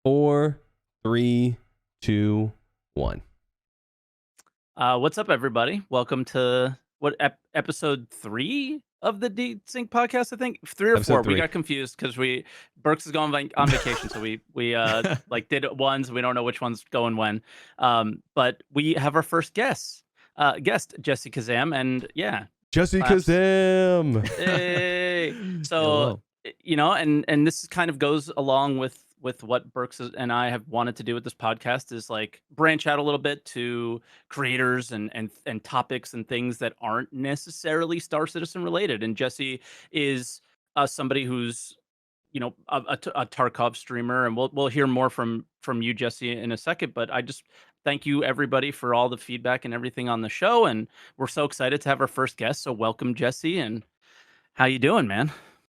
4, 3, 2, 1. What's up, everybody? Welcome to episode 3 of the Desync podcast. I think 3 or Episode 4. We 3. got confused because Berks is going on vacation, so we like did it once. We don't know which one's going when. But we have our first guest, Jesse Kazam, and yeah, Jesse claps. Kazam. Hey. So Hello. and this kind of goes along with what Berks and I have wanted to do with this podcast is like branch out a little bit to creators and topics and things that aren't necessarily Star Citizen related. And Jesse is somebody who's a Tarkov streamer, and we'll hear more from you, Jesse, in a second. But I just thank you everybody for all the feedback and everything on the show, and we're so excited to have our first guest. So welcome, Jesse, and how you doing, man?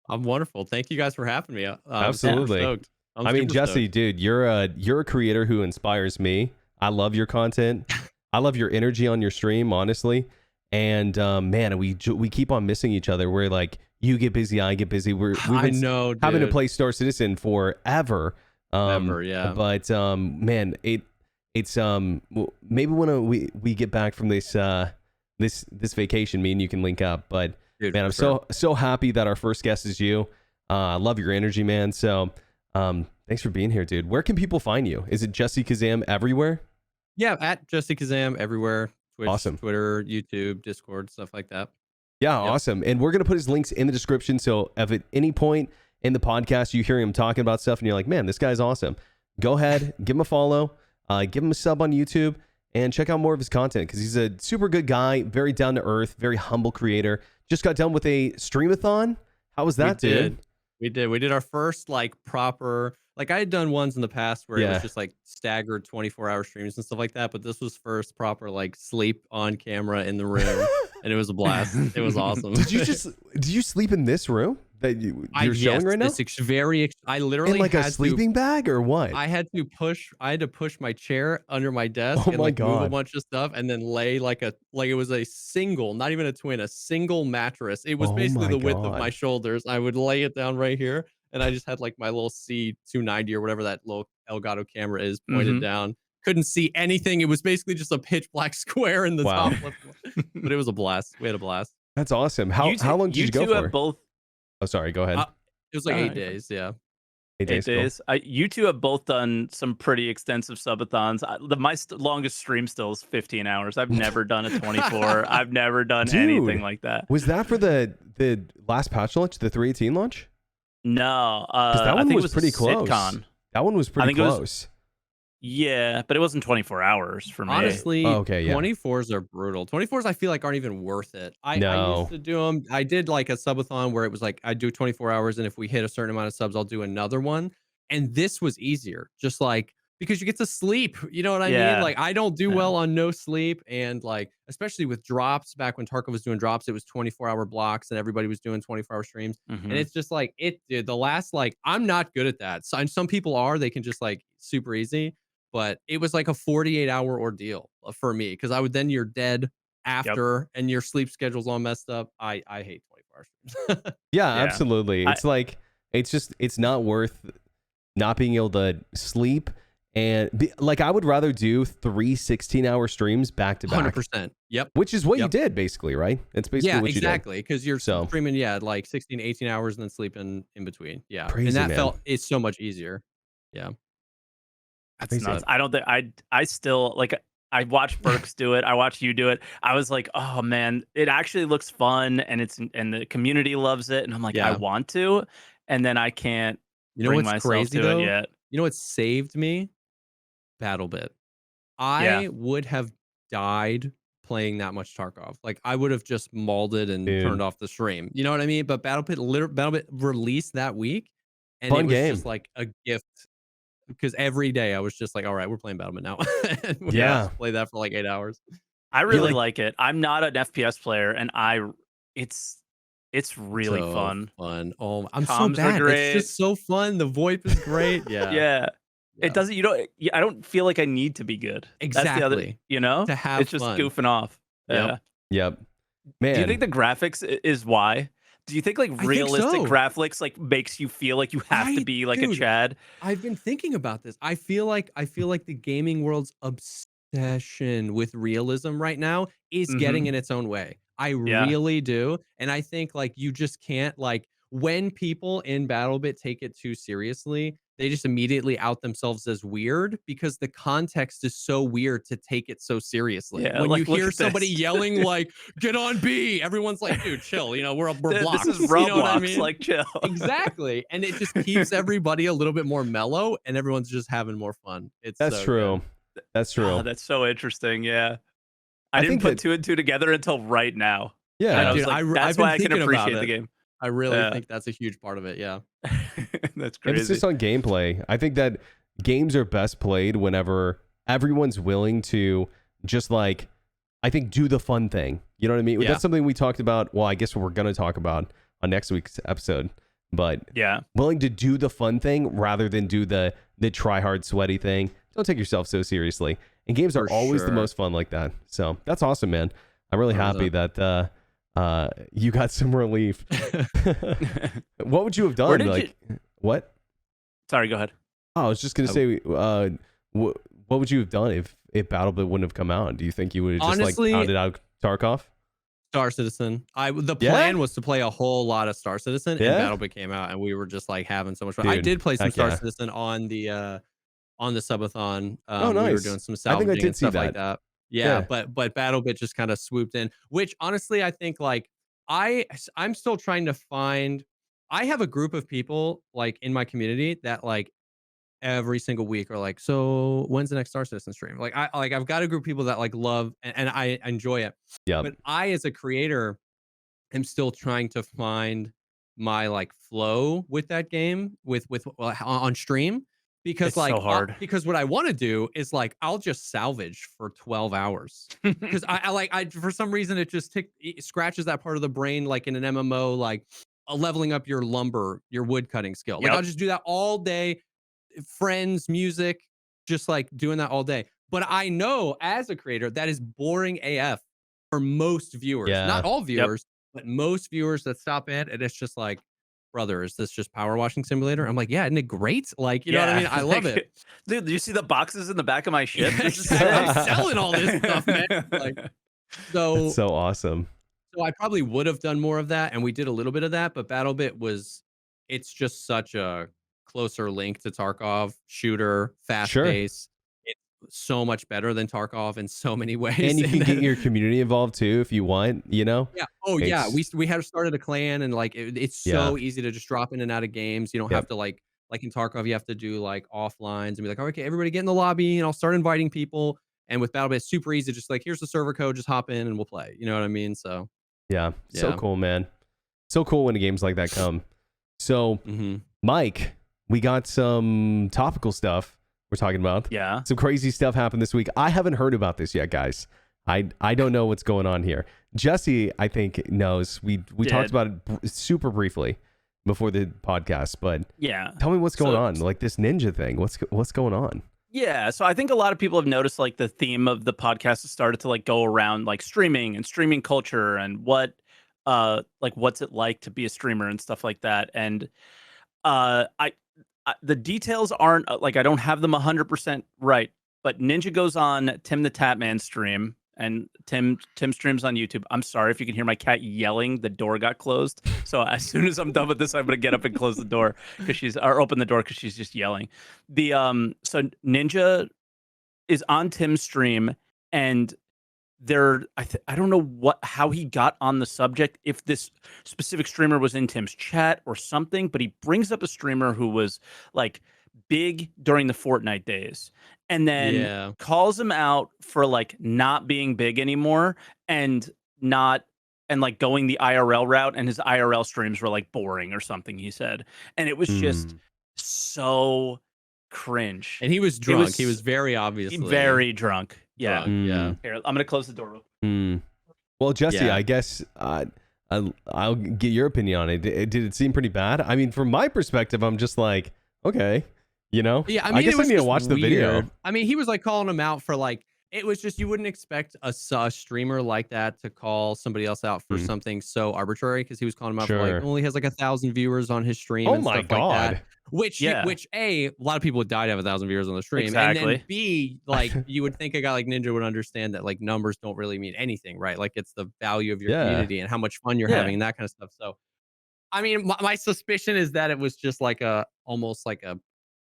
I'm wonderful. Thank you guys for having me. Absolutely. Super stoked. I mean, Jesse, dude, you're a creator who inspires me. I love your content. I love your energy on your stream, honestly. And man, we keep on missing each other. We're like, you get busy, I get busy. We've been having to play Star Citizen forever. Yeah. But man, it's maybe when we get back from this vacation, me and you can link up. But dude, man, I'm so happy that our first guest is you. I love your energy, man. So thanks for being here, dude. Where can people find you? Is it Jesse Kazam everywhere? Yeah, at Jesse Kazam everywhere. Twitch, awesome. Twitter, YouTube, Discord, stuff like that. Yeah, yep. Awesome. And we're going to put his links in the description. So if at any point in the podcast you hear him talking about stuff and you're like, man, this guy's awesome, go ahead, give him a follow, give him a sub on YouTube, and check out more of his content because he's a super good guy, very down to earth, very humble creator. Just got done with a streamathon. How was that, dude? We did our first like proper, like I had done ones in the past where it was just like staggered 24-hour streams and stuff like that, but this was first proper like sleep on camera in the room, and it was a blast. It was awesome. Did you sleep in this room that you're showing right now? I literally in like a sleeping bag or what? I had to push my chair under my desk and like move a bunch of stuff and then lay like it was a single, not even a twin, a single mattress. It was basically the width of my shoulders. I would lay it down right here, and I just had like my little C290 or whatever that little Elgato camera is pointed down. Couldn't see anything. It was basically just a pitch black square in the top left. But it was a blast. We had a blast. That's awesome. How long did you go for? Both. Oh, sorry. Go ahead. It was like 8 days. Yeah. 8 days. Cool. You two have both done some pretty extensive subathons. My longest stream still is 15 hours. I've never done a 24. I've never done anything like that. Was that for the last patch launch, the 318 launch? No. That one I think was pretty close. That one was pretty close. Yeah, but it wasn't 24 hours for me. Honestly, 24s are brutal. 24s I feel like aren't even worth it. I used to do them. I did like a subathon where it was like I do 24 hours, and if we hit a certain amount of subs, I'll do another one. And this was easier, just like because you get to sleep. You know what I mean? Like I don't do well on no sleep, and like especially with drops. Back when Tarkov was doing drops, it was 24-hour blocks, and everybody was doing 24-hour streams. And it's just like dude, the last like I'm not good at that. So, and some people are. They can just like super easy. But it was like a 48-hour ordeal for me because you're dead after and your sleep schedule's all messed up. I hate 24-hour streams. Yeah, absolutely. It's like it's not worth not being able to sleep and like I would rather do 3 16-hour streams back to back. 100%. Yep. Which is what you did basically, right? It's basically what you did. Yeah, exactly. Because you're streaming like 16, 18 hours and then sleeping in between. Yeah. Crazy, and that man. it's so much easier. Yeah. That's nuts. I don't think I still like I watch Berks do it. I watch you do it. I was like, oh man, it actually looks fun and the community loves it. And I'm like, I want to, and then I can't bring myself crazy, to it yet. You know what saved me? BattleBit. I would have died playing that much Tarkov. Like I would have just mauled it and turned off the stream. You know what I mean? But BattleBit released that week, and it was just like a gift. Because every day I was just like, all right, we're playing BattleBit now. And play that for like 8 hours. I really like it. I'm not an FPS player, and it's really fun. Oh, I'm so bad. It's just so fun. The VoIP is great. Yeah. It doesn't. I don't feel like I need to be good. Exactly. That's the other. To have it's just fun. goofing off. Yep. Man. Do you think the graphics is why? Do you think like I think realistic so. graphics like makes you feel like you have to be like a Dude, Chad? I've been thinking about this. I feel like the gaming world's obsession with realism right now is getting Mm-hmm. in its own way. I Yeah. really do. And I think like you just can't like when people in BattleBit take it too seriously, they just immediately out themselves as weird because the context is so weird to take it so seriously. Yeah. When you Like, look hear at somebody this. yelling like "Get on B," everyone's like, "Dude, chill. You know, we're This is blocks." You know what I Roblox. mean? Like, chill. Exactly, and it just keeps everybody a little bit more mellow, and everyone's just having more fun. It's That's so true. good. That's true. Oh, that's so interesting. Yeah. I I didn't think put that, two and two together until right now. And yeah. I was Dude, like, I've that's been why I can thinking about appreciate the it. game. I really Yeah. think that's a huge part of it. Yeah. That's Emphasis crazy. on gameplay. I think that games are best played whenever everyone's willing to just like, I think, do the fun thing. You know what I mean? Yeah. That's something we talked about. Well, I guess we're going to talk about on next week's episode. But Yeah. willing to do the fun thing rather than do the try hard, sweaty thing. Don't take yourself so seriously. And games are For always the sure. most fun like that. So that's awesome, man. I'm really happy 100%. that you got some relief. What would you have done? Where did Like, what? Sorry, go ahead. Oh, I was just gonna say, what would you have done if BattleBit wouldn't have come out? Do you think you would have just Honestly, like pounded out Tarkov? Star Citizen. The Yeah? plan was to play a whole lot of Star Citizen, Yeah? and BattleBit came out, and we were just like having so much fun. I Dude, did play some heck Star yeah. Citizen on the Subathon. Oh, We were nice. doing some I think I salvaging did and see stuff like that. that. Yeah, Yeah. but BattleBit just kind of swooped in, which honestly I think like I'm still trying to find. I have a group of people like in my community that like every single week are like, so when's the next Star Citizen stream? Like I've got a group of people that like love and I enjoy it. Yep. But I as a creator am still trying to find my like flow with that game with on stream because It's like so hard. because what I want to do is like I'll just salvage for 12 hours because I for some reason it just it scratches that part of the brain like in an MMO like leveling up your lumber your wood cutting skill. Like Yep. I'll just do that all day, friends, music, just like doing that all day. But I know as a creator that is boring AF for most viewers, Yeah. not all viewers, but most viewers that stop in, and it's just like, brother, is this just power washing simulator? I'm like, yeah, isn't it great? Like, you know what I mean? I love it. Dude, do you see the boxes in the back of my ship? Yeah, This is exactly. sick. I'm selling all this stuff, man. Like, so That's so awesome. so I probably would have done more of that, and we did a little bit of that, but BattleBit it's just such a closer link to Tarkov, shooter, fast Sure. pace. It's so much better than Tarkov in so many ways. And you can get your community involved too if you want, you know? Yeah. Oh yeah. It's- We have started a clan and like it's so easy to just drop in and out of games. You don't have to like in Tarkov, you have to do like offlines and be like, okay, everybody get in the lobby and I'll start inviting people. And with BattleBit, it's super easy. Just like, here's the server code, just hop in and we'll play. You know what I mean? So Yeah. So Yeah. cool, man. So cool when games like that come. So Mike, we got some topical stuff we're talking about. Yeah. Some crazy stuff happened this week. I haven't heard about this yet, guys. I don't know what's going on here. Jesse, I think, knows. We talked about it super briefly before the podcast, but Yeah. tell me what's going on. Like this ninja thing. What's going on? Yeah, so I think a lot of people have noticed like the theme of the podcast has started to like go around like streaming and streaming culture and what like what's it like to be a streamer and stuff like that. And I the details aren't like I don't have them 100% right, but Ninja goes on Tim the Tatman stream and Tim streams on YouTube. I'm sorry if you can hear my cat yelling. The door got closed. So as soon as I'm done with this, I'm gonna get up and close the door or open the door because she's just yelling. The so Ninja is on Tim's stream and I don't know how he got on the subject, if this specific streamer was in Tim's chat or something, but he brings up a streamer who was like big during the Fortnite days and then calls him out for like not being big anymore and like going the IRL route, and his IRL streams were like boring or something, he said. And it was just so cringe. And he was drunk. He was very obviously very drunk. Yeah. Yeah. Here, I'm gonna close the door real quick. Well, Jesse, I guess I'll get your opinion on it. Did it seem pretty bad? I mean, from my perspective, I'm just like, okay, you know. Yeah, I mean, I guess it was I need to just watch the video. weird. I mean, he was like calling him out for like it was just you wouldn't expect a streamer like that to call somebody else out for Mm, something so arbitrary because he was calling him out for like sure. only has like 1,000 viewers on his stream Oh and my stuff like that. God. Yeah, Which a lot of people would die to have 1,000 viewers on the stream, and then exactly. B, like you would think a guy like Ninja would understand that like numbers don't really mean anything, right? Like it's the value of your Yeah. community and how much fun you're Yeah. having and that kind of stuff. So I mean, my suspicion is that it was just like almost like a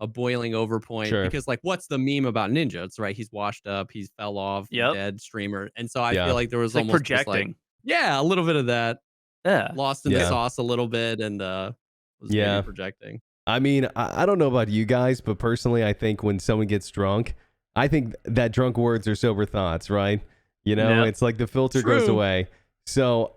boiling over point Sure. because like what's the meme about Ninja? It's right, he's washed up, he's fell off, Yep. dead streamer. And so I Yeah. feel like there was It's like almost just like, projecting. yeah, a little bit of that Yeah. lost in the Yeah. sauce a little bit and was maybe Yeah. projecting. I mean, I don't know about you guys, but personally, I think when someone gets drunk, I think that drunk words are sober thoughts, right? You know, Yep. it's like the filter goes True. away. So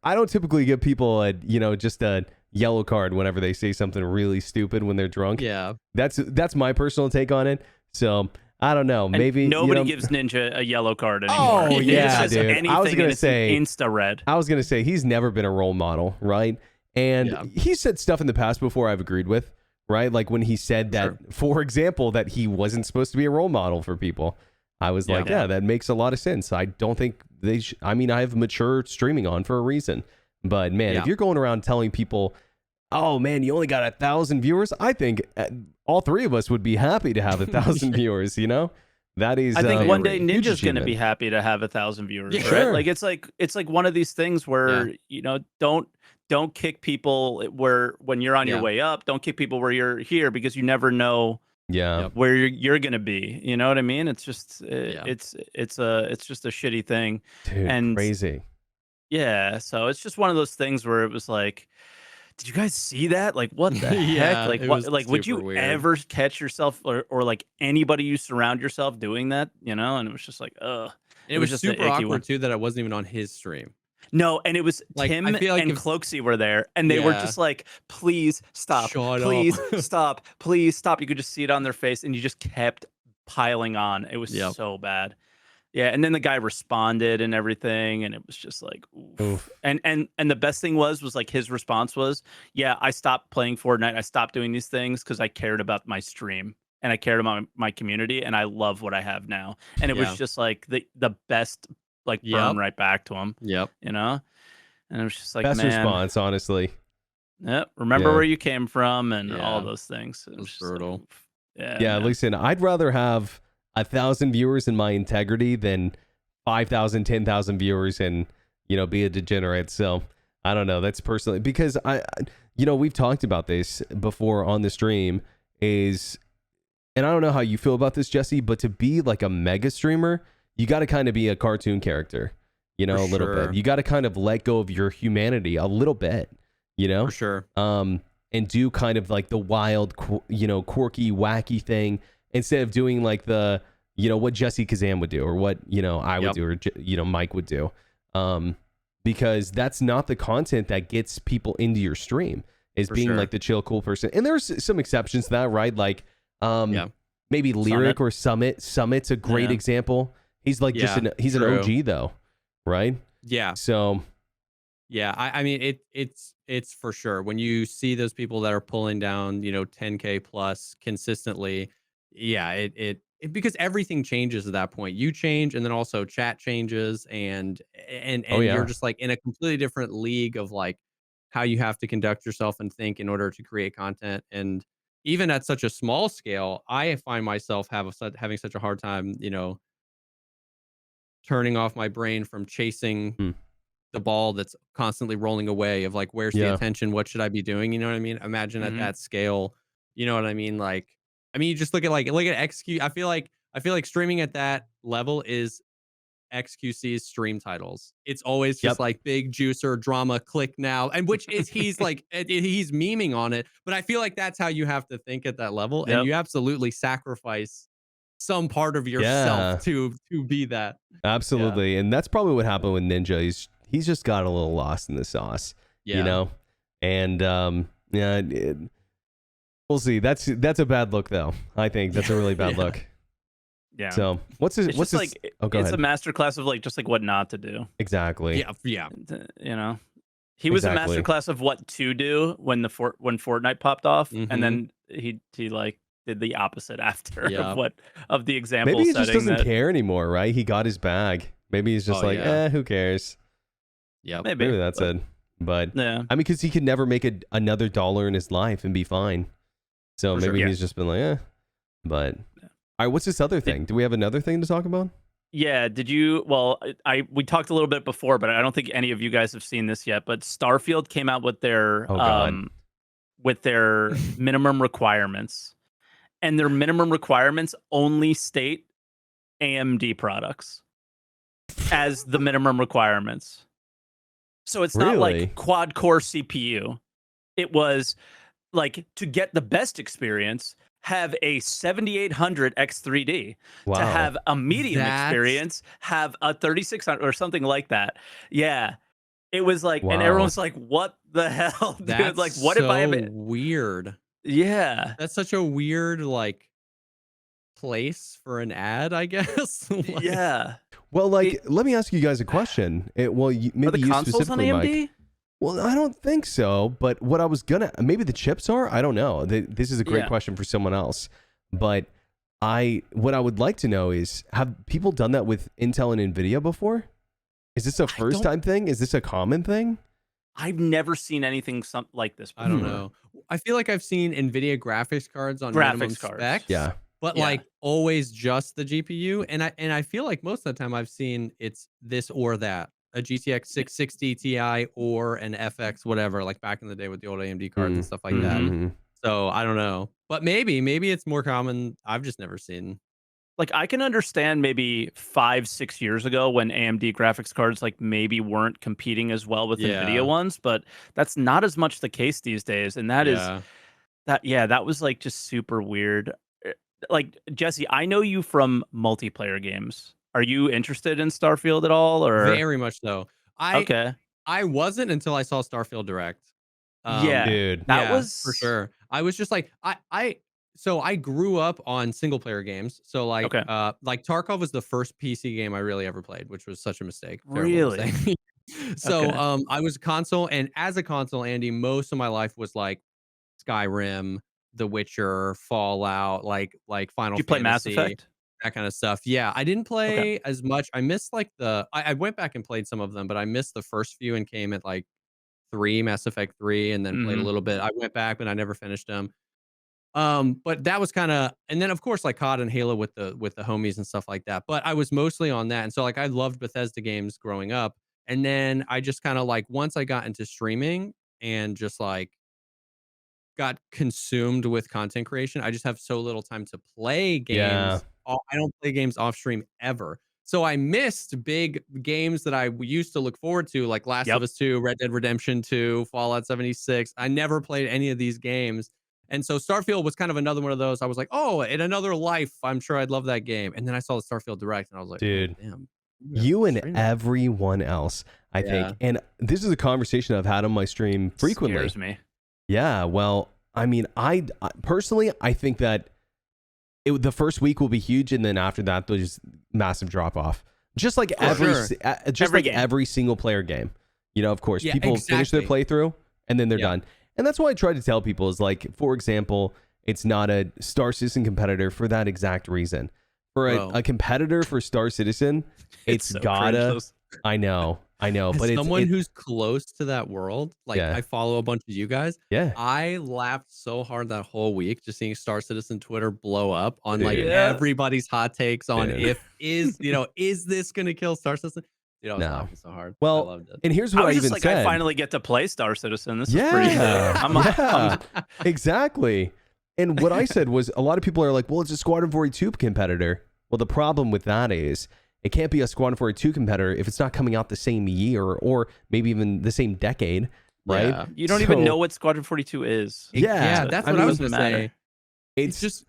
I don't typically give people just a yellow card whenever they say something really stupid when they're drunk. Yeah. That's my personal take on it. So I don't know. And Maybe nobody gives Ninja a yellow card anymore. Oh, It's yeah, just dude. I was anything, gonna and it's say- an insta red. I was gonna say he's never been a role model, right? And Yeah. he said stuff in the past before I've agreed with, right? Like when he said that, Sure. for example, that he wasn't supposed to be a role model for people. I was like, Yeah. yeah, that makes a lot of sense. I don't think they I mean, I have mature streaming on for a reason. But man, Yeah. if you're going around telling people, oh man, you only got 1,000 viewers, I think all three of us would be happy to have 1,000 viewers, you know? That is I think one day a huge Ninja's going to be achievement. happy to have 1,000 viewers, Yeah. right? Sure. Like it's like one of these things where don't kick people where when you're on your Yeah. way up. Don't kick people where you're here because you never know Yeah. Yep. where you're going to be. You know what I mean? It's just Yeah. it's just a shitty thing. Dude, And crazy. yeah, so it's just one of those things where it was like, did you guys see that? Like, what the Yeah, heck? Like, it what? was Like, would super you weird. ever catch yourself or like anybody you surround yourself doing that? You know? And it was just like, ugh. And it was just an super icky awkward one. too that it wasn't even on his stream. No, and it was Like, Tim I feel like and if- Cloaksy were there, and they were Yeah. just like, please stop, Shut please up. stop, please stop. You could just see it on their face, and you just kept piling on. It was Yep. so bad. Yeah, and then the guy responded and everything, and it was just like, oof. Oof. And the best thing was like his response was, yeah, I stopped playing Fortnite, I stopped doing these things because I cared about my stream and I cared about my community, and I love what I have now. And it Yeah. was just like the best like burn Yep. right back to him, Yep. you know. And it was just like, Best man, response, honestly. yep, remember Yeah. where you came from and all Yeah. those things. It was was just like, brutal. oof. Yeah, Yeah, man. listen, I'd rather have 1,000 viewers in my integrity than 5,000, 10,000 viewers and, be a degenerate. So I don't know. That's personally because we've talked about this before on the stream and I don't know how you feel about this, Jesse, but to be like a mega streamer, you got to kind of be a cartoon character, a little sure. bit. You got to kind of let go of your humanity a little bit, For sure. and do kind of like the wild, quirky, wacky thing instead of doing like the, what Jesse Kazam would do or what, I would Yep. do or, Mike would do. Because that's not the content that gets people into your stream is For being sure. like the chill, cool person. And there's some exceptions to that, right? Like, Yeah. maybe Lyric or Summit. Summit's a great Yeah. example. He's like he's an true. OG though, right? Yeah. So Yeah, I mean it's for sure when you see those people that are pulling down 10K plus consistently. Yeah, it because everything changes at that point. You change, and then also chat changes, and Oh, yeah. you're just like in a completely different league of like how you have to conduct yourself and think in order to create content. And even at such a small scale, I find myself having such a hard time, turning off my brain from chasing Hmm. the ball that's constantly rolling away of like, where's the Yeah. attention? What should I be doing? You know what I mean? Imagine at Mhm. that scale, you know what I mean? Like, I mean, you just look at XQ. I feel like streaming at that level is XQC's stream titles. It's always just Yep. like big juicer drama, click now, and which is he's like he's memeing on it. But I feel like that's how you have to think at that level, and Yep. you absolutely sacrifice some part of yourself to be that. absolutely. And that's probably what happened with Ninja. He's just got a little lost in the sauce, Yeah. And we'll see. That's a bad look though. I think that's a really bad Yeah. look. Yeah. So what's his? it's What's just his? like Oh, go it's ahead. a masterclass of like just like what not to do. Exactly. Yeah. You know, he was Exactly. a masterclass of what to do when when Fortnite popped off, Mhm. and then he like did the opposite after Yeah. of the example Maybe he setting. just doesn't care anymore, right? He got his bag. Maybe he's just who cares? Yep. Maybe that's it. But yeah, I mean, because he could never make another dollar in his life and be fine. So For maybe sure. he's just been like, But all right, what's this other thing? Do we have another thing to talk about? Yeah, did you? Well, we talked a little bit before, but I don't think any of you guys have seen this yet. But Starfield came out with their minimum requirements, and their minimum requirements only state AMD products as the minimum requirements. So it's not Really? like quad core CPU. It was like, to get the best experience, have a 7800 X3D. Wow. To have a medium experience, have a 3600 or something like that. Yeah. It was like, and everyone's like, what the hell, dude? That's Like, what so if I have weird. Yeah. That's such a weird like place for an ad, I guess. Like, Yeah. Well, like, let me ask you guys a question. Maybe Are the you consoles on specifically, AMD? Mike. Well, I don't think so. But what I was maybe the chips are. I don't know. This is a great question for someone else. But what I would like to know is, have people done that with Intel and Nvidia before? Is this a first time thing? Is this a common thing? I've never seen anything like this before. I don't know. I feel like I've seen Nvidia graphics cards on minimum specs. Yeah. But like always just the GPU. And I feel like most of the time I've seen it's this or that. A GTX 660 Ti or an FX whatever, like back in the day with the old AMD cards and stuff like that. So I don't know. But maybe it's more common. I've just never seen. Like, I can understand maybe 5-6 years ago when AMD graphics cards like maybe weren't competing as well with Nvidia ones, but that's not as much the case these days. And that was like just super weird. Like, Jesse, I know you from multiplayer games. Are you interested in Starfield at all? Or Very much so. I wasn't until I saw Starfield Direct. Dude, that was for sure. I was just like, so I grew up on single player games. So like Tarkov was the first PC game I really ever played, which was such a mistake. Really? So I was console, and as a console, Andy, most of my life was like Skyrim, The Witcher, Fallout, like Final Fantasy. Did you play Mass Effect? That kind of stuff. Yeah, I didn't play as much. I missed like I went back and played some of them, but I missed the first few and came at like 3, Mass Effect 3, and then played a little bit. I went back, but I never finished them. But that was kind of, and then of course like COD and Halo with the homies and stuff like that. But I was mostly on that, and so like I loved Bethesda games growing up, and then I just kind of like once I got into streaming and just like got consumed with content creation, I just have so little time to play games. Yeah. I don't play games off stream ever. So I missed big games that I used to look forward to, like Last of Us 2, Red Dead Redemption 2, Fallout 76. I never played any of these games. And so Starfield was kind of another one of those. I was like, oh, in another life, I'm sure I'd love that game. And then I saw the Starfield Direct and I was like, dude, oh, damn. You and everyone else, I think. And this is a conversation I've had on my stream frequently. Scares me. Yeah, well, I mean, I personally, I think that the first week will be huge, and then after that, there's just massive drop off. Just like every single player game. You know, of course, people finish their playthrough and then they're done. And that's why I try to tell people is like, for example, it's not a Star Citizen competitor for that exact reason. For a competitor for Star Citizen, it's so gotta. cringe. I know, but someone who's close to that world, like I follow a bunch of you guys. Yeah, I laughed so hard that whole week just seeing Star Citizen Twitter blow up on like everybody's hot takes on is this gonna kill Star Citizen? Dude, I was laughing so hard. Well, I loved it. And here's what I even said. I finally get to play Star Citizen. This is pretty good. Exactly. And what I said was, a lot of people are like, well, it's a Squadron 42 competitor. Well, the problem with that is it can't be a Squadron 42 competitor if it's not coming out the same year or maybe even the same decade, right? Yeah. You don't even know what Squadron 42 is. Yeah, that's what I was going to say. It's just,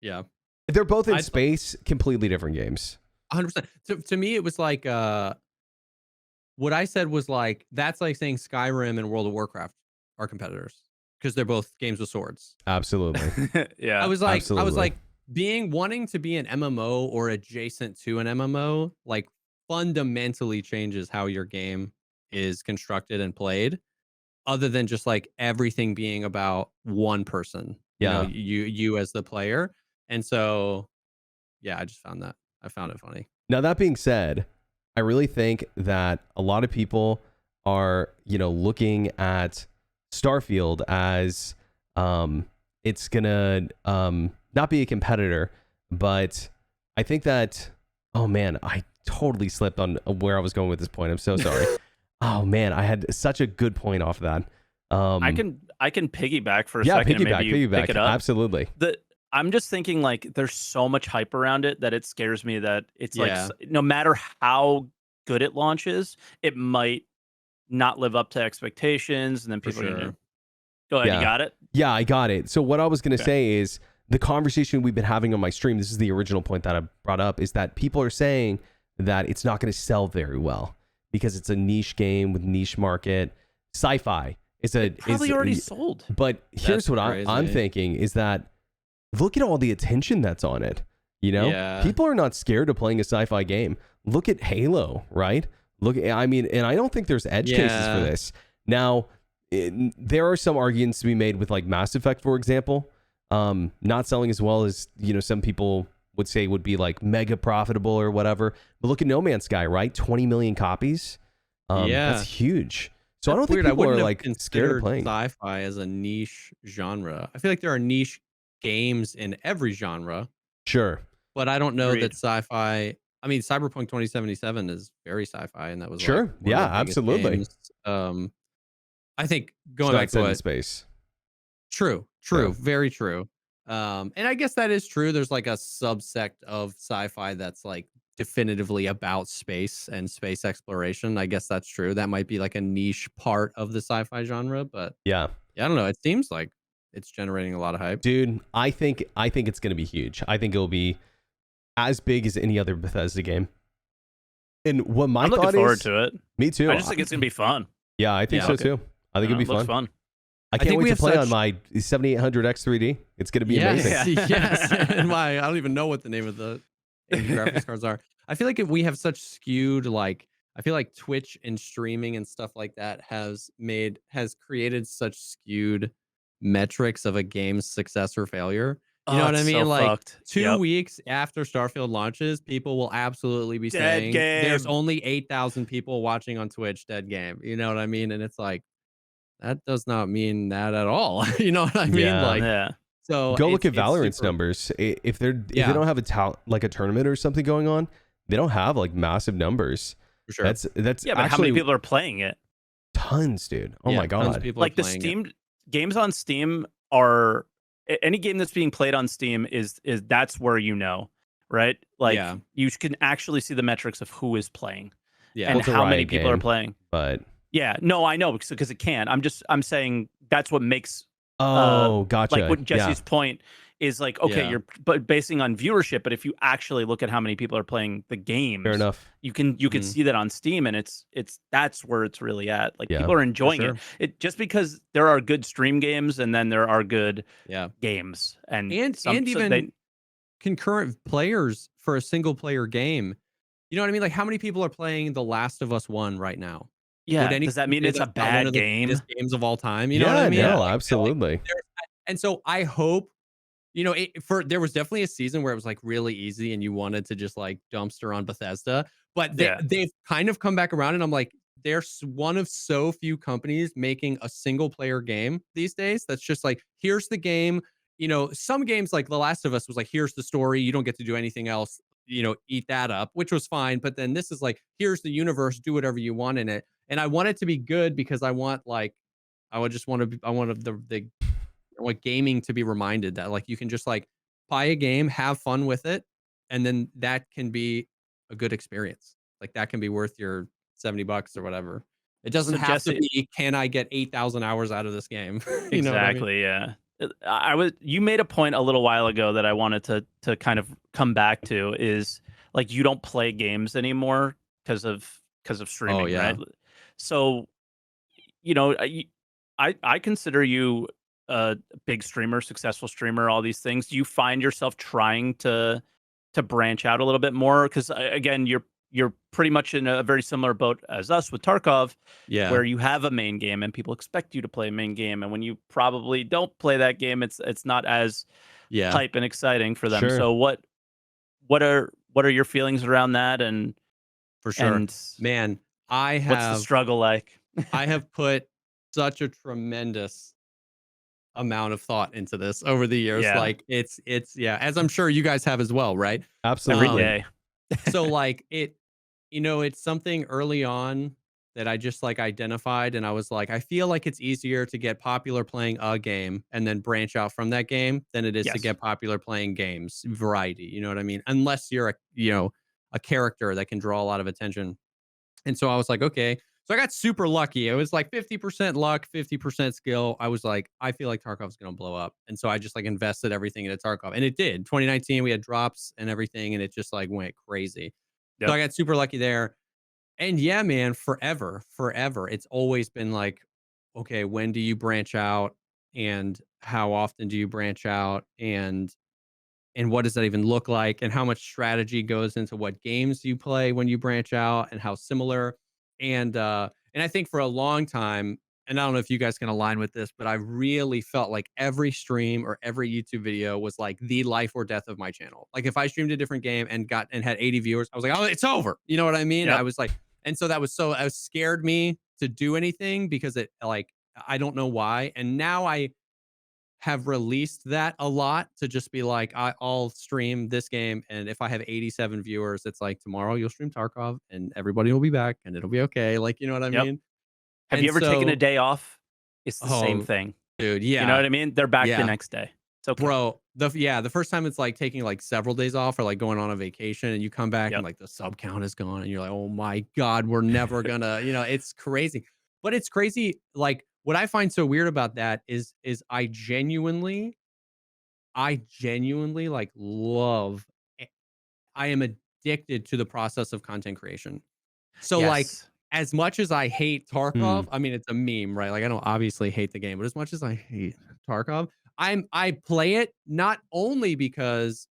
they're both in space, completely different games. 100%. To me, it was like, what I said was like, that's like saying Skyrim and World of Warcraft are competitors because they're both games with swords. Absolutely. Yeah. I was like, wanting to be an MMO or adjacent to an MMO, like fundamentally changes how your game is constructed and played, other than just like everything being about one person. Yeah. you as the player. And so, yeah, I found it funny. Now, that being said, I really think that a lot of people are, looking at Starfield as it's gonna not be a competitor, but I think that, oh man, I totally slipped on where I was going with this point. I'm so sorry. Oh man, I had such a good point off of that. I can piggyback for a second. Piggyback, maybe you pick it up. Absolutely. I'm just thinking like there's so much hype around it that it scares me that it's like Yeah. no matter how good it launches, it might not live up to expectations, and then For people are gonna sure. go ahead. Yeah. You got it? Yeah, I got it. So what I was going to say is the conversation we've been having on my stream, this is the original point that I brought up, is that people are saying that it's not going to sell very well because it's a niche game with niche market. Sci-fi is Probably already sold. But here's That's what crazy. I'm thinking is that look at all the attention that's on it. Yeah. People are not scared of playing a sci-fi game. Look at Halo, right? And I don't think there's edge cases for this. Now, there are some arguments to be made with like Mass Effect, for example, not selling as well as some people would say would be like mega profitable or whatever. But look at No Man's Sky, right? 20 million copies. That's huge. So I don't think people are like scared of playing sci-fi as a niche genre. I feel like there are niche games in every genre. Sure, but I don't know Agreed. that sci-fi. I mean, Cyberpunk 2077 is very sci-fi, and that was sure, like one yeah, of the biggest absolutely. games. I think going It's not back set to in what space. True, Yeah. very true. And I guess that is true. There's like a subsect of sci-fi that's like definitively about space and space exploration. I guess that's true. That might be like a niche part of the sci-fi genre, but Yeah. I don't know. It seems like it's generating a lot of hype. Dude, I think it's going to be huge. I think it'll be as big as any other Bethesda game. And what my I'm looking thought forward is, to it. me too. I just think it's gonna be fun. Yeah, I think Yeah, so okay. too. I think it'll be It looks fun. fun. I can't think wait we to have play on such- my 7800X 3D. It's going to be amazing. Yes. And I don't even know what the name of the graphics cards are. I feel like if we have such skewed, like, I feel like Twitch and streaming and stuff like that has created such skewed metrics of a game's success or failure. You know what I mean? So Like fucked. 2 weeks after Starfield launches, people will absolutely be Dead saying game. there's only 8,000 people watching on Twitch, dead game. You know what I mean? And it's like, that does not mean that at all. You know what I mean? Yeah. Like, Yeah. so Go look at it's Valorant's super- numbers. If they Yeah. don't have a tournament or something going on, they don't have like massive numbers. For sure. That's Yeah, but how actually many people are playing it? tons, dude. Oh Yeah, my tons of god. people Like are the playing it. Steam games on Steam are any game that's being played on Steam is that's where right? Like Yeah. you can actually see the metrics of who is playing Yeah. and Well, it's a how many Riot people are game. playing. But Yeah, no, I know because it can. I'm saying that's what makes gotcha. like what Jesse's point is like, okay, Yeah. you're but basing on viewership, but if you actually look at how many people are playing the games, Fair enough. you can Mhm. see that on Steam, and it's that's where it's really at. Like Yeah, people are enjoying sure. it just because there are good stream games and then there are good Yeah. games and so even they, concurrent players for a single player game. You know what I mean? Like, how many people are playing The Last of Us 1 right now? yeah. anyone Does that mean say it's a that's not one bad of the game? greatest games of all time? You know what I mean? No, Like, absolutely. and so I hope, there was definitely a season where it was like really easy and you wanted to just like dumpster on Bethesda, but Yeah. they've kind of come back around, and I'm like, they're one of so few companies making a single player game these days that's just like, here's the game. Some games like The Last of Us was like, here's the story, you don't get to do anything else, eat that up, which was fine. But then this is like, here's the universe, do whatever you want in it. And I want it to be good because I want gaming to be reminded that like you can just like buy a game, have fun with it, and then that can be a good experience. Like that can be worth your $70 or whatever. It doesn't So, have to Jesse- be, can I get 8,000 hours out of this game? You know what I mean? Exactly. Yeah. You made a point a little while ago that I wanted to kind of come back to is like you don't play games anymore because of streaming, yeah. right? So, I consider you a big streamer, successful streamer, all these things. Do you find yourself trying to branch out a little bit more? Because again, you're pretty much in a very similar boat as us with Tarkov, Yeah. where you have a main game and people expect you to play a main game, and when you probably don't play that game, it's not as Yeah. hype and exciting for them. Sure. So what are your feelings around that, For sure. and Man, what's the struggle like? I have put such a tremendous amount of thought into this over the years. Yeah, Like it's yeah, as I'm sure you guys have as well, right? every Absolutely. day. So like it's something early on that I just like identified and I was like, I feel like it's easier to get popular playing a game and then branch out from that game than it is to Yes. get popular playing games, variety, you know what I mean? Unless you're a character that can draw a lot of attention. And so I was like, okay. So I got super lucky. It was like 50% luck, 50% skill. I was like, I feel like Tarkov's going to blow up. And so I just like invested everything into Tarkov. And it did. 2019, we had drops and everything. And it just like went crazy. So Yep. I got super lucky there. And yeah, man, forever. It's always been like, okay, when do you branch out? And how often do you branch out? And what does that even look like, and how much strategy goes into what games you play when you branch out, and how similar. And I think for a long time, and I don't know if you guys can align with this, but I really felt like every stream or every YouTube video was like the life or death of my channel. Like if I streamed a different game and had 80 viewers, I was like, oh, it's over. You know what I mean? I Yep. was like, and so that was so it scared me to do anything because it like I don't know why. And now I have released that a lot to just be like, I'll stream this game, and if I have 87 viewers, it's like tomorrow you'll stream Tarkov, and everybody will be back, and it'll be okay. Like, you know what I Yep. mean? Have you And ever taken a so, day off? It's the same oh, thing. dude, You know yeah, what I mean? They're back the yeah, next day. It's okay. bro. The first time it's like taking like several days off or like going on a vacation, and you come back and Yep. like the sub count is gone, and you're like, oh my god, we're never gonna, it's crazy. But it's crazy. Like what I find so weird about that is I genuinely like love I am addicted to the process of content creation. So like Yes. as much as I hate Hmm. Tarkov, I mean it's a meme, right? Like I don't obviously hate the game, but as much as I hate Tarkov, I play it not only because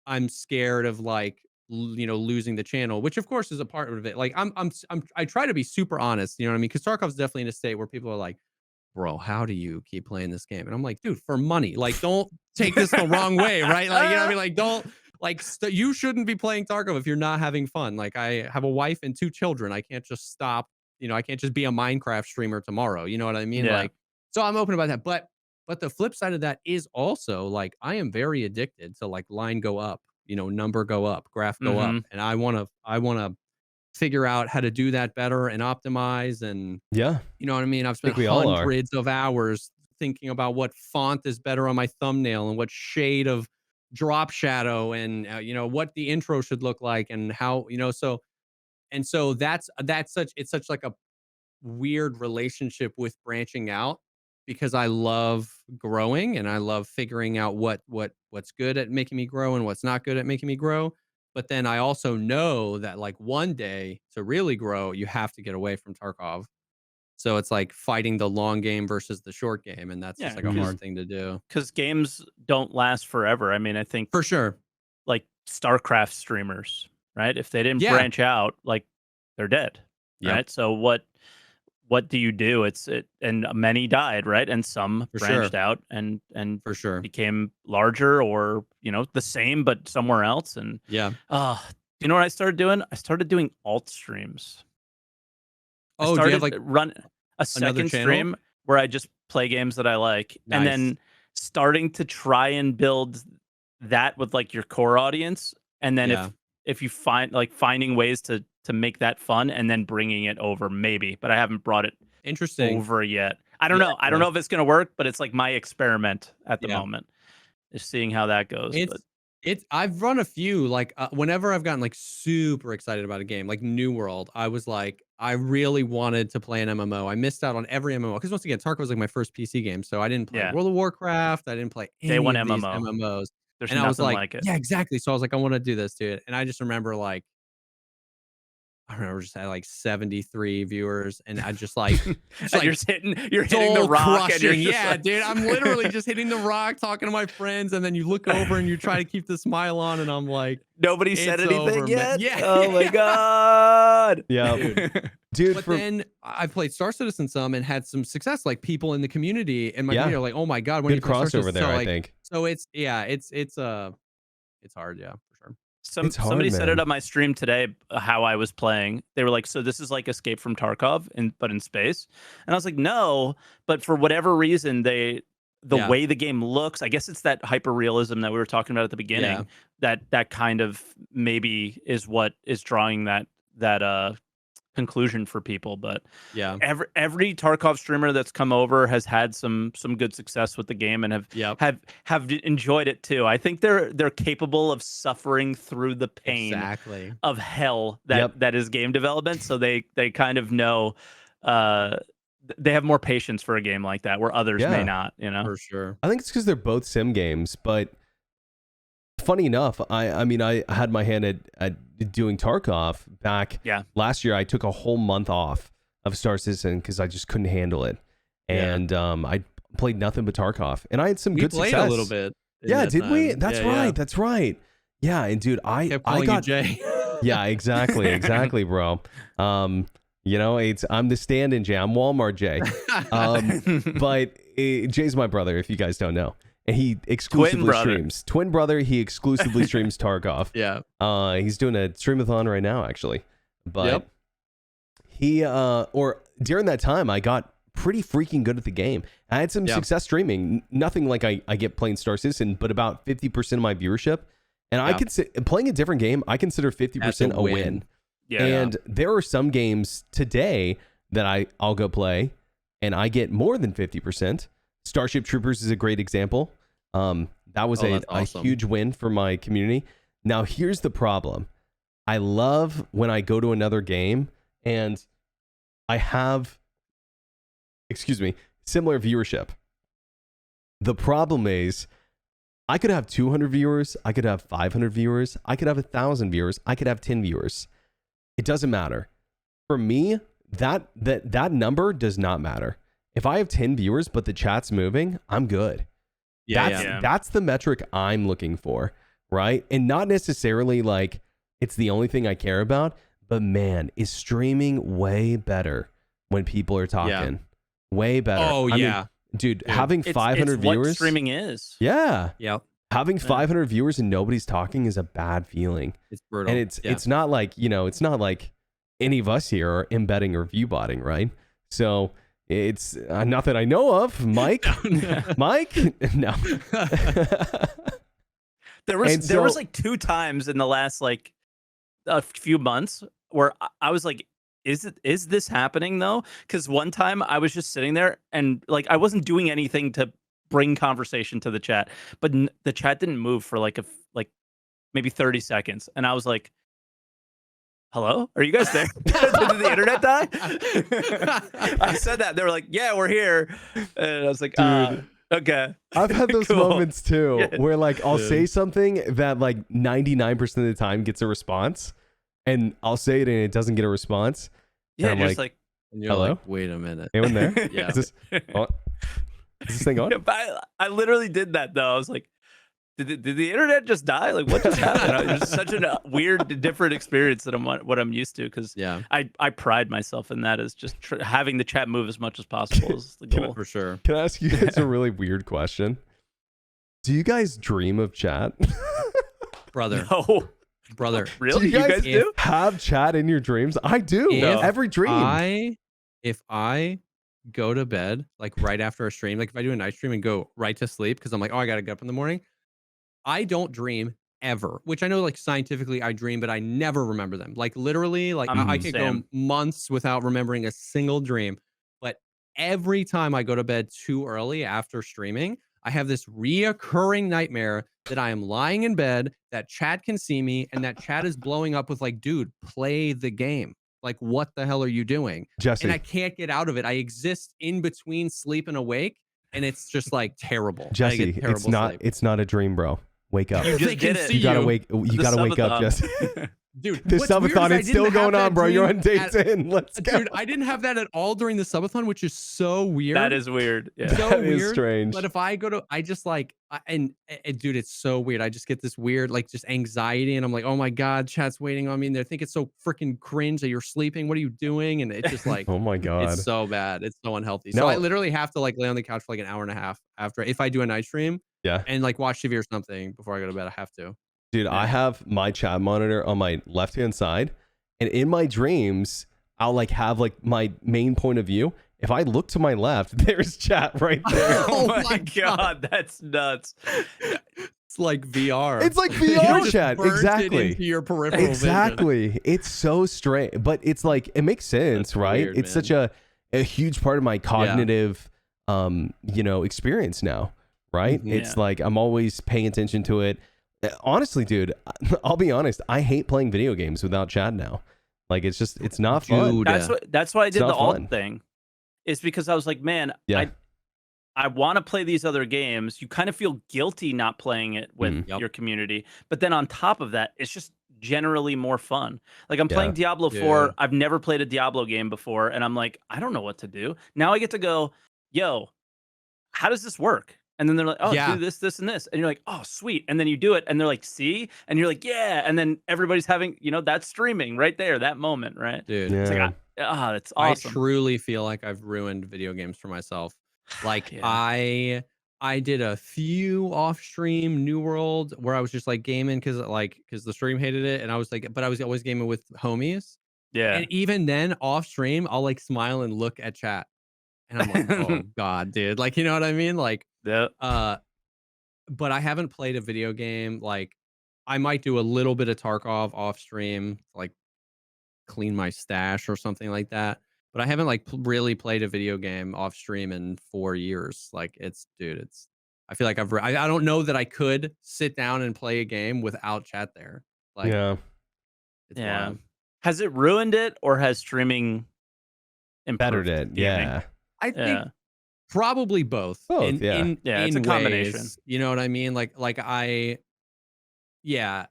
I'm scared of like losing the channel, which of course is a part of it. Like I try to be super honest, you know what I mean? Because Tarkov's definitely in a state where people are like, bro, how do you keep playing this game? And I'm like, dude, for money. Like, don't take this the wrong way, right? Like, you know what I mean? Like, don't like you shouldn't be playing Tarkov if you're not having fun. Like, I have a wife and 2 children. I can't just stop. I can't just be a Minecraft streamer tomorrow. You know what I mean? Yeah. Like, so I'm open about that. But the flip side of that is also like I am very addicted to like line go up, number go up, graph go up, Mhm. and I wanna figure out how to do that better and optimize and Yeah. you know what I mean? I've I spent think we all are. hundreds of hours thinking about what font is better on my thumbnail and what shade of drop shadow and what the intro should look like and how so that's such like a weird relationship with branching out because I love growing and I love figuring out what's good at making me grow and what's not good at making me grow. But then I also know that like one day to really grow, you have to get away from Tarkov, so it's like fighting the long game versus the short game, and that's just Yeah, like a Mhm. hard thing to do. because games don't last forever. I mean, I think For sure. like StarCraft streamers, right? If they didn't Yeah. branch out, like they're dead, Yep. right? So what do you do? And many died, right? And some For branched sure. out and For sure. became larger or, the same but somewhere else. And Yeah. you know what I started doing? I started doing alt streams. I Oh, do you have started like run a another second channel? stream where I just play games that I like, and Nice. then starting to try and build that with like your core audience, and then Yeah. if you finding ways to make that fun, and then bringing it over maybe, but I haven't brought it Interesting. over yet. I don't Yeah. know. I don't know if it's gonna work, but it's like my experiment at the Yeah. moment is seeing how that goes. But It's I've run a few like whenever I've gotten like super excited about a game, like New World, I was like I really wanted to play an MMO. I missed out on every MMO because once again, Tarkov was like my first PC game, so I didn't play yeah, World of Warcraft, I didn't play day any one of these MMO. MMOs. There's And I was nothing like, like it. yeah, exactly. So I was like, I want to do this, dude. And I just remember like I remember just had like 73 viewers, and I just like, you're hitting the rock, and you're yeah, like... dude, I'm literally just hitting the rock, talking to my friends, and then you look over and you try to keep the smile on, and I'm like, nobody said anything yet. Yeah. Oh my god. Yeah, dude. But then I played Star Citizen some and had some success. Like people in the community and my community are like, oh my god, when good you play Star crossover Citizen, there, so, I like, think. So it's hard, yeah, for sure. Somebody said it man. on my stream today how I was playing. They were like, so this is like Escape from Tarkov, but in space. And I was like, no, but for whatever reason, the way the game looks, I guess it's that hyper realism that we were talking about at the beginning. That kind of maybe is what is drawing that conclusion for people. But yeah, every Tarkov streamer that's come over has had some good success with the game and have enjoyed it too. I think they're capable of suffering through the pain of hell that is game development, so they kind of know they have more patience for a game like that where others may not, for sure. I think it's because they're both sim games, but funny enough, I mean, I had my hand at doing Tarkov back last year. I took a whole month off of Star Citizen because I just couldn't handle it. And I played nothing but Tarkov. And I had some good success. We played a little bit. Yeah, did we? Time. That's right. That's right. Yeah, and dude, I got... you Jay. Yeah, exactly, bro. You know, I'm the stand-in Jay. I'm Walmart Jay. But Jay's my brother, if you guys don't know. And he exclusively streams. Twin brother, he exclusively streams Tarkov. Yeah. He's doing a streamathon right now, actually. But he or during that time, I got pretty freaking good at the game. I had some success streaming. Nothing like I get playing Star Citizen, but about 50% of my viewership. And I could playing a different game, I consider 50% a win. Yeah. And there are some games today that I'll go play and I get more than 50%. Starship Troopers is a great example. That was a huge win for my community. Now, here's the problem. I love when I go to another game and I have, similar viewership. The problem is I could have 200 viewers. I could have 500 viewers. I could have 1,000 viewers. I could have 10 viewers. It doesn't matter. For me, that number does not matter. If I have 10 viewers, but the chat's moving, I'm good. That's the metric I'm looking for, right? And not necessarily like it's the only thing I care about, but man, is streaming way better when people are talking. Way better. Oh, I mean, dude, having 500 viewers. What streaming is. Yeah. Yep. Having 500 viewers and nobody's talking is a bad feeling. It's brutal. And it's not like, it's not like any of us here are embedding or view botting, right? So it's not that I know of. Mike? Mike? No. There was like 2 times in the last like a few months where I was like, is this happening though? Because one time I was just sitting there and like I wasn't doing anything to bring conversation to the chat, but the chat didn't move for like maybe 30 seconds, and I was like, hello, are you guys there? Did the internet die? I said that. They were like, yeah, we're here. And I was like, okay. I've had those moments too, where like I'll say something that like 99% of the time gets a response, and I'll say it and it doesn't get a response. Yeah, and you're just like, hello? Like, wait a minute. Anyone there? Yeah. Is this thing on? I literally did that though. I was like, did the internet just die? Like, what just happened? It was such a weird, different experience than what I'm used to, because I pride myself in that as just having the chat move as much as possible is the goal. For sure. Can I ask you guys a really weird question? Do you guys dream of chat? Brother. No. Brother. Really? Do you guys do? have chat in your dreams? I do. Every dream. If I go to bed like right after a stream, like if I do a night stream and go right to sleep because I'm like, oh, I gotta get up in the morning, I don't dream ever, which I know like scientifically I dream, but I never remember them. Like literally, like I could go months without remembering a single dream. But every time I go to bed too early after streaming, I have this reoccurring nightmare that I am lying in bed, that chat can see me, and that chat is blowing up with like, dude, play the game. Like, what the hell are you doing? Jesse. And I can't get out of it. I exist in between sleep and awake, and it's just like terrible. Jesse, it's not a dream, bro. Wake up. You just did it. You gotta wake up, Jesse. Dude, The subathon is still going on, bro. You're on day 10. Let's go. Dude, I didn't have that at all during the subathon, which is so weird. That is weird. Yeah. So That weird. is strange. But if I go to, I just like, and dude, it's so weird. I just get this weird, like, just anxiety, and I'm like, oh my god, chat's waiting on me, and they think it's so freaking cringe that you're sleeping. What are you doing? And it's just like, Oh my god. it's so bad. It's so unhealthy. No. So I literally have to like lay on the couch for like an hour and a half after, if I do a night stream, Yeah. and like watch TV or something before I go to bed. I have to. Dude, I have my chat monitor on my left-hand side, and in my dreams, I'll like have like my main point of view. If I look to my left, there's chat right there. Oh my god, that's nuts. It's like VR. It's like You VR just chat. burnt it Exactly. into your peripheral vision. Exactly. It's so strange, but it's like it makes sense, That's right? weird, It's man. such a huge part of my cognitive experience now, right? Mhm. It's like I'm always paying attention to it. Honestly, dude, I'll be honest, I hate playing video games without chat now. Like it's not fun. Dude. That's why I did not the alt fun. thing. It's because I was like, man, Yeah. I want to play these other games. You kind of feel guilty not playing it with Yep. your community. But then on top of that, it's just generally more fun. Like I'm Yeah. playing Diablo 4. Yeah. I've never played a Diablo game before. And I'm like, I don't know what to do. Now I get to go, yo, how does this work? And then they're like, oh, Yeah. do this, this, and this. And you're like, oh, sweet. And then you do it. And they're like, see? And you're like, yeah. And then everybody's having, that's streaming right there, that moment, right? Dude. Yeah. It's like, that's awesome. I truly feel like I've ruined video games for myself. Like Yeah. I did a few off stream New World where I was just like gaming because the stream hated it, and I was like, but I was always gaming with homies. Yeah. And even then off stream, I'll like smile and look at chat, and I'm like, oh god, dude, like, you know what I mean? Like, Yep. but I haven't played a video game. Like, I might do a little bit of Tarkov off stream, like clean my stash or something like that. But I haven't like really played a video game off stream in 4 years. Like, I feel like I don't know that I could sit down and play a game without chat there. Like, Yeah. it's Yeah. wild. Has it ruined it, or has streaming Bettered improved it. gaming? Yeah. I think Yeah. probably both. Both, yeah. Yeah, it's a combination. ways, you know what I mean? Yeah.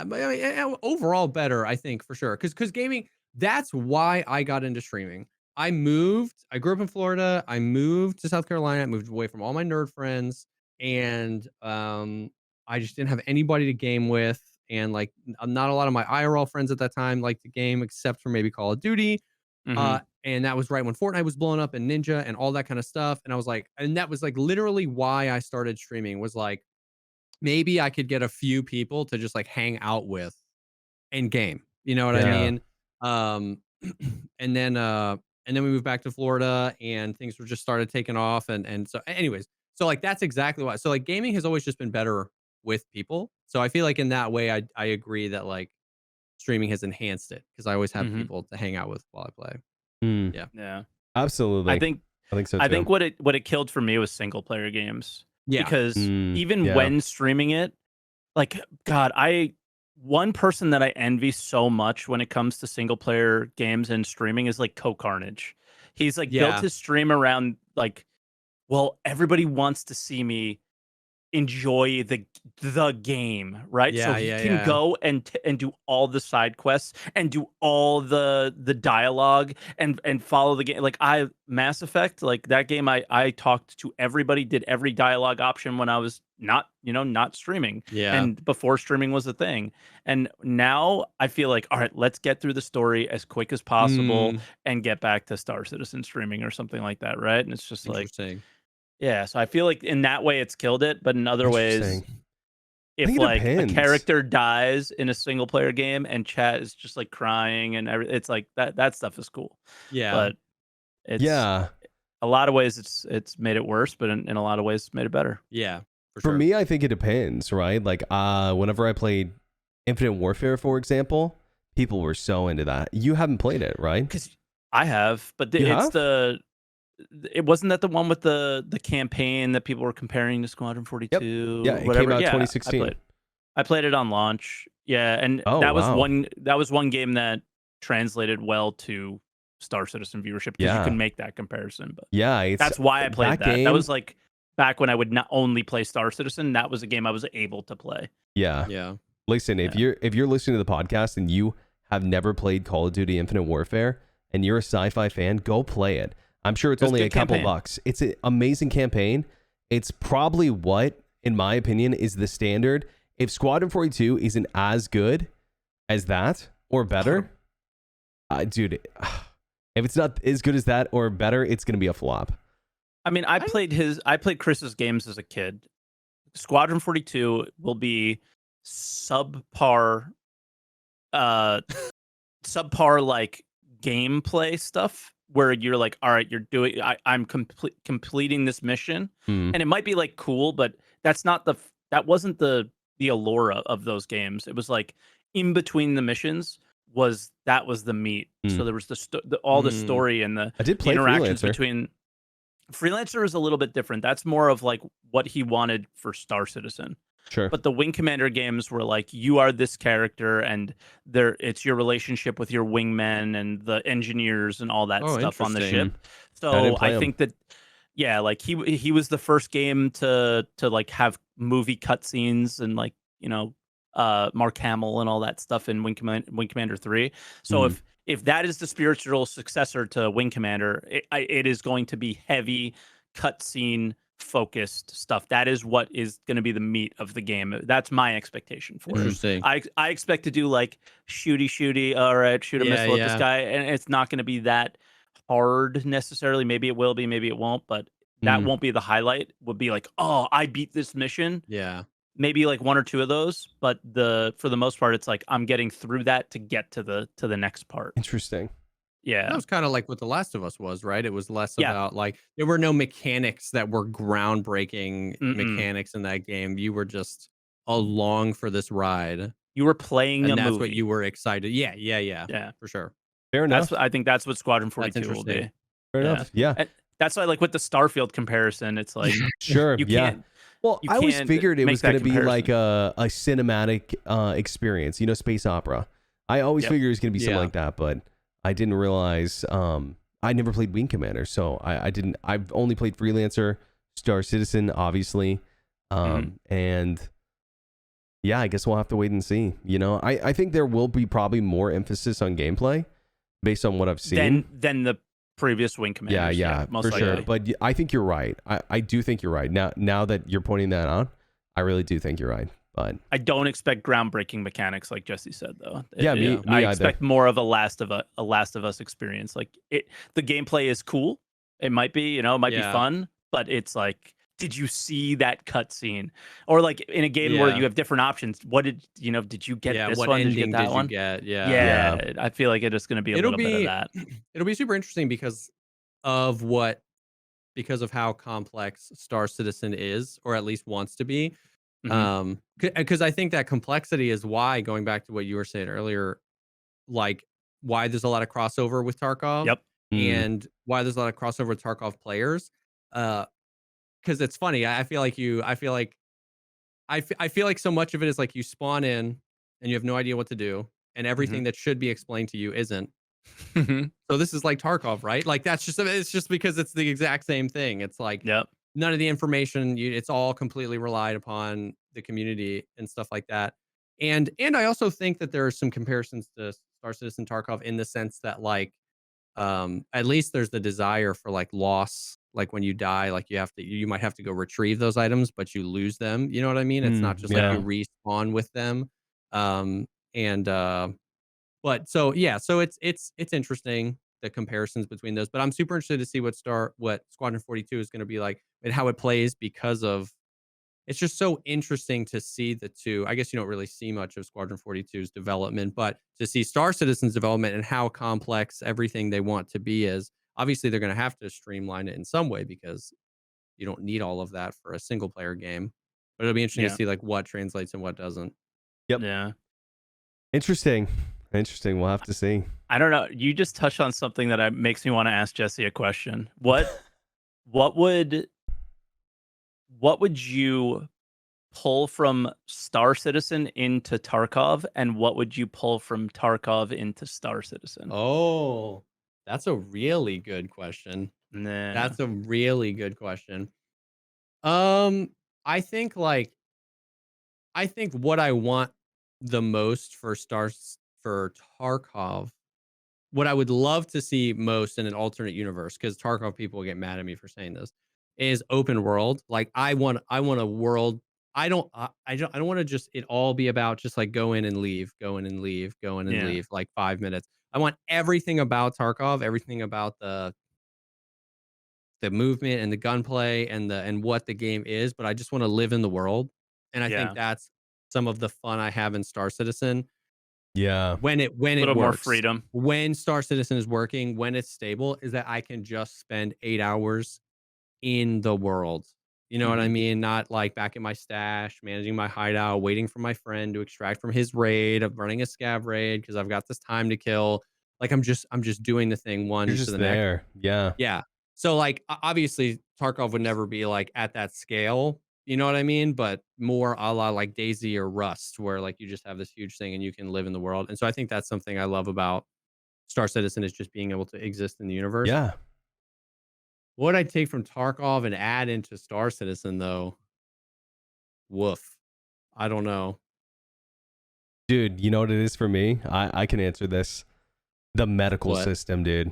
But I mean, overall better, I think, for sure. Because gaming, that's why I got into streaming. I grew up in Florida. I moved to South Carolina. I moved away from all my nerd friends. And I just didn't have anybody to game with. And like, not a lot of my IRL friends at that time liked the game, except for maybe Call of Duty. Mhm. And that was right when Fortnite was blowing up and Ninja and all that kind of stuff. And I was like, and that was like literally why I started streaming, was like, maybe I could get a few people to just like hang out with and game. You know what I Yeah. mean? And then we moved back to Florida and things were just started taking off. And so anyways, so like that's exactly why. So like gaming has always just been better with people. So I feel like in that way, I agree that like streaming has enhanced it because I always have Mhm. people to hang out with while I play. Mm, Yeah. absolutely. I think so too. I think what it killed for me was single player games. Yeah. Because even yeah. when streaming it, like, God, one person that I envy so much when it comes to single player games and streaming is like Carnage. He's like built Yeah. his stream around like, well, everybody wants to see me enjoy the game, right? So he can go and do all the side quests and do all the dialogue and follow the game. Like Mass Effect, like that game, I talked to everybody, did every dialogue option when I was not streaming. Yeah. And before streaming was a thing. And now I feel like, all right, let's get through the story as quick as possible and get back to Star Citizen streaming or something like that, right? And it's just like, Interesting. yeah, so I feel like in that way it's killed it, but in other ways, Interesting. if think it like a depends. character dies in a single player game and chat is just like crying and it's like that stuff is cool. Yeah. But it's Yeah. a lot of ways it's made it worse, but in a lot of ways it's made it better. Yeah. For sure. me, I think it depends, right? Like, whenever I played Infinite Warfare, for example, people were so into that. You haven't played it, right? Because I have, but You it's have? it wasn't that the one with the campaign that people were comparing to Squadron 42. Yeah, it whatever. came out Yeah, 2016. I played it on launch. Yeah, and Oh, that was wow. one game that translated well to Star Citizen viewership because Yeah. you can make that comparison. But Yeah, that's why I played that. game. That was like back when I would not only play Star Citizen. That was a game I was able to play. Yeah. Yeah. Listen, if you're listening to the podcast and you have never played Call of Duty Infinite Warfare and you're a sci-fi fan, go play it. I'm sure it's only a couple bucks. It's an amazing campaign. It's probably what, in my opinion, is the standard. If Squadron 42 isn't as good as that or better, dude, if it's not as good as that or better, it's going to be a flop. I mean, I played Chris's games as a kid. Squadron 42 will be subpar like gameplay stuff where you're like, all right, I'm completing this mission, and it might be like cool, but that wasn't the allure of those games. It was like in between the missions was the meat. So there was all the story and the interactions between. Freelancer is a little bit different. That's more of like what he wanted for Star Citizen. Sure. But the Wing Commander games were like, you are this character, and it's your relationship with your wingmen and the engineers and all that stuff on the ship. So I think that, yeah, like he was the first game to like have movie cutscenes and like, you know, Mark Hamill and all that stuff in Wing Commander 3. So if that is the spiritual successor to Wing Commander, it is going to be heavy cutscene focused stuff. That is what is going to be the meat of the game. That's my expectation for it. I expect to do like shooty, all right, shoot a missile at this guy, and it's not going to be that hard necessarily. Maybe it will be, maybe it won't, but that won't be the highlight. Would be like, oh, I beat this mission. Yeah. Maybe like one or two of those, but for the most part, it's like I'm getting through that to get to the next part. Interesting. Yeah, that was kind of like what The Last of Us was, right? It was less about like there were no mechanics that were groundbreaking mechanics in that game. You were just along for this ride. You were playing and a that's movie. what you were excited. Yeah, for sure. Fair enough. I think that's what Squadron 42 will be. Fair enough. Yeah. And that's why, like with the Starfield comparison, it's like sure. You can't. Well, I always figured it was going to be like a cinematic experience, you know, space opera. I always figured it was going to be something like that, but I didn't realize. I never played Wing Commander, so I didn't. I've only played Freelancer, Star Citizen, obviously, and yeah, I guess we'll have to wait and see. You know, I think there will be probably more emphasis on gameplay based on what I've seen than the previous Wing Commanders. Yeah, most for sure. But I think you're right. I do think you're right. Now that you're pointing that out, I really do think you're right. But I don't expect groundbreaking mechanics like Jesse said, though. Me I either. expect more of a Last of Us experience. Like the gameplay is cool. It might be, you know, it might be fun, but it's like, did you see that cutscene? Or like in a game where you have different options, did you get this what one? Ending did you get that one? Yeah. I feel like it's going to be a little bit of that. It'll be super interesting because of how complex Star Citizen is, or at least wants to be. Because I think that complexity is why, going back to what you were saying earlier, like why there's a lot of crossover with Tarkov. And why there's a lot of crossover with Tarkov players. Because it's funny. I feel like so much of it is like you spawn in and you have no idea what to do, and everything that should be explained to you isn't. So this is like Tarkov, right? Like it's just because it's the exact same thing. It's like none of the information, it's all completely relied upon the community and stuff like that. And I also think that there are some comparisons to Star Citizen Tarkov in the sense that like at least there's the desire for like loss. Like when you die, like you might have to go retrieve those items, but you lose them. You know what I mean? It's not just like you respawn with them. But so it's interesting, the comparisons between those. But I'm super interested to see what Squadron 42 is going to be like and how it plays, because of it's just so interesting to see the two. I guess you don't really see much of Squadron 42's development, but to see Star Citizen's development and how complex everything they want to be is. Obviously, they're going to have to streamline it in some way because you don't need all of that for a single player game. But it'll be interesting to see like what translates and what doesn't. Yep. Yeah. Interesting. We'll have to see. I don't know. You just touched on something that makes me want to ask Jesse a question. What would you pull from Star Citizen into Tarkov, and what would you pull from Tarkov into Star Citizen? Oh, that's a really good question. That's a really good question. I think what I want the most for Tarkov, what I would love to see most in an alternate universe, because Tarkov people will get mad at me for saying this, is open world. Like I want a world. I don't want to just it all be about just like go in and leave, go in and leave, go in and Yeah. leave, like 5 minutes. I want everything about Tarkov, everything about the movement and the gunplay and what the game is, but I just want to live in the world. And I think Yeah. that's some of the fun I have in Star Citizen Yeah. when it A little more works. freedom. When Star Citizen is working, when it's stable, is that I can just spend 8 hours in the world. You know what I Mhm. mean? Not like back in my stash, managing my hideout, waiting for my friend to extract from his raid, of running a scav raid because I've got this time to kill. Like I'm just doing the thing You're one to just the next. there. Yeah. Yeah. So like obviously Tarkov would never be like at that scale, you know what I mean? But more a la like Daisy or Rust, where like you just have this huge thing and you can live in the world. And so I think that's something I love about Star Citizen, is just being able to exist in the universe. Yeah. What I'd take from Tarkov and add into Star Citizen though, woof. I don't know. Dude, you know what it is for me? I can answer this. The medical What? system, dude.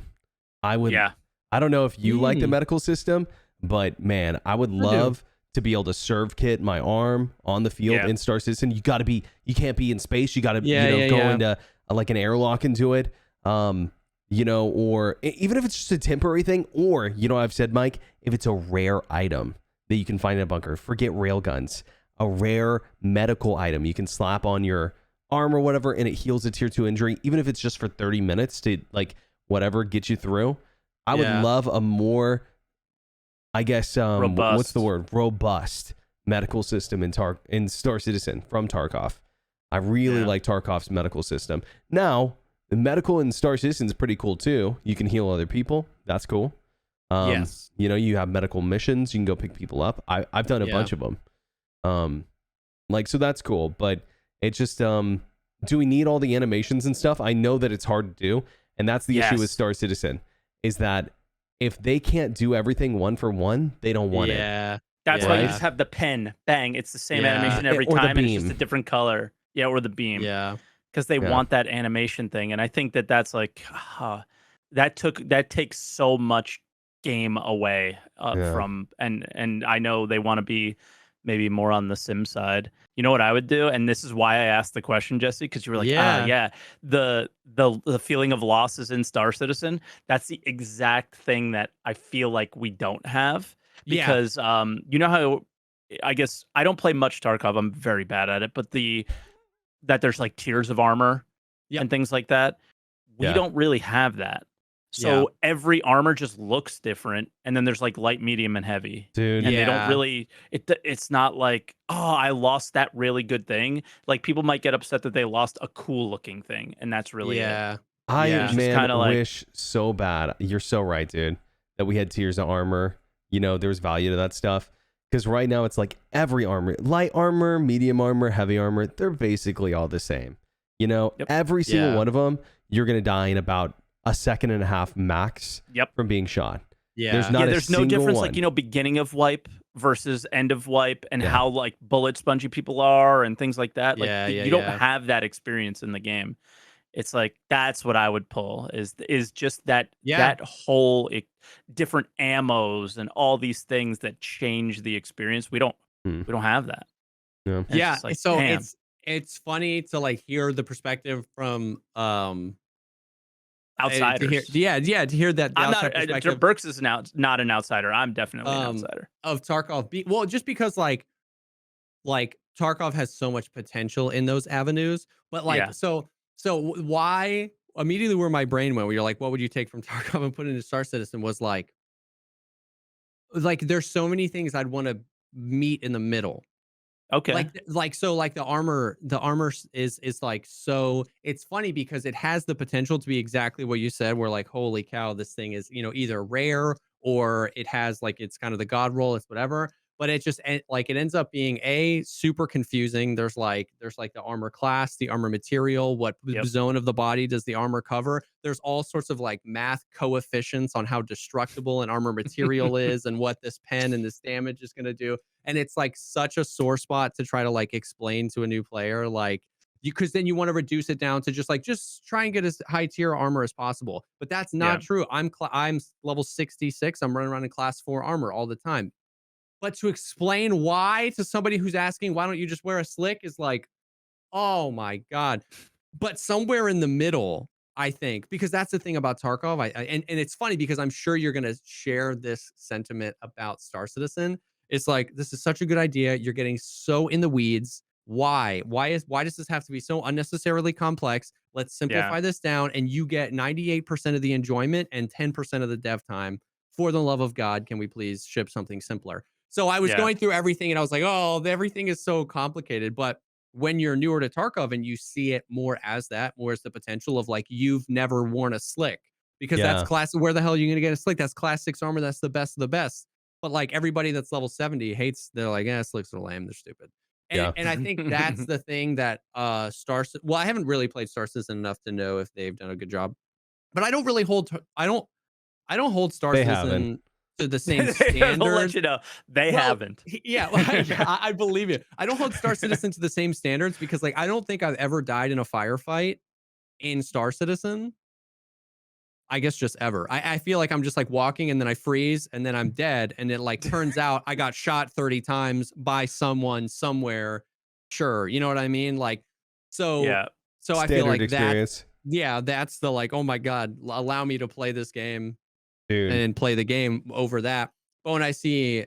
I would Yeah. I don't know if you like the Mm, medical system, but man, I would I do. love to be able to serve kit my arm on the field Yeah. in Star Citizen. You can't be in space. You got to, Yeah, yeah, go yeah. into like an airlock into it. Or even if it's just a temporary thing, or, I've said, Mike, if it's a rare item that you can find in a bunker, forget railguns, a rare medical item you can slap on your arm or whatever, and it heals a tier 2 injury, even if it's just for 30 minutes to like whatever get you through. I would Yeah. love a more, I guess, what's the Robust. word? Robust medical system in Star Citizen from Tarkov. I really Yeah. like Tarkov's medical system. Now, the medical in Star Citizen is pretty cool too. You can heal other people. That's cool. Yes. You have medical missions. You can go pick people up. I've done a Yeah. bunch of them. So that's cool. But it's just, do we need all the animations and stuff? I know that it's hard to do, and that's the issue with Yes. Star Citizen, is that if they can't do everything one for one, they don't want it. Yeah. That's why you Right? just have the pen. Bang. It's the same Yeah. animation every Or the time, and it's just a beam. different color. Yeah, or the beam. Yeah. Because they Yeah. want that animation thing. And I think that that's like that takes so much game away Yeah. from and I know they want to be maybe more on the sim side. You know what I would do? And this is why I asked the question, Jesse, because you were like, Yeah. yeah, the feeling of loss is in Star Citizen. That's the exact thing that I feel like we don't have. Yeah. Because you know how I guess I don't play much Tarkov. I'm very bad at it, but that there's like tiers of armor Yep. and things like that. We Yeah. don't really have that. Yeah. So every armor just looks different, and then there's like light, medium, and heavy. Dude. And they don't Yeah. really it's not like, oh, I lost that really good thing. Like people might get upset that they lost a cool looking thing, and that's really it. Yeah. I, It's Yeah. just man, kind of like, wish so bad. You're so right, dude, that we had tiers of armor. There was value to that stuff. Because right now it's like every armor, light armor, medium armor, heavy armor, they're basically all the same. Yep. Every single Yeah. one of them, you're going to die in about a second and a half max yep. from being shot. Yeah. There's not a There's no single difference, one. like, beginning of wipe versus end of wipe, and Yeah. how like bullet spongy people are and things like that. Like Yeah. you don't have that experience in the game. It's like that's what I would pull is just Yeah. that whole different ammos and all these things that change the experience. We don't Hmm. have that. Yeah. And it's Yeah. just like, So damn. it's funny to like hear the perspective from to hear Outsiders. to hear that the I'm outside not perspective Berks is not an outsider. I'm definitely an outsider. of Tarkov. Well, just because like Tarkov has so much potential in those avenues, but like Yeah. why immediately where my brain went, where you're like, what would you take from Tarkov and put into Star Citizen, was like there's so many things I'd want to meet in the middle. Okay. Like the armor is like, so it's funny because it has the potential to be exactly what you said, where like, holy cow, this thing is, either rare or it has like, it's kind of the god roll, it's whatever, but it just like it ends up being super confusing. There's like the armor class, the armor material, what Yep. zone of the body does the armor cover. There's all sorts of like math coefficients on how destructible an armor material is and what this pen and this damage is going to do. And it's like such a sore spot to try to like explain to a new player, like, because then you want to reduce it down to just try and get as high tier armor as possible. But that's not true. I'm level 66. I'm running around in class 4 armor all the time. But to explain why to somebody who's asking, why don't you just wear a slick, is like, oh my God. But somewhere in the middle, I think, because that's the thing about Tarkov. And it's funny because I'm sure you're going to share this sentiment about Star Citizen. It's like, this is such a good idea. You're getting so in the weeds. Why? Why does this have to be so unnecessarily complex? Let's simplify this down, and you get 98% of the enjoyment and 10% of the dev time. For the love of God, can we please ship something simpler? So I was going through everything, and I was like, oh, everything is so complicated. But when you're newer to Tarkov and you see it more as the potential of like, you've never worn a slick, because that's class. Where the hell are you going to get a slick? That's class 6 armor. That's the best of the best. But like everybody that's level 70 hates, they're like, slicks are lame. They're stupid. And I think that's the thing that well, I haven't really played Star Citizen enough to know if they've done a good job, but I don't really hold, I don't hold Star Citizen to the same standard. They'll let you know they haven't. Yeah, I believe you. I don't hold Star Citizen to the same standards because like I don't think I've ever died in a firefight in Star Citizen. I guess just ever. I feel like I'm just like walking and then I freeze and then I'm dead, and it like turns out I got shot 30 times by someone somewhere. Sure, you know what I mean? Like, so I feel like experience. That's the like, oh my God, allow me to play this game. Dude. And play the game over that. But when I see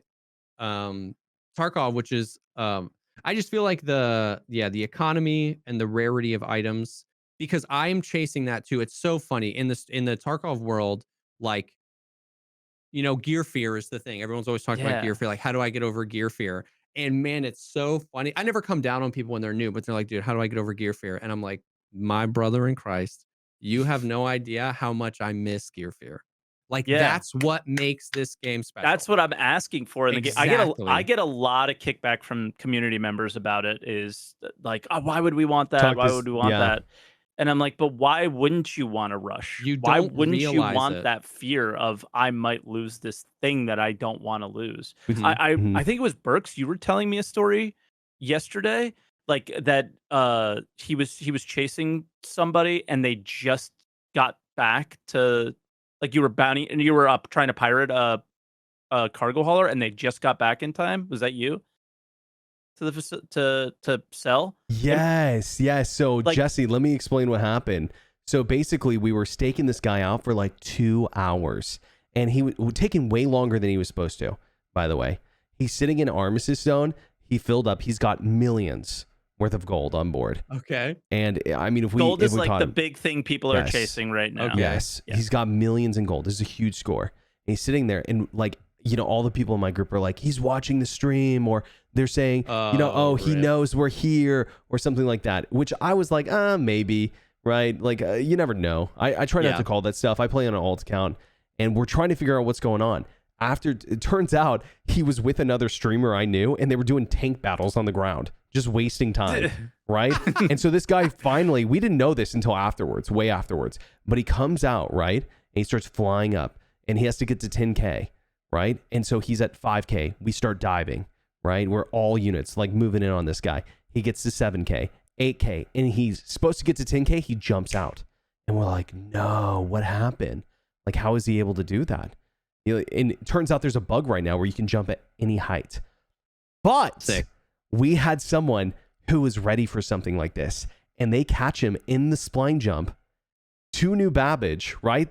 Tarkov, which is I just feel like the economy and the rarity of items, because I'm chasing that too. It's so funny in the Tarkov world, like, you know, gear fear is the thing. Everyone's always talking about gear fear. Like, how do I get over gear fear? And man, it's so funny. I never come down on people when they're new, but they're like, dude, how do I get over gear fear? And I'm like, my brother in Christ, you have no idea how much I miss gear fear. Like, that's what makes this game special. That's what I'm asking for in the game. I get a lot of kickback from community members about it. Is like, oh, why would we want that? Why would we want that? And I'm like, but why wouldn't you want to rush? Why wouldn't you want that fear of I might lose this thing that I don't want to lose? I think it was Berks. You were telling me a story yesterday, like that he was chasing somebody and they just got back to. Like you were up trying to pirate a cargo hauler, and they just got back in time. Was that you? To sell? Yes. So like, Jesse, let me explain what happened. So basically, we were staking this guy out for like 2 hours, and he was taking way longer than he was supposed to. By the way, he's sitting in Armistice Zone. He filled up. He's got millions worth of gold on board. Okay. And I mean, gold is like the big thing people are chasing right now. Okay. Yes. He's got millions in gold. This is a huge score. And he's sitting there, and like, you know, all the people in my group are like, he's watching the stream, or they're saying, he knows we're here, or something like that, which I was like, maybe, right? Like, you never know. I try not to call that stuff. I play on an alt account, and we're trying to figure out what's going on. After it turns out he was with another streamer I knew, and they were doing tank battles on the ground, just wasting time, right? And so this guy finally, we didn't know this until afterwards, way afterwards, but he comes out, right? And he starts flying up, and he has to get to 10K, right? And so he's at 5K. We start diving, right? We're all units like moving in on this guy. He gets to 7K, 8K, and he's supposed to get to 10K. He jumps out, and we're like, no, what happened? Like, how is he able to do that? And it turns out there's a bug right now where you can jump at any height. But we had someone who was ready for something like this, and they catch him in the spline jump to New Babbage, right?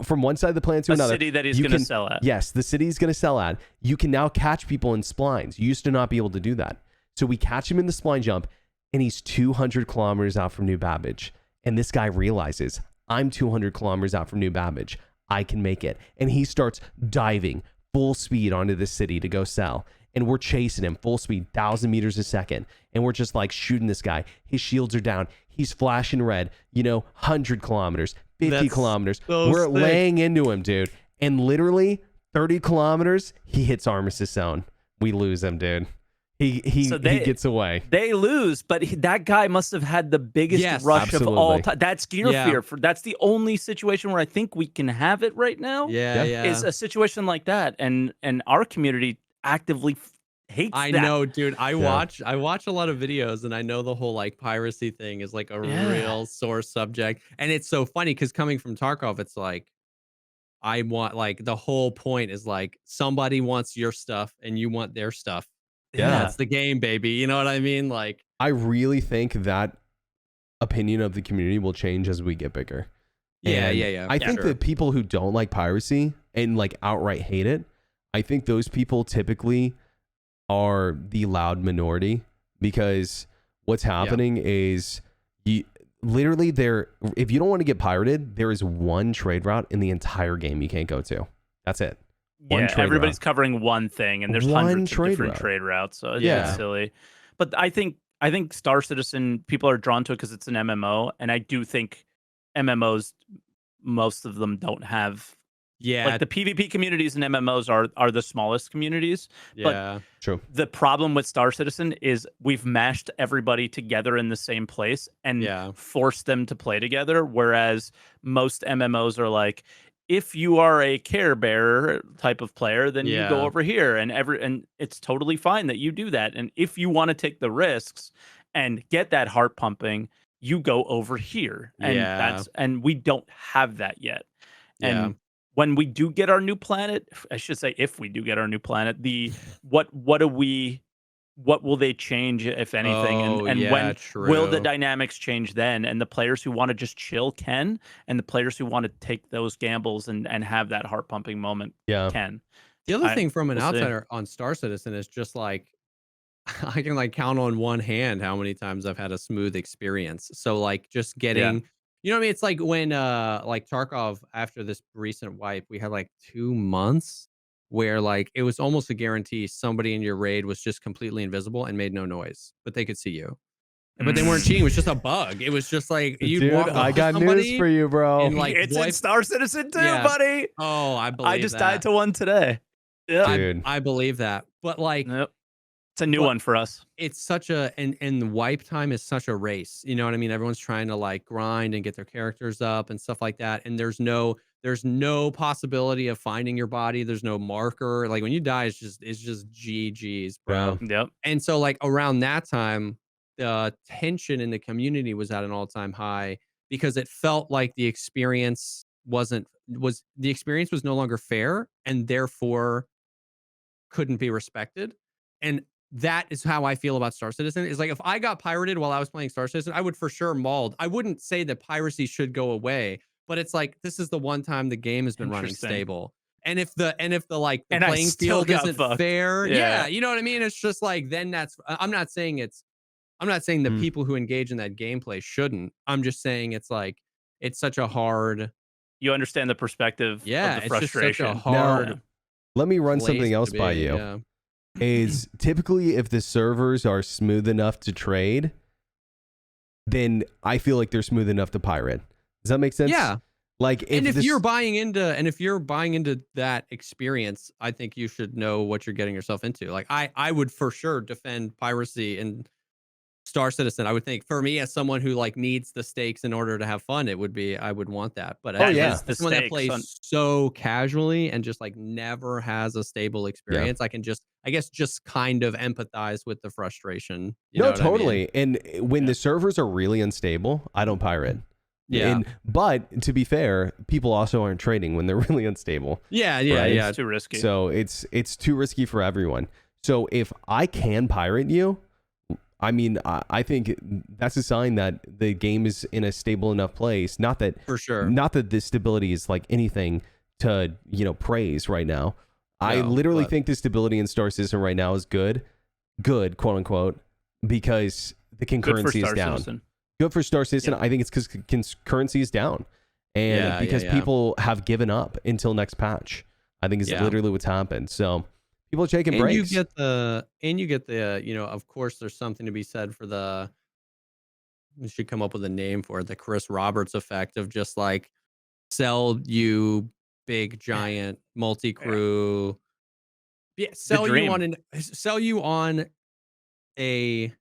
From one side of the planet to another. A city that he's going to sell at. Yes, the city he's going to sell at. You can now catch people in splines. You used to not be able to do that. So we catch him in the spline jump, and he's 200 kilometers out from New Babbage. And this guy realizes, I'm 200 kilometers out from New Babbage. I can make it. And he starts diving full speed onto the city to go sell. And we're chasing him full speed, 1,000 meters a second. And we're just like shooting this guy. His shields are down. He's flashing red, 100 kilometers, 50 kilometers. We're laying into him, dude. And literally 30 kilometers, he hits Armistice Zone. We lose him, dude. He gets away. They lose, but that guy must have had the biggest rush of all time. That's gear fear. That's the only situation where I think we can have it right now. Yeah. Is a situation like that, and our community actively hates I that. know, dude. I watch a lot of videos, and I know the whole like piracy thing is like a real sore subject. And it's so funny because coming from Tarkov, it's like I want like the whole point is like somebody wants your stuff and you want their stuff. And Yeah. that's the game, baby. You know what I mean? Like I really think that opinion of the community will change as we get bigger. And I think that people who don't like piracy and like outright hate it, I think those people typically are the loud minority, because what's happening is you literally if you don't want to get pirated, there is one trade route in the entire game you can't go to. That's it. Everybody's covering one thing, and there's hundreds of different trade routes, so it's silly. But I think Star Citizen, people are drawn to it because it's an MMO, and I do think MMOs, most of them don't have like the PvP communities in MMOs are the smallest communities. But true. The problem with Star Citizen is we've mashed everybody together in the same place and forced them to play together, whereas most MMOs are like, if you are a Care Bearer type of player, then you go over here, and it's totally fine that you do that. And if you want to take the risks and get that heart pumping, you go over here. And and we don't have that yet. And when we do get our new planet, I should say, if we do get our new planet, what will they change, if anything? And when will the dynamics change then? And the players who want to just chill can, and the players who want to take those gambles and have that heart pumping moment can. The other thing from an outsider on Star Citizen is just like, I can like count on one hand how many times I've had a smooth experience. So like just getting, you know what I mean? It's like when like Tarkov, after this recent wipe, we had like 2 months where like it was almost a guarantee somebody in your raid was just completely invisible and made no noise, but they could see you. But they weren't cheating. It was just a bug. It was just like you'd walk up I to got news for you, bro. And like it's in Star Citizen too, buddy. Oh, I just died to one today. Yeah, dude. I believe that. But like, it's a new one for us. It's such a and the wipe time is such a race. You know what I mean? Everyone's trying to like grind and get their characters up and stuff like that. And there's no possibility of finding your body. There's no marker. Like when you die, it's just GG's, bro. Yep. And so like around that time, the tension in the community was at an all-time high because it felt like the experience was no longer fair and therefore couldn't be respected. And that is how I feel about Star Citizen. Is like if I got pirated while I was playing Star Citizen, I would for sure mauled. I wouldn't say that piracy should go away, but it's like this is the one time the game has been running stable. And if the like the playing field isn't fair, you know what I mean? It's just like then that's I'm not saying the people who engage in that gameplay shouldn't. I'm just saying it's like it's such a hard. You understand the perspective of the frustration. It's just such a hard. Now, let me run something else by you. Yeah. Is typically if the servers are smooth enough to trade, then I feel like they're smooth enough to pirate. Does that make sense? Yeah. Like if you're buying into that experience, I think you should know what you're getting yourself into. Like I would for sure defend piracy in Star Citizen. I would think for me as someone who like needs the stakes in order to have fun, I would want that. But as someone that plays so casually and just like never has a stable experience, I can just kind of empathize with the frustration. No, totally. I mean? And when the servers are really unstable, I don't pirate. Yeah. But to be fair, people also aren't trading when they're really unstable. Yeah. It's too risky. So it's too risky for everyone. So if I can pirate you, I mean, I think that's a sign that the game is in a stable enough place. Not that for sure. Not that this stability is like anything to praise right now. No, I literally think the stability in Star Citizen right now is good, quote unquote, because the concurrency is down. Citizen. Good for Star Citizen. I think it's because concurrency is down, and because people have given up until next patch. I think is literally what's happened. So. People are taking breaks. You get the, of course, there's something to be said for we should come up with a name for it, the Chris Roberts effect of just like sell you big, giant, multi-crew. Yeah, sell you on a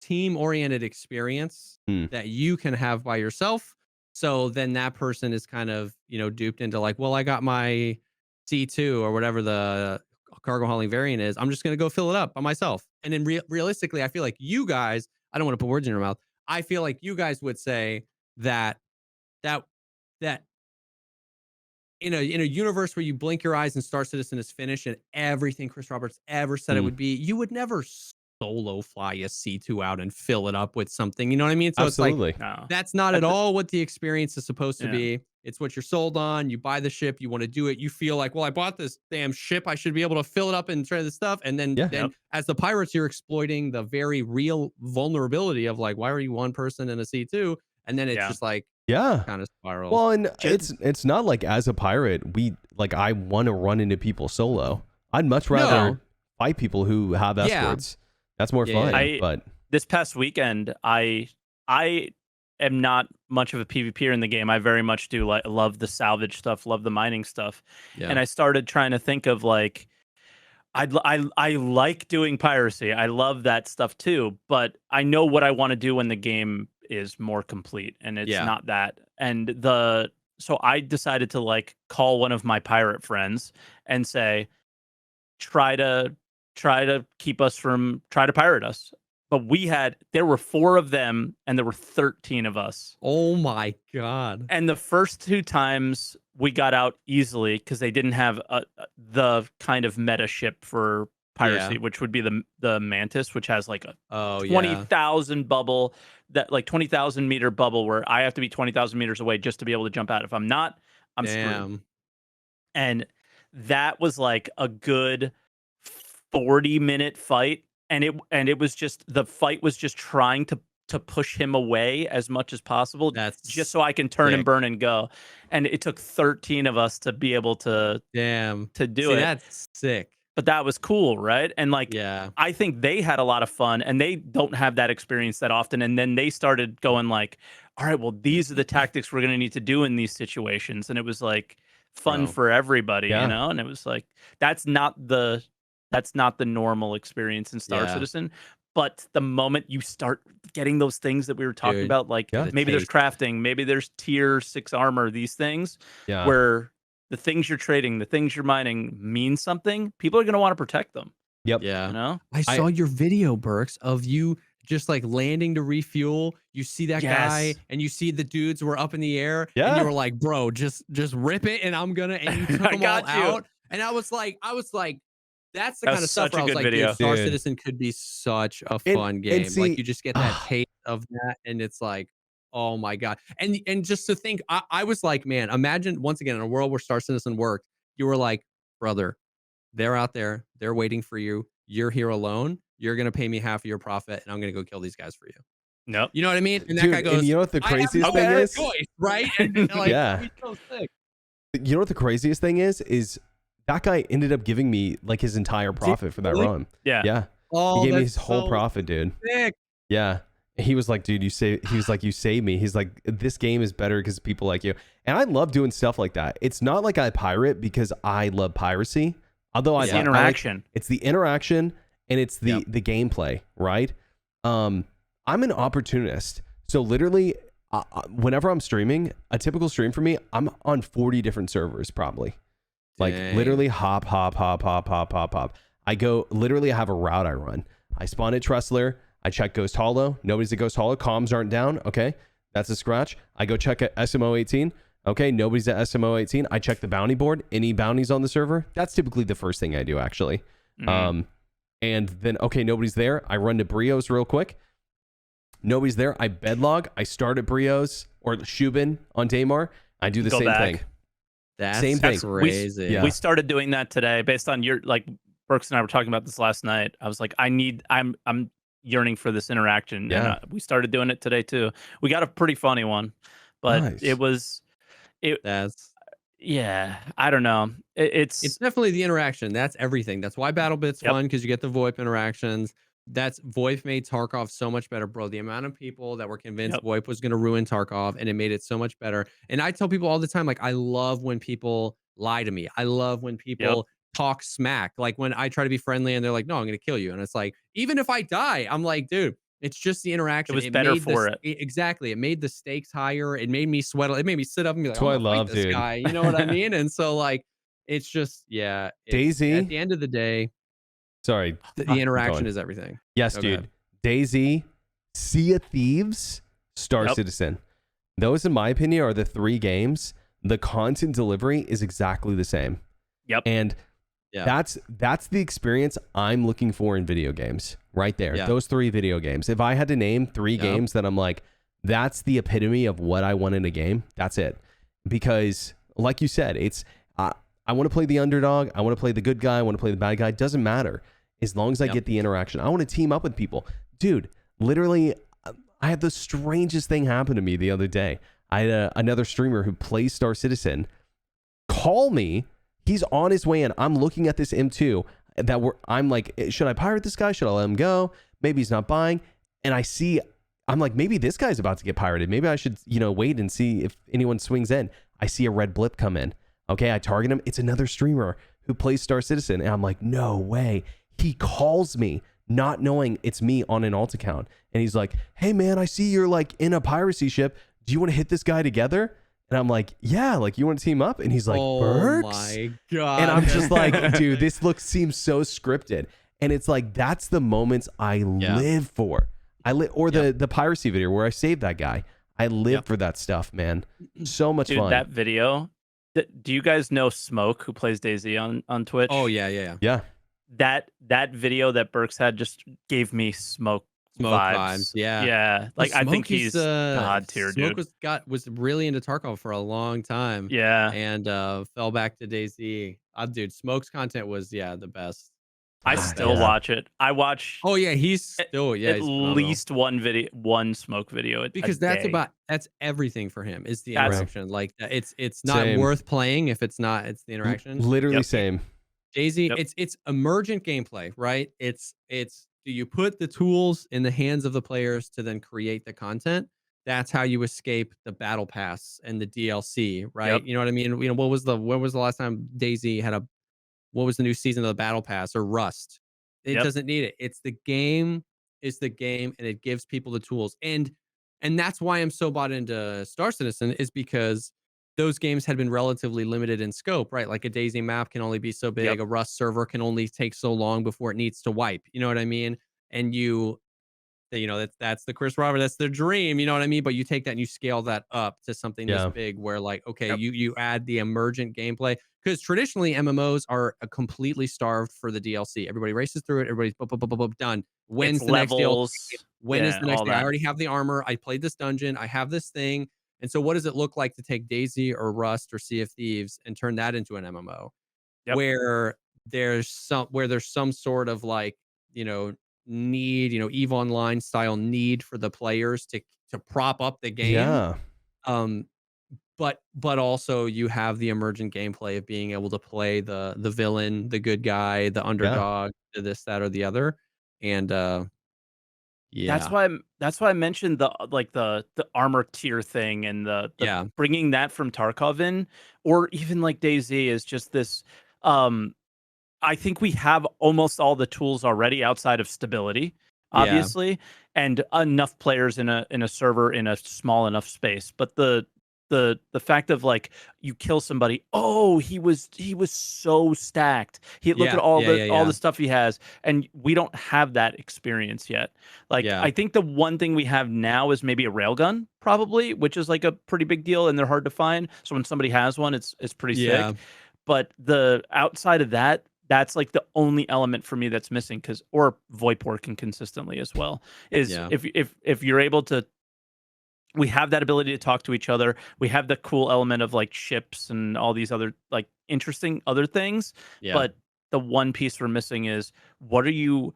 team-oriented experience that you can have by yourself. So then that person is kind of, duped into like, well, I got my C2 or whatever the cargo hauling variant is, I'm just going to go fill it up by myself. And then realistically, I feel like you guys, I don't want to put words in your mouth. I feel like you guys would say that that that in a universe where you blink your eyes and Star Citizen is finished and everything Chris Roberts ever said it would be, you would never solo fly a C2 out and fill it up with something. You know what I mean? So Absolutely. it's like that's not at all what the experience is supposed to be. It's what you're sold on. You buy the ship, you want to do it. You feel like, well, I bought this damn ship. I should be able to fill it up and try this stuff. And then, as the pirates, you're exploiting the very real vulnerability of like, why are you one person in a C2? And then it's just like, kind of spirals. Well, and it's not like as a pirate, I want to run into people solo. I'd much rather fight people who have escorts. That's more fun. But this past weekend, I am not much of a PvPer in the game. I very much do love the salvage stuff, love the mining stuff, and I started trying to think of like, I like doing piracy. I love that stuff too, but I know what I want to do when the game is more complete, and it's not that. And so I decided to like call one of my pirate friends and say, try to pirate us. But there were 4 of them and there were 13 of us. Oh my God. And the first 2 times we got out easily because they didn't have the kind of meta ship for piracy, which would be the Mantis, which has like a 20,000 bubble, that like 20,000 meter bubble where I have to be 20,000 meters away just to be able to jump out. If I'm not, I'm screwed. And that was like a good 40-minute fight. And it was just, the fight was just trying to push him away as much as possible, just so I can turn and burn and go. And it took 13 of us to be able to do it. That's sick. But that was cool, right? And like, I think they had a lot of fun, and they don't have that experience that often. And then they started going like, all right, well, these are the tactics we're going to need to do in these situations. And it was like fun for everybody, you know? And it was like, that's not the normal experience in Star Citizen. But the moment you start getting those things that we were talking about, like maybe there's crafting, maybe there's tier 6 armor, these things where the things you're trading, the things you're mining mean something, people are going to want to protect them. Yep. Yeah. You know? I saw your video, Berks, of you just like landing to refuel. You see that guy and you see the dudes were up in the air and you were like, bro, just rip it and I'm gonna, and you took them all out. And I was like, that's the kind of stuff where I was like, dude, Star Citizen could be such a fun game. Like you just get that taste of that, and it's like, oh my God. And just to think, I was like, man, imagine once again in a world where Star Citizen worked, you were like, brother, they're out there, they're waiting for you. You're here alone. You're gonna pay me half of your profit, and I'm gonna go kill these guys for you. Nope. You know what I mean? And that guy goes, and you know what the craziest thing is? Choice, right? And like, so sick. You know what the craziest thing is that guy ended up giving me like his entire profit for that run. Yeah. Oh, he gave me his whole profit, dude. Sick. Yeah. He was like, dude, you saved me. He's like, this game is better because of people like you. And I love doing stuff like that. It's not like I pirate because I love piracy. Although it's the interaction. It's the interaction and it's the gameplay, right? I'm an opportunist. So literally, whenever I'm streaming, a typical stream for me, I'm on 40 different servers probably. Like literally hop. I have a route I run. I spawn at Tressler. I check Ghost Hollow. Nobody's at Ghost Hollow. Comms aren't down. Okay. That's a scratch. I go check at SMO 18. Okay. Nobody's at SMO 18. I check the bounty board. Any bounties on the server? That's typically the first thing I do actually. And then, okay, nobody's there. I run to Brios real quick. Nobody's there. I bedlog. I start at Brios or Shubin on Daymar. I do the same thing. That's same thing. Crazy. We started doing that today based on your, like, Berks and I were talking about this last night. I was like, I'm yearning for this interaction. And we started doing it today too. We got a pretty funny one, but I don't know. It's definitely the interaction. That's everything. That's why BattleBit's fun, because you get the VoIP interactions. That's VoIP made Tarkov so much better, bro. The amount of people that were convinced VoIP was going to ruin Tarkov, and it made it so much better. And I tell people all the time, like, I love when people lie to me. I love when people talk smack. Like when I try to be friendly and they're like, no, I'm going to kill you. And it's like, even if I die, I'm like, dude, it's just the interaction. It was better for it. Exactly. It made the stakes higher. It made me sweat. It made me sit up and be like, that's what I love, this guy. You know what I mean? And so like, it's just Daisy. At the end of the day, Sorry, the interaction is everything. Yes, dude. Daisy, Sea of Thieves, Star Citizen. Those, in my opinion, are the 3 games. The content delivery is exactly the same. Yep. And that's the experience I'm looking for in video games right there. Yeah. Those 3 video games. If I had to name 3 games that I'm like, that's the epitome of what I want in a game, that's it. Because like you said, it's I want to play the underdog. I want to play the good guy. I want to play the bad guy. It doesn't matter. As long as I get the interaction. I want to team up with people. Dude, literally, I had the strangest thing happen to me the other day. I had another streamer who plays Star Citizen call me. He's on his way in. I'm looking at this M2 I'm like, should I pirate this guy? Should I let him go? Maybe he's not buying. And I'm like, maybe this guy's about to get pirated. Maybe I should, wait and see if anyone swings in. I see a red blip come in. Okay, I target him. It's another streamer who plays Star Citizen. And I'm like, no way. He calls me, not knowing it's me on an alt account. And he's like, hey, man, I see you're like in a piracy ship. Do you want to hit this guy together? And I'm like, yeah, like you want to team up? And he's like, Berks? Oh my God. And I'm just like, dude, this seems so scripted. And it's like, that's the moments I live for. The piracy video where I saved that guy. I live for that stuff, man. So much fun. That video. Do you guys know Smoke, who plays Daisy on Twitch? Oh, yeah. That video that Berks had just gave me Smoke vibes. Yeah. Like I think he's god tier, dude. Smoke was really into Tarkov for a long time. Yeah. And fell back to Daisy. Dude, Smoke's content was the best. I still watch it. I watch. Oh yeah, he's still at least one Smoke video because that's everything for him is the interaction. Like it's not Same. worth playing if it's the interaction. Literally same. Daisy, it's emergent gameplay, right? It's do you put the tools in the hands of the players to then create the content? That's how you escape the battle pass and the DLC, right? Yep. You know what I mean? When was the last time Daisy had what was the new season of the battle pass or Rust? It doesn't need it. It's the game, and it gives people the tools. And that's why I'm so bought into Star Citizen is because those games had been relatively limited in scope, right? Like a Daisy map can only be so big. A Rust server can only take so long before it needs to wipe. You know what I mean? And that's the Chris Robert, that's the dream. You know what I mean? But you take that and you scale that up to something this big where like, okay, you add the emergent gameplay. Because traditionally MMOs are completely starved for the DLC. Everybody races through it. Everybody's done. When's the next DLC? When is the next thing? I already have the armor. I played this dungeon. I have this thing. And so what does it look like to take Daisy or Rust or Sea of Thieves and turn that into an MMO? Where there's some sort of like, need, EVE Online style need for the players to prop up the game. Yeah. But also you have the emergent gameplay of being able to play the villain, the good guy, the underdog, this, that, or the other. And that's why I mentioned the armor tier thing and the bringing that from Tarkov in, or even like DayZ is just this. I think we have almost all the tools already outside of stability, obviously, and enough players in a server in a small enough space. But the fact of like you kill somebody, he was so stacked. Look at all the stuff he has, and we don't have that experience yet. Like I think the one thing we have now is maybe a railgun, probably, which is like a pretty big deal, and they're hard to find. So when somebody has one, it's pretty sick. But the outside of that, that's like the only element for me that's missing, or VoIP working consistently as well. Is if you're able to. We have that ability to talk to each other. We have the cool element of like ships and all these other like interesting other things. But the one piece we're missing is what are you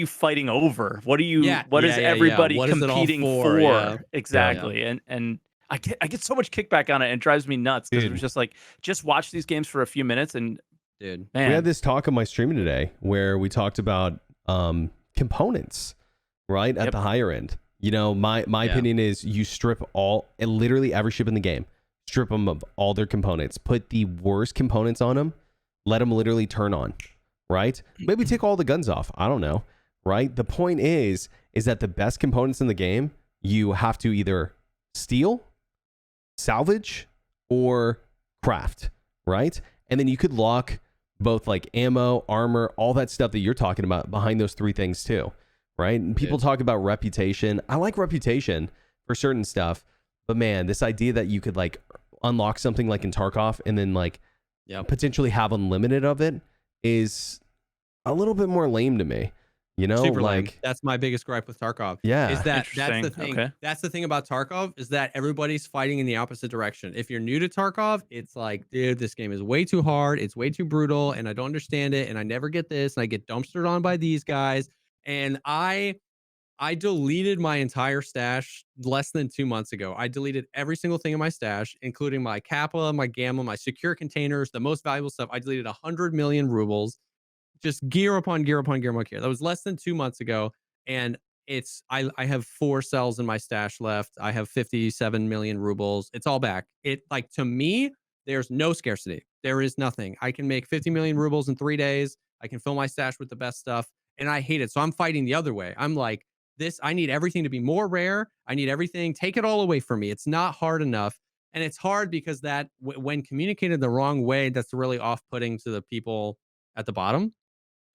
fighting over? What is everybody competing for? Exactly. And I get so much kickback on it, and it drives me nuts because it was just like, just watch these games for a few minutes and dude, man. We had this talk on my stream today where we talked about components, right? At the higher end. My opinion is you strip literally every ship in the game, strip them of all their components, put the worst components on them, let them literally turn on, right? Maybe take all the guns off. I don't know, right? The point is that the best components in the game, you have to either steal, salvage, or craft, right? And then you could lock both like ammo, armor, all that stuff that you're talking about behind those 3 things too, right? And people talk about reputation. I like reputation for certain stuff, but man, this idea that you could like unlock something like in Tarkov and then like potentially have unlimited of it is a little bit more lame to me. You know, super like lame. That's my biggest gripe with Tarkov. Yeah. Is that's the thing. Okay. That's the thing about Tarkov is that everybody's fighting in the opposite direction. If you're new to Tarkov, it's like, dude, this game is way too hard. It's way too brutal, and I don't understand it, and I never get this, and I get dumpstered on by these guys. And I deleted my entire stash less than 2 months ago. I deleted every single thing in my stash, including my Kappa, my Gamma, my secure containers, the most valuable stuff. I deleted 100 million rubles. Just gear upon gear upon gear upon gear. That was less than 2 months ago, and I have 4 cells in my stash left. I have 57 million rubles. It's all back. It like to me, there's no scarcity. There is nothing. I can make 50 million rubles in 3 days. I can fill my stash with the best stuff, and I hate it. So I'm fighting the other way. I'm like, this. I need everything to be more rare. I need everything. Take it all away from me. It's not hard enough, and it's hard because that when communicated the wrong way, that's really off-putting to the people at the bottom.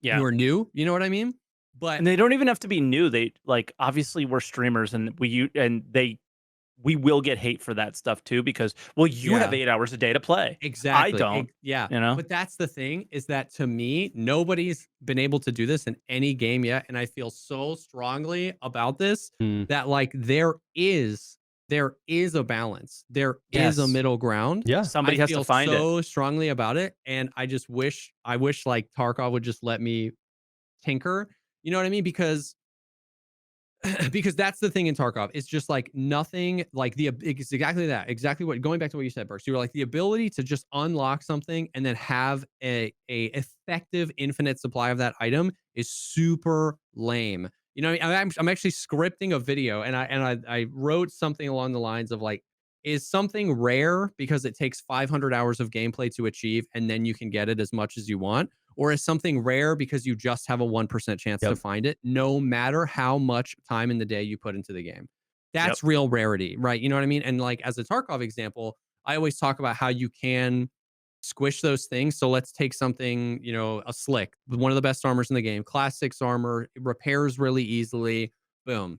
Yeah. Who are new, you know what I mean? And they don't even have to be new. They like obviously we're streamers and we will get hate for that stuff too because you have 8 hours a day to play. Exactly. I don't. Yeah. You know? But that's the thing is that to me, nobody's been able to do this in any game yet. And I feel so strongly about this that like there is a balance. There is a middle ground. Yeah. Somebody has to find it. So strongly about it. And I wish like Tarkov would just let me tinker. You know what I mean? Because that's the thing in Tarkov. It's just like nothing like it's exactly that. Exactly what going back to what you said, Berks. You were like the ability to just unlock something and then have a effective infinite supply of that item is super lame. You know, I'm actually scripting a video and I wrote something along the lines of like, is something rare because it takes 500 hours of gameplay to achieve and then you can get it as much as you want? Or is something rare because you just have a 1% chance to find it, no matter how much time in the day you put into the game? That's real rarity, right? You know what I mean? And like as a Tarkov example, I always talk about how you can squish those things. So let's take something, you know, a Slick, one of the best armors in the game, class 6 armor, it repairs really easily. Boom.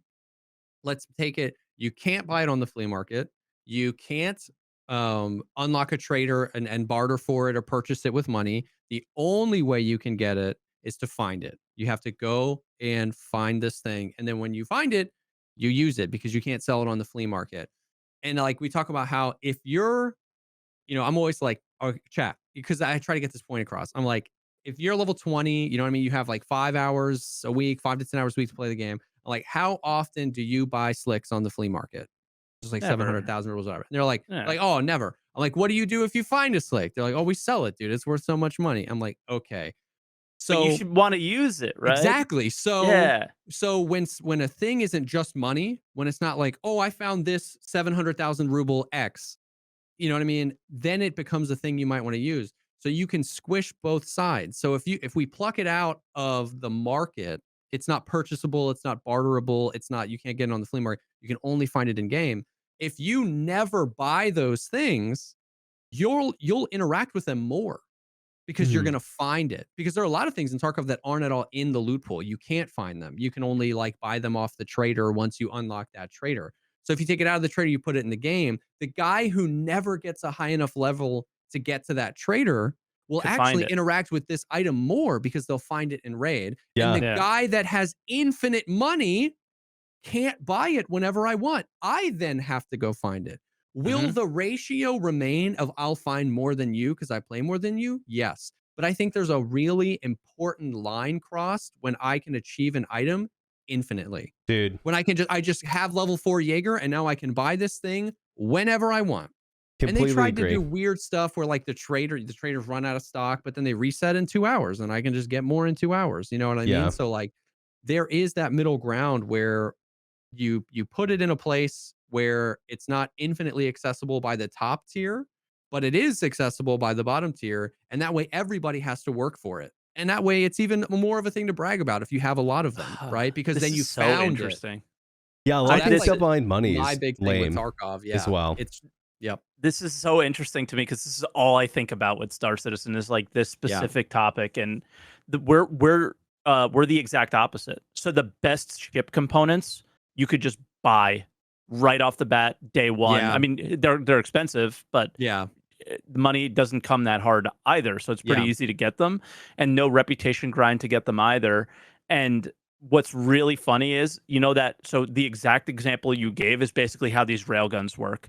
Let's take it. You can't buy it on the flea market. You can't unlock a trader and barter for it or purchase it with money. The only way you can get it is to find it. You have to go and find this thing. And then when you find it, you use it because you can't sell it on the flea market. And like we talk about how if you're, you know, I'm always like, oh, chat, because I try to get this point across. I'm like, if you're level 20, you know what I mean? You have like 5 hours a week, 5 to 10 hours a week to play the game. Like, how often do you buy slicks on the flea market? Just like 700,000 rubles, whatever. And they're like, oh, never. I'm like, what do you do if you find a slick? They're like, oh, we sell it, dude. It's worth so much money. I'm like, okay. So but you should want to use it, right? Exactly. So so when a thing isn't just money, when it's not like, oh, I found this 700,000 ruble X, you know what I mean? Then it becomes a thing you might want to use. So you can squish both sides. So if we pluck it out of the market, it's not purchasable, it's not barterable, it's not, you can't get it on the flea market. You can only find it in game. If you never buy those things, you'll interact with them more because you're going to find it. Because there are a lot of things in Tarkov that aren't at all in the loot pool. You can't find them. You can only like buy them off the trader once you unlock that trader. So if you take it out of the trader, you put it in the game, the guy who never gets a high enough level to get to that trader will actually interact with this item more because they'll find it in raid. And the guy that has infinite money can't buy it whenever I want. I then have to go find it. Will the ratio remain of I'll find more than you because I play more than you? Yes. But I think there's a really important line crossed when I can achieve an item infinitely. Dude. When I just have level 4 Jaeger and now I can buy this thing whenever I want. Completely and they tried agree. to do weird stuff where like the traders run out of stock, but then they reset in 2 hours and I can just get more in 2 hours. You know what I mean? So like there is that middle ground where you put it in a place where it's not infinitely accessible by the top tier, but it is accessible by the bottom tier. And that way everybody has to work for it. And that way it's even more of a thing to brag about if you have a lot of them, right? Because then you found it. Yeah, a lot of things behind money my is big thing lame with Tarkov, as well. It's Yep. This is so interesting to me because this is all I think about with Star Citizen is like this specific topic, and we're the exact opposite. So the best ship components you could just buy right off the bat, day one. Yeah. I mean, they're expensive, but Yeah. the money doesn't come that hard either. So it's pretty easy to get them, and no reputation grind to get them either. And what's really funny is, so the exact example you gave is basically how these railguns work.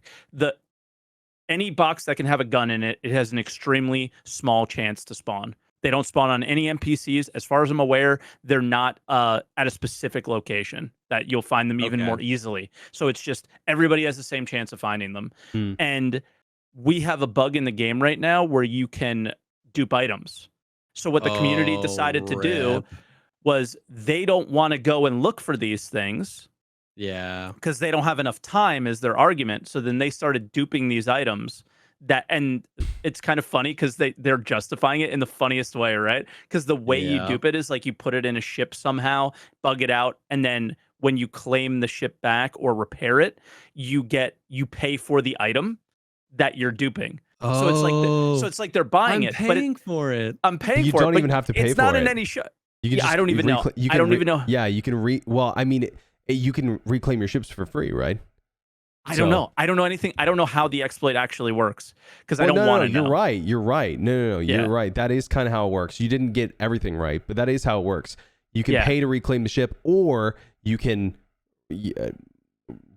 Any box that can have a gun in it, it has an extremely small chance to spawn. They don't spawn on any NPCs. As far as I'm aware, they're not at a specific location that you'll find them even more easily. So it's just everybody has the same chance of finding them. And we have a bug in the game right now where you can dupe items. So what the community decided to do was they don't want to go and look for these things. Yeah. Because they don't have enough time is their argument. So then they started duping these items and it's kind of funny because they're justifying it in the funniest way, right? Because the way you dupe it is like you put it in a ship somehow, bug it out, and then when you claim the ship back or repair it, you pay for the item that you're duping. So it's like they're buying it. I'm paying for it. I'm paying you for it. You don't even have to pay for it. It's not in any shop. Yeah, I don't even know. I don't even know. Yeah, you can well, I mean, you can reclaim your ships for free, right? I don't know. I don't know anything. I don't know how the exploit actually works because I don't want to know. You're right. No. You're right. That is kind of how it works. You didn't get everything right, but that is how it works. You can pay to reclaim the ship, or you can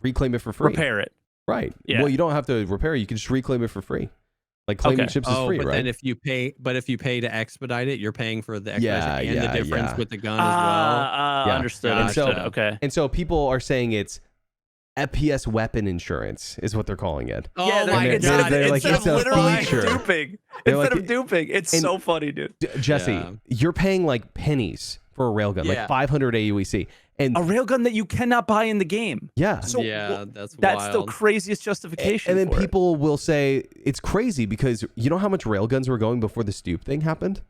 reclaim it for free. Repair it. Right. Yeah. Well, you don't have to repair it. You can just reclaim it for free. Like claiming ships is free, but right? Then if you pay to expedite it, you're paying for the expedition and the difference with the gun as well. Understood. And so people are saying it's FPS weapon insurance is what they're calling it. Oh my god! Instead of literally duping, it's so funny, dude. Jesse, you're paying like pennies for a railgun, like 500 AUEC. And a railgun that you cannot buy in the game. Yeah. So that's wild. The craziest justification. And then people will say it's crazy because you know how much railguns were going before the dupe thing happened?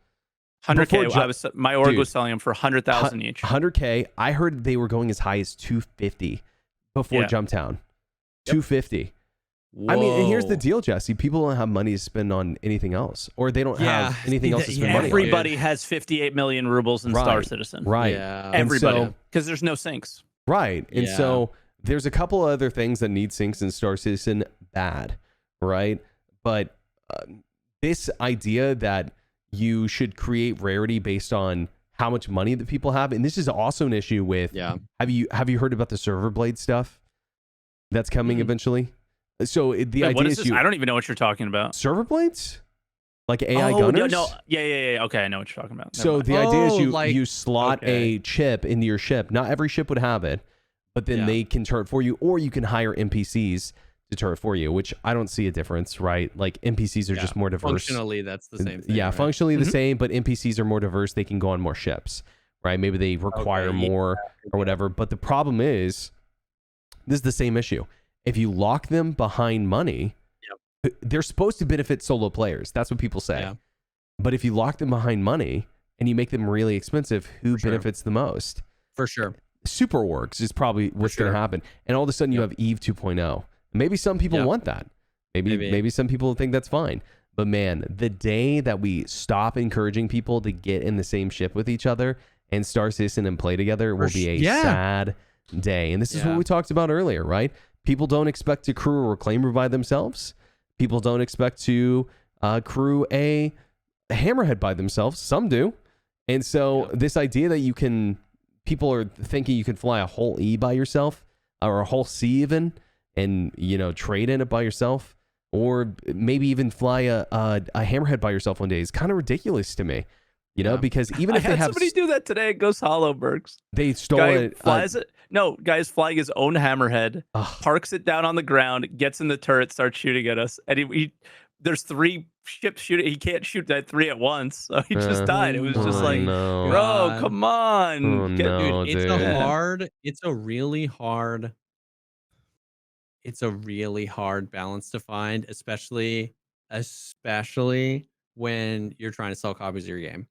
100K. My org was selling them for 100,000 each. 100K. I heard they were going as high as 250 before Jumptown. 250. Whoa. I mean, and here's the deal, Jesse. People don't have money to spend on anything else, or they don't have anything else to spend money on. Everybody has 58 million rubles in Star Citizen. Right. Yeah. Everybody. Because there's no syncs. Right. And so there's a couple other things that need syncs in Star Citizen bad, right? But this idea that you should create rarity based on how much money that people have, and this is also an issue with have you heard about the server blade stuff that's coming eventually? So the idea what is this? I don't even know what you're talking about. Server blades, like AI gunners. No. Yeah. Okay, I know what you're talking about. So the idea is you slot a chip into your ship. Not every ship would have it, but then they can turn it for you, or you can hire NPCs to turn it for you. Which I don't see a difference, right? Like NPCs are just more diverse. Functionally, that's the same thing. Yeah, right? Functionally the same, but NPCs are more diverse. They can go on more ships, right? Maybe they require more or whatever. But the problem is, this is the same issue. If you lock them behind money, they're supposed to benefit solo players. That's what people say. Yeah. But if you lock them behind money and you make them really expensive, who benefits the most? For sure. Super orgs is probably what's going to happen. And all of a sudden you have Eve 2.0. Maybe some people want that. Maybe some people think that's fine. But man, the day that we stop encouraging people to get in the same ship with each other and Star Citizen and play together will be a sad day. And this is what we talked about earlier, right? People don't expect to crew a reclaimer by themselves. People don't expect to crew a hammerhead by themselves. Some do. And so this idea that people are thinking you can fly a whole E by yourself or a whole C even and, trade in it by yourself or maybe even fly a hammerhead by yourself one day is kind of ridiculous to me. Because even if they have somebody do that today at Ghost Hollow, Berks. They stole it. Flies it. No, guy's flying his own hammerhead, parks it down on the ground, gets in the turret, starts shooting at us, and there's 3 ships shooting. He can't shoot that 3 at once, so he just died. It was just like, bro, come on, dude. It's a really hard balance to find, especially when you're trying to sell copies of your game.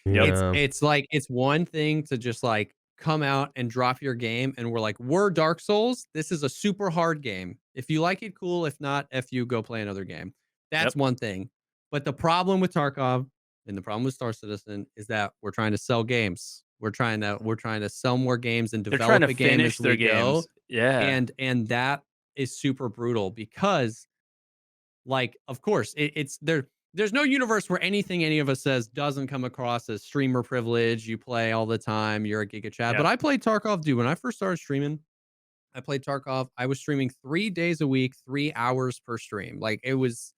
Yeah. It's one thing to just like come out and drop your game and we're like, we're Dark Souls. This is a super hard game. If you like it, cool. If not, F you, go play another game. That's Yep. one thing. But the problem with Tarkov and the problem with Star Citizen is that we're trying to sell games. We're trying to sell more games and They're trying develop to a game finish as their we go. games. Yeah. And that is super brutal because, like, of course, it's there. There's no universe where anything any of us says doesn't come across as streamer privilege. You play all the time. You're a Giga Chad. But Yep. I played Tarkov, dude. When I first started streaming, I played Tarkov. I was streaming 3 days a week, 3 hours per stream. Like, it was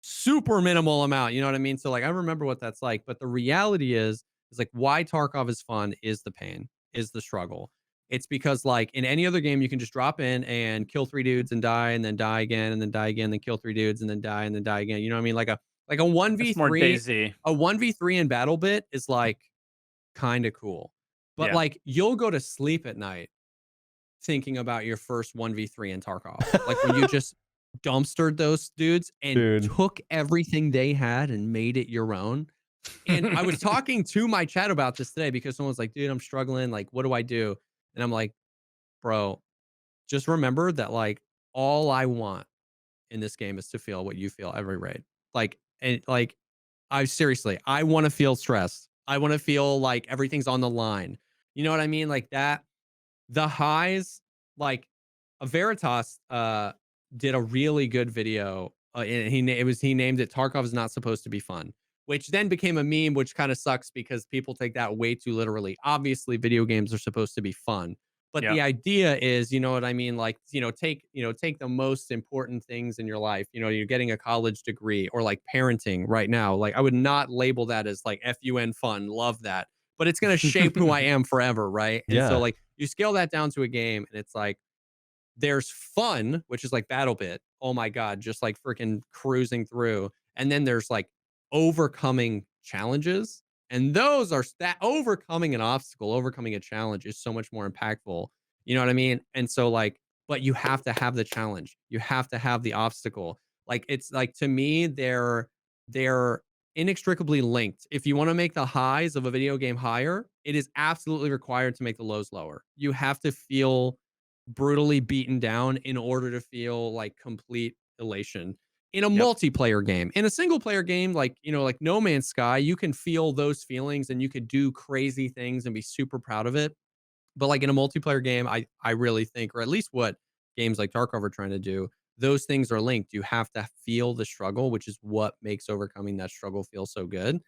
super minimal amount. You know what I mean? So, like, I remember what that's like. But the reality is like, why Tarkov is fun is the pain, is the struggle. It's because, like, in any other game, you can just drop in and kill 3 dudes and die, and then die again, and then die again, then kill 3 dudes and then die, and then die again. You know what I mean? Like a That's more 1v3, DayZ. a 1v3 in battle bit is like kind of cool. But Yeah. like, you'll go to sleep at night thinking about your first 1v3 in Tarkov. Like, when you just dumpstered those dudes and Dude. took everything they had and made it your own. And I was talking to my chat about this today because someone's like, dude, I'm struggling. Like, what do I do? And I'm like, bro, just remember that, like, all I want in this game is to feel what you feel every raid. Like, and like, I seriously, I want to feel stressed. I want to feel like everything's on the line. You know what I mean? Like that, the highs, like a Veritas did a really good video. And he named it Tarkov is not supposed to be fun, which then became a meme, which kind of sucks because people take that way too literally. Obviously, video games are supposed to be fun. But the Yep. idea is, you know what I mean? Like, take the most important things in your life. You know, you're getting a college degree or like parenting right now. Like, I would not label that as like FUN fun. Love that. But it's going to shape who I am forever. Right. And so, Yeah. like, you scale that down to a game and it's like, there's fun, which is like BattleBit. Oh my God, just like freaking cruising through. And then there's like overcoming challenges. And those are that overcoming an obstacle, overcoming a challenge is so much more impactful. You know what I mean? And so, like, but you have to have the challenge. You have to have the obstacle. Like, it's like, to me, they're inextricably linked. If you want to make the highs of a video game higher, it is absolutely required to make the lows lower. You have to feel brutally beaten down in order to feel like complete elation in a Yep. multiplayer game. In a single player game, like, like No Man's Sky, you can feel those feelings and you could do crazy things and be super proud of it. But like in a multiplayer game, I really think, or at least what games like Tarkov are trying to do, those things are linked. You have to feel the struggle, which is what makes overcoming that struggle feel so good.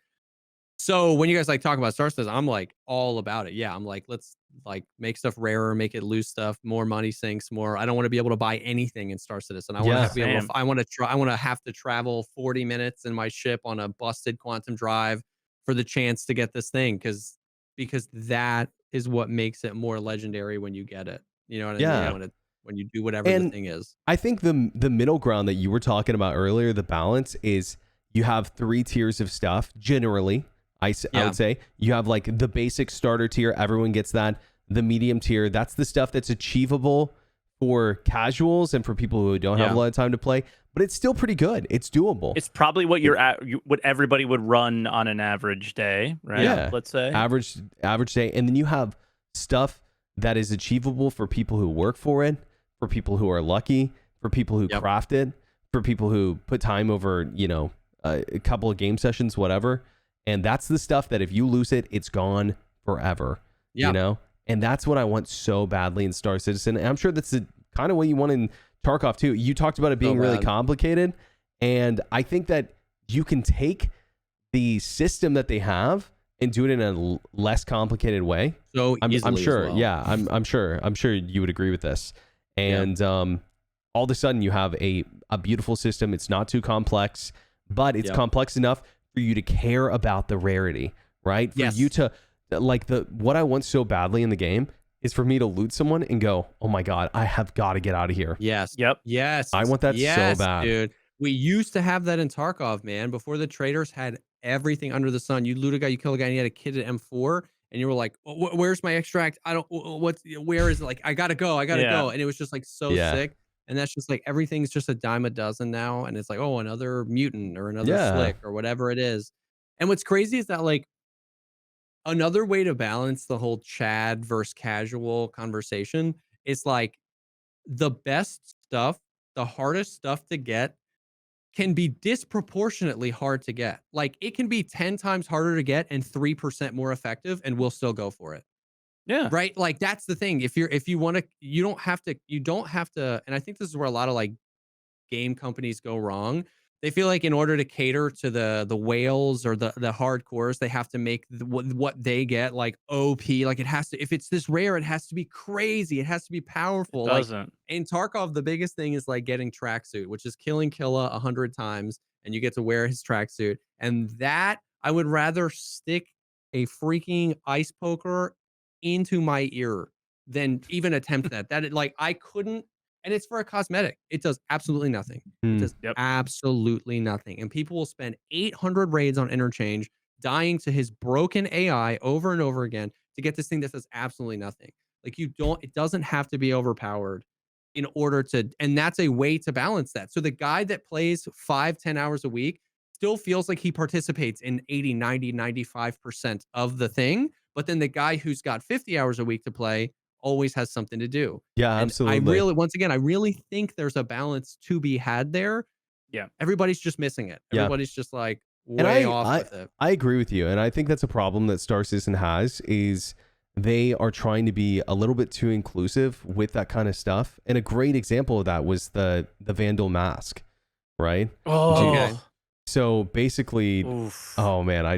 So when you guys like talk about Star Citizen, I'm like all about it. Yeah, I'm like, let's like make stuff rarer, make it loose stuff, more money sinks, more. I don't want to be able to buy anything in Star Citizen. I want Yeah. to be able Same. to. I want to have to travel 40 minutes in my ship on a busted quantum drive for the chance to get this thing because that is what makes it more legendary when you get it. You know what I mean? Yeah. When you do whatever the And thing is. I think the middle ground that you were talking about earlier, the balance is you have 3 tiers of stuff generally. I would say you have like the basic starter tier. Everyone gets that. The medium tier, that's the stuff that's achievable for casuals and for people who don't have a lot of time to play, but it's still pretty good. It's doable. It's probably what what everybody would run on an average day, right? Yeah. Let's say average day. And then you have stuff that is achievable for people who work for it, for people who are lucky, for people who craft it, for people who put time over, a couple of game sessions, whatever. And that's the stuff that if you lose it, it's gone forever, And that's what I want so badly in Star Citizen. And I'm sure that's the kind of what you want in Tarkov too. You talked about it being really complicated. And I think that you can take the system that they have and do it in a less complicated way. So I'm sure. as well. Yeah, I'm sure you would agree with this. And all of a sudden you have a beautiful system. It's not too complex, but it's complex enough for you to care about the rarity, right? For you to like what I want so badly in the game is for me to loot someone and go, oh my God, I have got to get out of here. Yes. Yep. Yes. I want that so bad. Dude. We used to have that in Tarkov, man. Before the traders had everything under the sun. You loot a guy, you kill a guy, and he had a kid at M4, and you were like, where's my extract? Where is it? Like, I gotta go. And it was just like so sick. And that's just like everything's just a dime a dozen now. And it's like, oh, another mutant or another slick or whatever it is. And what's crazy is that, like, another way to balance the whole Chad versus casual conversation is like the best stuff, the hardest stuff to get can be disproportionately hard to get. Like it can be 10 times harder to get and 3% more effective, and we'll still go for it. Yeah. Right? Like that's the thing. If you want to, you don't have to, and I think this is where a lot of like game companies go wrong. They feel like in order to cater to the whales or the hardcores, they have to make what they get like OP. Like it has to, if it's this rare, it has to be crazy. It has to be powerful. It Like doesn't. in Tarkov, the biggest thing is like getting tracksuit, which is killing Killa 100 times, and you get to wear his tracksuit. And that I would rather stick a freaking ice poker into my ear than even attempt that. Like I couldn't, and it's for a cosmetic. It does absolutely nothing. It does absolutely nothing. And people will spend 800 raids on interchange, dying to his broken AI over and over again to get this thing that does absolutely nothing. Like it doesn't have to be overpowered in order to, and that's a way to balance that. So the guy that plays 5-10 hours a week still feels like he participates in 80, 90, 95% of the thing. But then the guy who's got 50 hours a week to play always has something to do. Yeah, And absolutely. I really think there's a balance to be had there. Yeah. Everybody's just missing it. Yeah. Everybody's just like way off with it. I agree with you. And I think that's a problem that Star Citizen has is they are trying to be a little bit too inclusive with that kind of stuff. And a great example of that was the Vandal mask, right? Oh, Okay. So basically, oof. oh man, I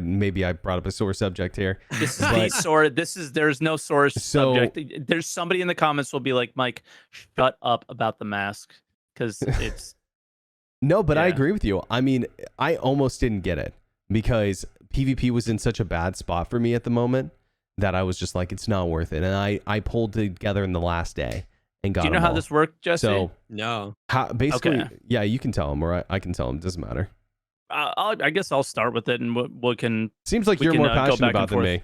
brought up a sore subject here. This is the sore. There's no sore So- subject. There's somebody in the comments will be like, Mike, shut up about the mask because it's No, but I Yeah. agree with you. I mean, I almost didn't get it because PvP was in such a bad spot for me at the moment that I was just like, it's not worth it. And I pulled together in the last day and got Do you know them how all. this worked, Jesse? So No. basically, Okay. yeah, you can tell him, or I can tell him. Doesn't matter. I guess I'll start with it, and we can. Seems like We you're can, more go passionate back about and than me.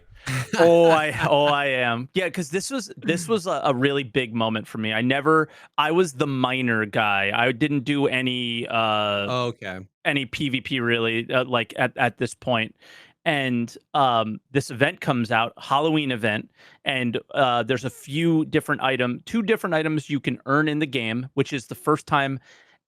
I am. Yeah, because this was a really big moment for me. I was the minor guy. I didn't do any Okay. any PvP really like at this point. And this event comes out, Halloween event, and there's a few different two different items you can earn in the game, which is the first time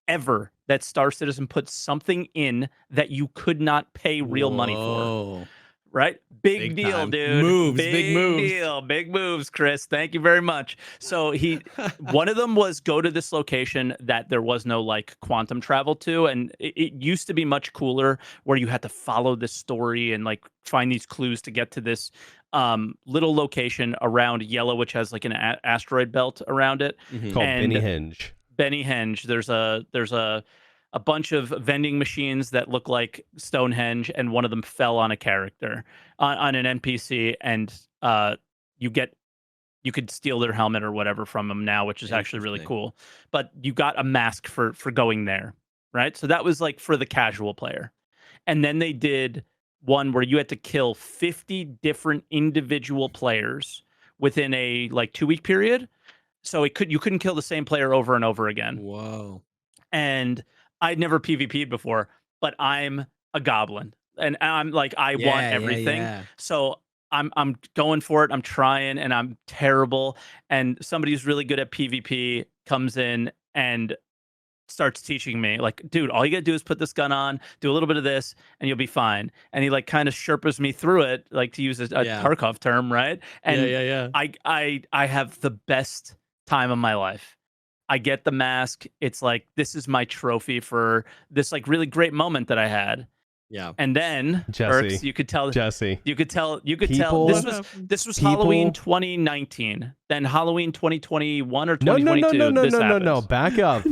ever that Star Citizen put something in that you could not pay real money for. Whoa. Right? Big Big deal, time. dude. Moves, big moves. Deal. Big moves, Chris. Thank you very much. So one of them was go to this location that there was no like quantum travel to. And it used to be much cooler where you had to follow this story and like find these clues to get to this little location around Yellow, which has like an asteroid belt around it. Mhm. Called And- Benny Hinge. Benny Henge. There's a bunch of vending machines that look like Stonehenge, and one of them fell on a character on an NPC, and you could steal their helmet or whatever from them now, which is actually really Interesting. cool. But you got a mask for going there, right? So that was like for the casual player. And then they did one where you had to kill 50 different individual players within a like 2-week period. So you couldn't kill the same player over and over again. Whoa. And I'd never PvP'd before, but I'm a goblin, and I'm like I want everything. Yeah. So I'm going for it. I'm trying, and I'm terrible. And somebody who's really good at PvP comes in and starts teaching me, like, dude, all you gotta do is put this gun on, do a little bit of this, and you'll be fine. And he like kind of Sherpas me through it, like to use a Yeah. Tarkov term, right? And yeah. I have the best time of my life. I get the mask. It's like, this is my trophy for this like really great moment that I had. Yeah. And then Jesse. Berks, you could tell Jesse. tell People- this was people- Halloween 2019. Then Halloween 2021 or No, 2022. no. Back up.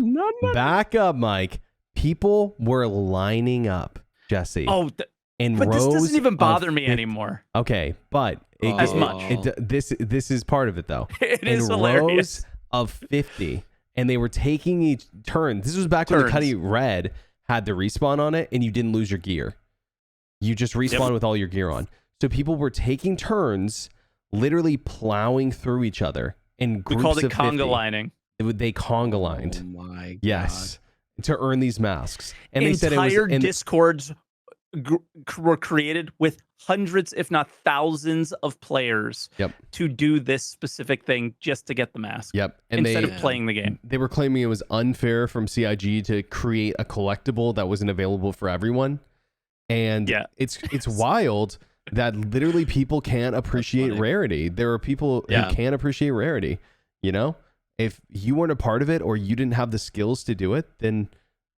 Back up, Mike. People were lining up, Jesse. Oh, in but this rows doesn't even of bother me 50 anymore. Okay, but As much. this is part of it though. It In is hilarious. rows of 50, and they were taking each turn. This was back when the Turns. Cuddy Red had the respawn on it, and you didn't lose your gear. You just respawn with all your gear on. So people were taking turns, literally plowing through each other in We groups called it of 50. conga lining. They conga lined. Oh my god. Yes, to earn these masks, and they said it Entire was. And Discords were created with hundreds, if not thousands, of players to do this specific thing just to get the mask. And instead of playing the game. They were claiming it was unfair from CIG to create a collectible that wasn't available for everyone. And it's wild that literally people can't appreciate rarity. There are people who can't appreciate rarity. You know, if you weren't a part of it or you didn't have the skills to do it, then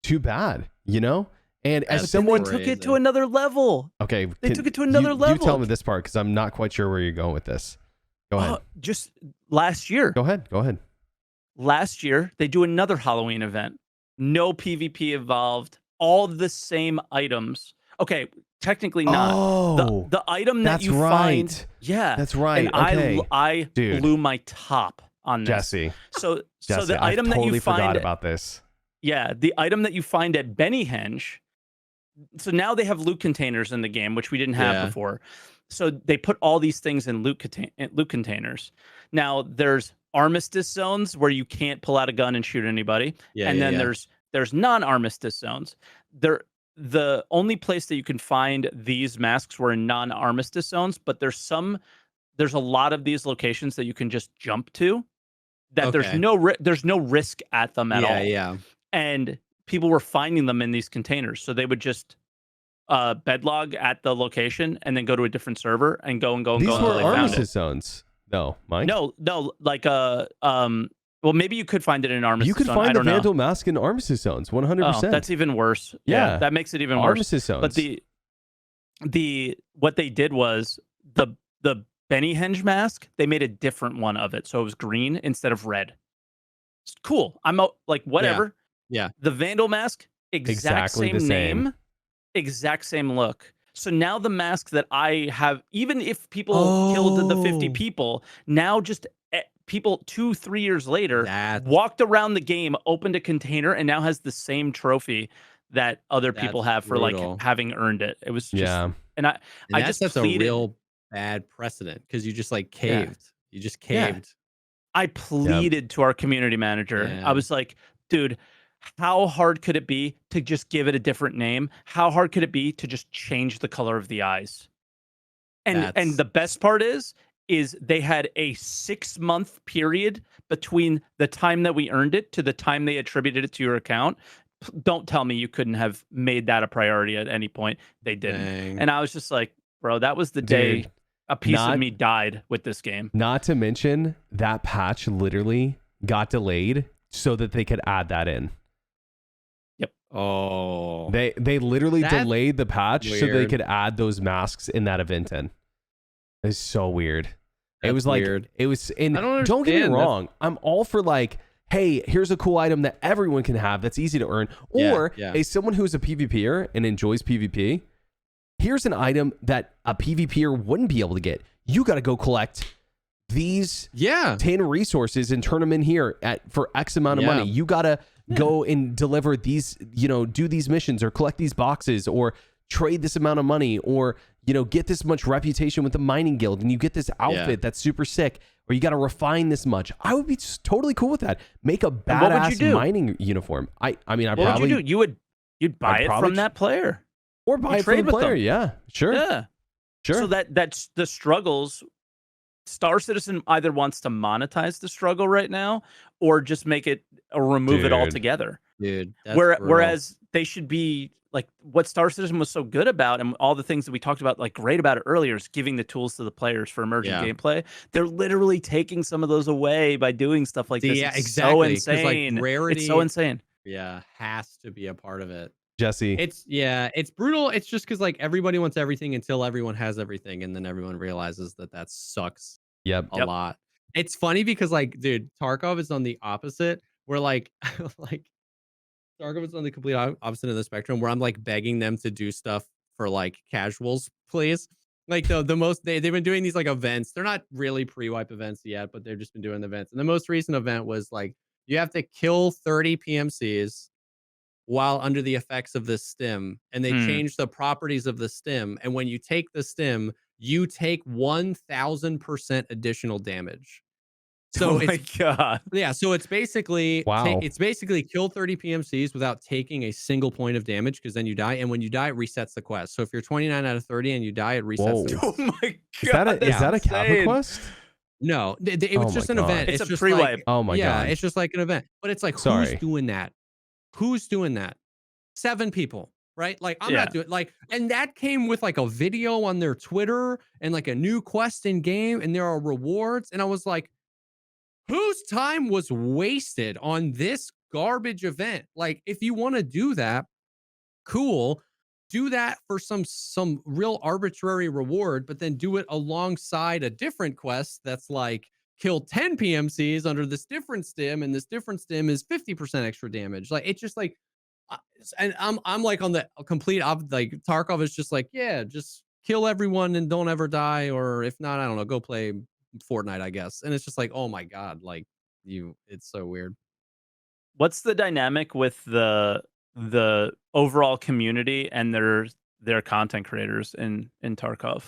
too bad, you know? And as someone took it to another level. Okay. They took it to another level. You tell me this part because I'm not quite sure where you're going with this. Go ahead. Just last year. Go ahead. Last year, they do another Halloween event. No PvP involved. All the same items. Okay, technically not. Oh, the item that you find. Yeah. That's right. And okay. I blew my top on this. Jesse. So the item I totally that you find. forgot about this. Yeah, the item that you find at Bennyhenge. So now they have loot containers in the game, which we didn't have before. So they put all these things in loot containers. Now there's armistice zones where you can't pull out a gun and shoot anybody, and then there's non-armistice zones. The only place that you can find these masks were in non-armistice zones, but there's a lot of these locations that you can just jump to. That there's no risk at them at all. Yeah. And people were finding them in these containers, so they would just bedlog at the location and then go to a different server and go These until were armistice zones. No, Mike. No, like well, maybe you could find it in armistice. You could find the Vandal mask in armistice zones, 100%. That's even worse. Yeah, that makes it even worse. Armistice zones. But what they did was the Bennyhenge mask. They made a different one of it, so it was green instead of red. It's cool. I'm like whatever. Yeah. The Vandal mask, exactly same name, exact same look. So now the mask that I have, even if people killed the 50 people, now just people 2-3 years later walked around the game, opened a container, and now has the same trophy that other people have for like having earned it. It was just, and I just that's a real bad precedent because you just like caved. You just caved. I pleaded to our community manager. I was like, dude, how hard could it be to just give it a different name? How hard could it be to just change the color of the eyes? And the best part is they had a 6-month period between the time that we earned it to the time they attributed it to your account. Don't tell me you couldn't have made that a priority at any point. They didn't. Dang. And I was just like, bro, that was the day a piece of me died with this game. Not to mention that patch literally got delayed so that they could add that in. Yep. Oh. They literally delayed the patch so they could add those masks in that event in. It's so weird. It was like weird. It was, and don't get me wrong, I'm all for like, hey, here's a cool item that everyone can have that's easy to earn. Or as someone who's a PvPer and enjoys PvP, here's an item that a PvPer wouldn't be able to get. You got to go collect these 10 resources and turn them in here for X amount of money. You got to go and deliver these, do these missions or collect these boxes or trade this amount of money or, get this much reputation with the mining guild and you get this outfit that's super sick or you got to refine this much. I would be totally cool with that. Make a badass mining uniform. I mean, I what probably would you do? You'd buy it from that player. Or buy it from the player, sure. Yeah. Sure. So that's the struggles. Star Citizen either wants to monetize the struggle right now or just make it or remove it altogether. Dude. Whereas they should be like what Star Citizen was so good about and all the things that we talked about, like great about it earlier, is giving the tools to the players for emergent gameplay. They're literally taking some of those away by doing stuff like this. Yeah, exactly. So insane. Like, rarity, it's so insane. Yeah, has to be a part of it. Jesse. It's brutal. It's just because like everybody wants everything until everyone has everything, and then everyone realizes that sucks. A lot. It's funny because like, dude, Tarkov is on the opposite. Where like Tarkov is on the complete opposite of the spectrum. Where I'm like begging them to do stuff for like casuals, please. Like the most they've been doing these like events. They're not really pre-wipe events yet, but they've just been doing the events. And the most recent event was like you have to kill 30 PMCs while under the effects of this stim, and they change the properties of the stim. And when you take the stim, you take 1,000% additional damage. So oh my god. yeah, so it's basically Wow. it's basically kill 30 PMCs without taking a single point of damage, because then you die, and when you die, it resets the quest. So if you're 29 out of 30 and you die, it resets the Whoa. quest. Oh my Is that god. a is That's that a Kappa insane. quest? No, it Oh was my just an God. event. It's a just pre-wipe. like, Oh my yeah, God. it's just like an event. But it's like, who's Sorry. doing that? Who's doing that? 7 people, right? Like, I'm Yeah. not doing like, and that came with like a video on their Twitter and like a new quest in game, and there are rewards. And I was like, whose time was wasted on this garbage event? Like, if you want to do that, cool. Do that for some real arbitrary reward, but then do it alongside a different quest that's like kill 10 PMCs under this different stim, and this different stim is 50% extra damage. Like, it's just like, and I'm like on the complete like Tarkov is just like, yeah, just kill everyone and don't ever die, or if not, I don't know, go play Fortnite, I guess. And it's just like, oh my god, like it's so weird. What's the dynamic with the overall community and their content creators in Tarkov?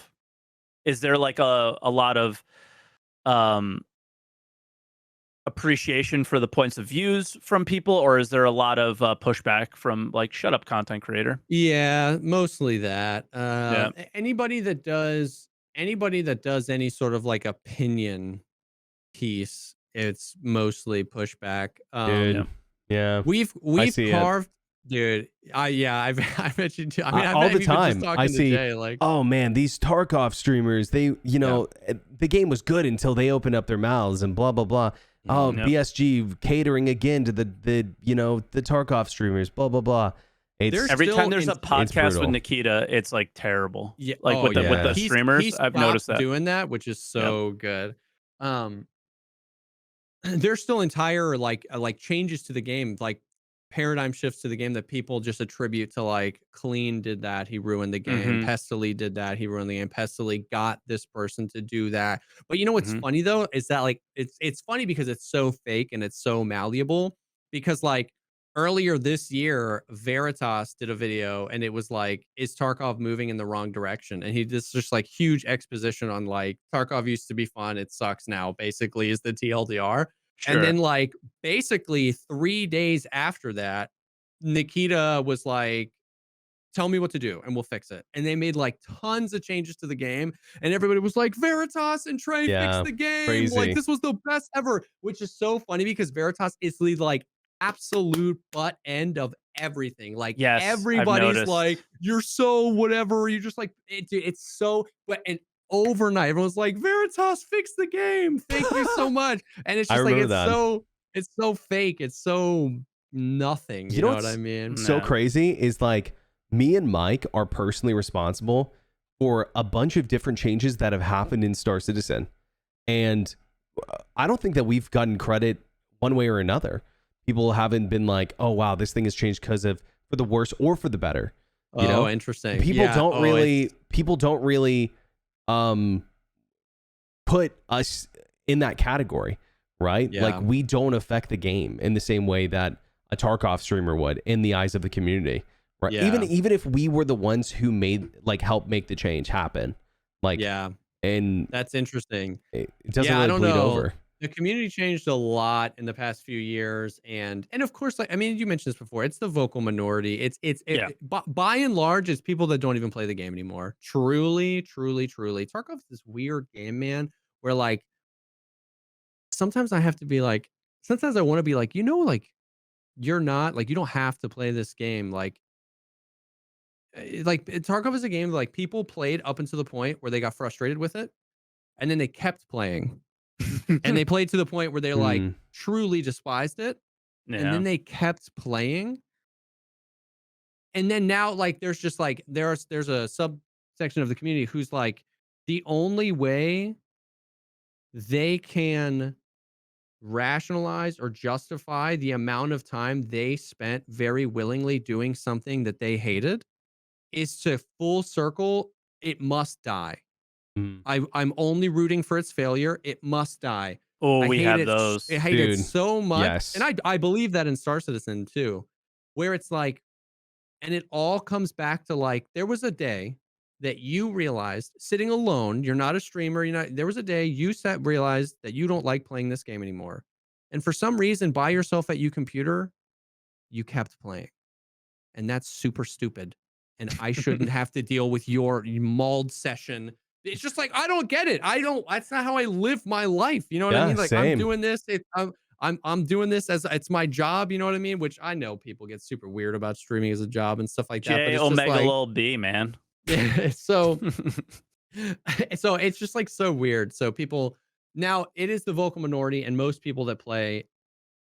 Is there like a lot of um appreciation for the points of views from people, or is there a lot of pushback from like shut up content creator? Yeah, mostly that. Yeah. Anybody that does any sort of like opinion piece, it's mostly pushback. Dude. Yeah. We've see it. carved, dude. I've I bet you too. I mean, I all bet the even just time talking I to see, Jay, like, oh man, these Tarkov streamers, they, the game was good until they opened up their mouths and blah blah blah. Oh, Yep. BSG catering again to the the Tarkov streamers, blah blah blah. There's Every still time there's a it's podcast with brutal. Nikita, it's like terrible. yeah, Like with yeah. the streamers, he's I've stopped noticed that. doing that, which is so good. There's still entire like changes to the game, like paradigm shifts to the game that people just attribute to like Clean did that, he ruined the game. Mhm. Pestily did that, he ruined the game. Pestily got this person to do that. But you know what's Mhm. funny though is that like it's funny because it's so fake and it's so malleable, because like earlier this year Veritas did a video and it was like, is Tarkov moving in the wrong direction? And he just like huge exposition on like Tarkov used to be fun, it sucks now, basically, is the TLDR. And Sure. then like basically 3 days after that, Nikita was like, tell me what to do and we'll fix it. And they made like tons of changes to the game. And everybody was like, Veritas and Trey fixed Yeah, the game. crazy. Like, this was the best ever, which is so funny because Veritas is the like absolute butt end of everything. Like, Yes, I've everybody's noticed. like, you're so whatever. You just like, it's so, but, and overnight, everyone's like, Veritas fixed the game. Thank you so much. And it's I just like, remember that. it's so fake. It's so nothing. You know what I mean? So Yeah. crazy is like me and Mike are personally responsible for a bunch of different changes that have happened in Star Citizen. And I don't think that we've gotten credit one way or another. People haven't been like, oh, wow, this thing has changed because of for the worse or for the better. You know, interesting. People Yeah. don't really put us in that category, right? Yeah. Like, we don't affect the game in the same way that a Tarkov streamer would in the eyes of the community, right? Yeah. Even if we were the ones who helped make the change happen, like, Yeah, and that's interesting. it doesn't Yeah, I really don't bleed know. over. The community changed a lot in the past few years, and of course, like, I mean, you mentioned this before. It's the vocal minority. Yeah. By and large, it's people that don't even play the game anymore. Truly, truly, truly. Tarkov's this weird game, man, where like sometimes I have to be like, sometimes I want to be like, like you're not like, you don't have to play this game. Like Tarkov is a game like people played up until the point where they got frustrated with it, and then they kept playing. And they played to the point where they like truly despised it, and then they kept playing. And then now like there's just like there's a subsection of the community who's like, the only way they can rationalize or justify the amount of time they spent very willingly doing something that they hated is to full circle, it must die. I'm only rooting for its failure. It must die. Oh, I we hate have it. those. I hate it Dude, so much. yes. And I believe that in Star Citizen too, where it's like, and it all comes back to like, there was a day that you realized sitting alone, you're not a streamer, there was a day you realized that you don't like playing this game anymore. And for some reason, by yourself at your computer, you kept playing. And that's super stupid. And I shouldn't have to deal with your mauled session. It's just like, I don't get it. That's not how I live my life. You know what I Yeah, mean? Like I'm same. doing this. I'm doing this as it's my job. You know what I mean? Which I know people get super weird about streaming as a job and stuff like that. But J it's just Omega like, Lil B, man. so so it's just like so weird. So people now it is the vocal minority, and most people that play,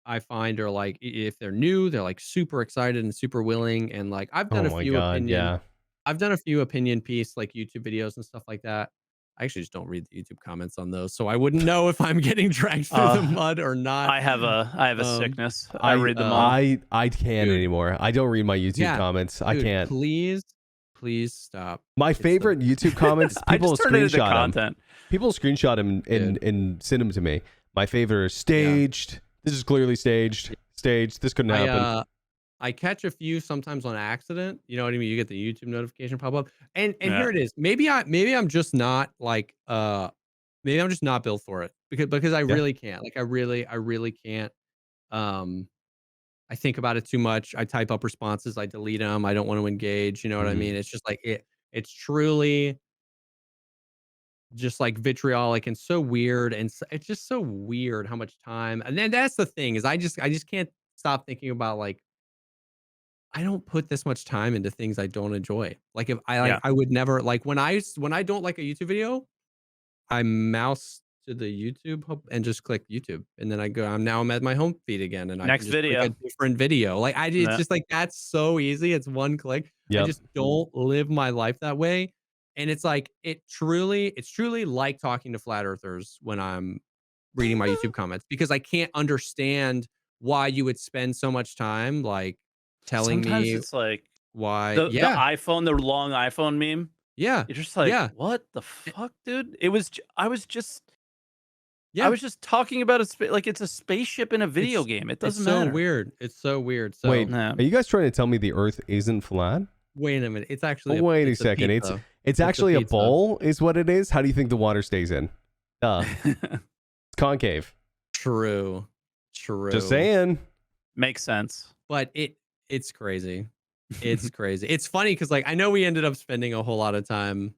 I find, are like if they're new, they're like super excited and super willing. And like Oh my God. Yeah. I've done a few opinion piece like YouTube videos and stuff like that. I actually just don't read the YouTube comments on those, so I wouldn't know if I'm getting dragged through the mud or not. I have a sickness. I read them all. I can't Dude. anymore. I don't read my YouTube comments. Dude, I can't. Please stop. My favorite YouTube comments, I people just turned it into screenshot them. content. People screenshot them and send them to me. My favorite is staged. This is clearly staged. Staged. This couldn't happen. I catch a few sometimes on accident. You know what I mean? You get the YouTube notification pop up. And here it is. Maybe I'm just not like maybe I'm just not built for it because I really can't. Like I really can't. I think about it too much. I type up responses, I delete them. I don't want to engage. You know what I mean? It's just like it's truly just like vitriolic and so weird. And it's just so weird how much time. And then that's the thing is I just can't stop thinking about like I don't put this much time into things I don't enjoy. Like if I would never like when I don't like a YouTube video, I mouse to the YouTube and just click YouTube, and then I'm at my home feed again, and I Next can just click video. a different video. Like it's just like that's so easy. It's one click. I just don't live my life that way, and it's like it's truly like talking to flat earthers when I'm reading my YouTube comments because I can't understand why you would spend so much time like telling Sometimes me it's like why. the iPhone, the long iPhone meme. Yeah. You're just like, what the fuck, dude? I was just talking about like it's a spaceship in a video game. It doesn't matter. It's so weird. So wait, are you guys trying to tell me the Earth isn't flat? Wait a minute. It's actually wait a second. It's actually a bowl, is what it is. How do you think the water stays in? It's concave. True. Just saying. Makes sense. But it's crazy. It's crazy. It's funny because like I know we ended up spending a whole lot of time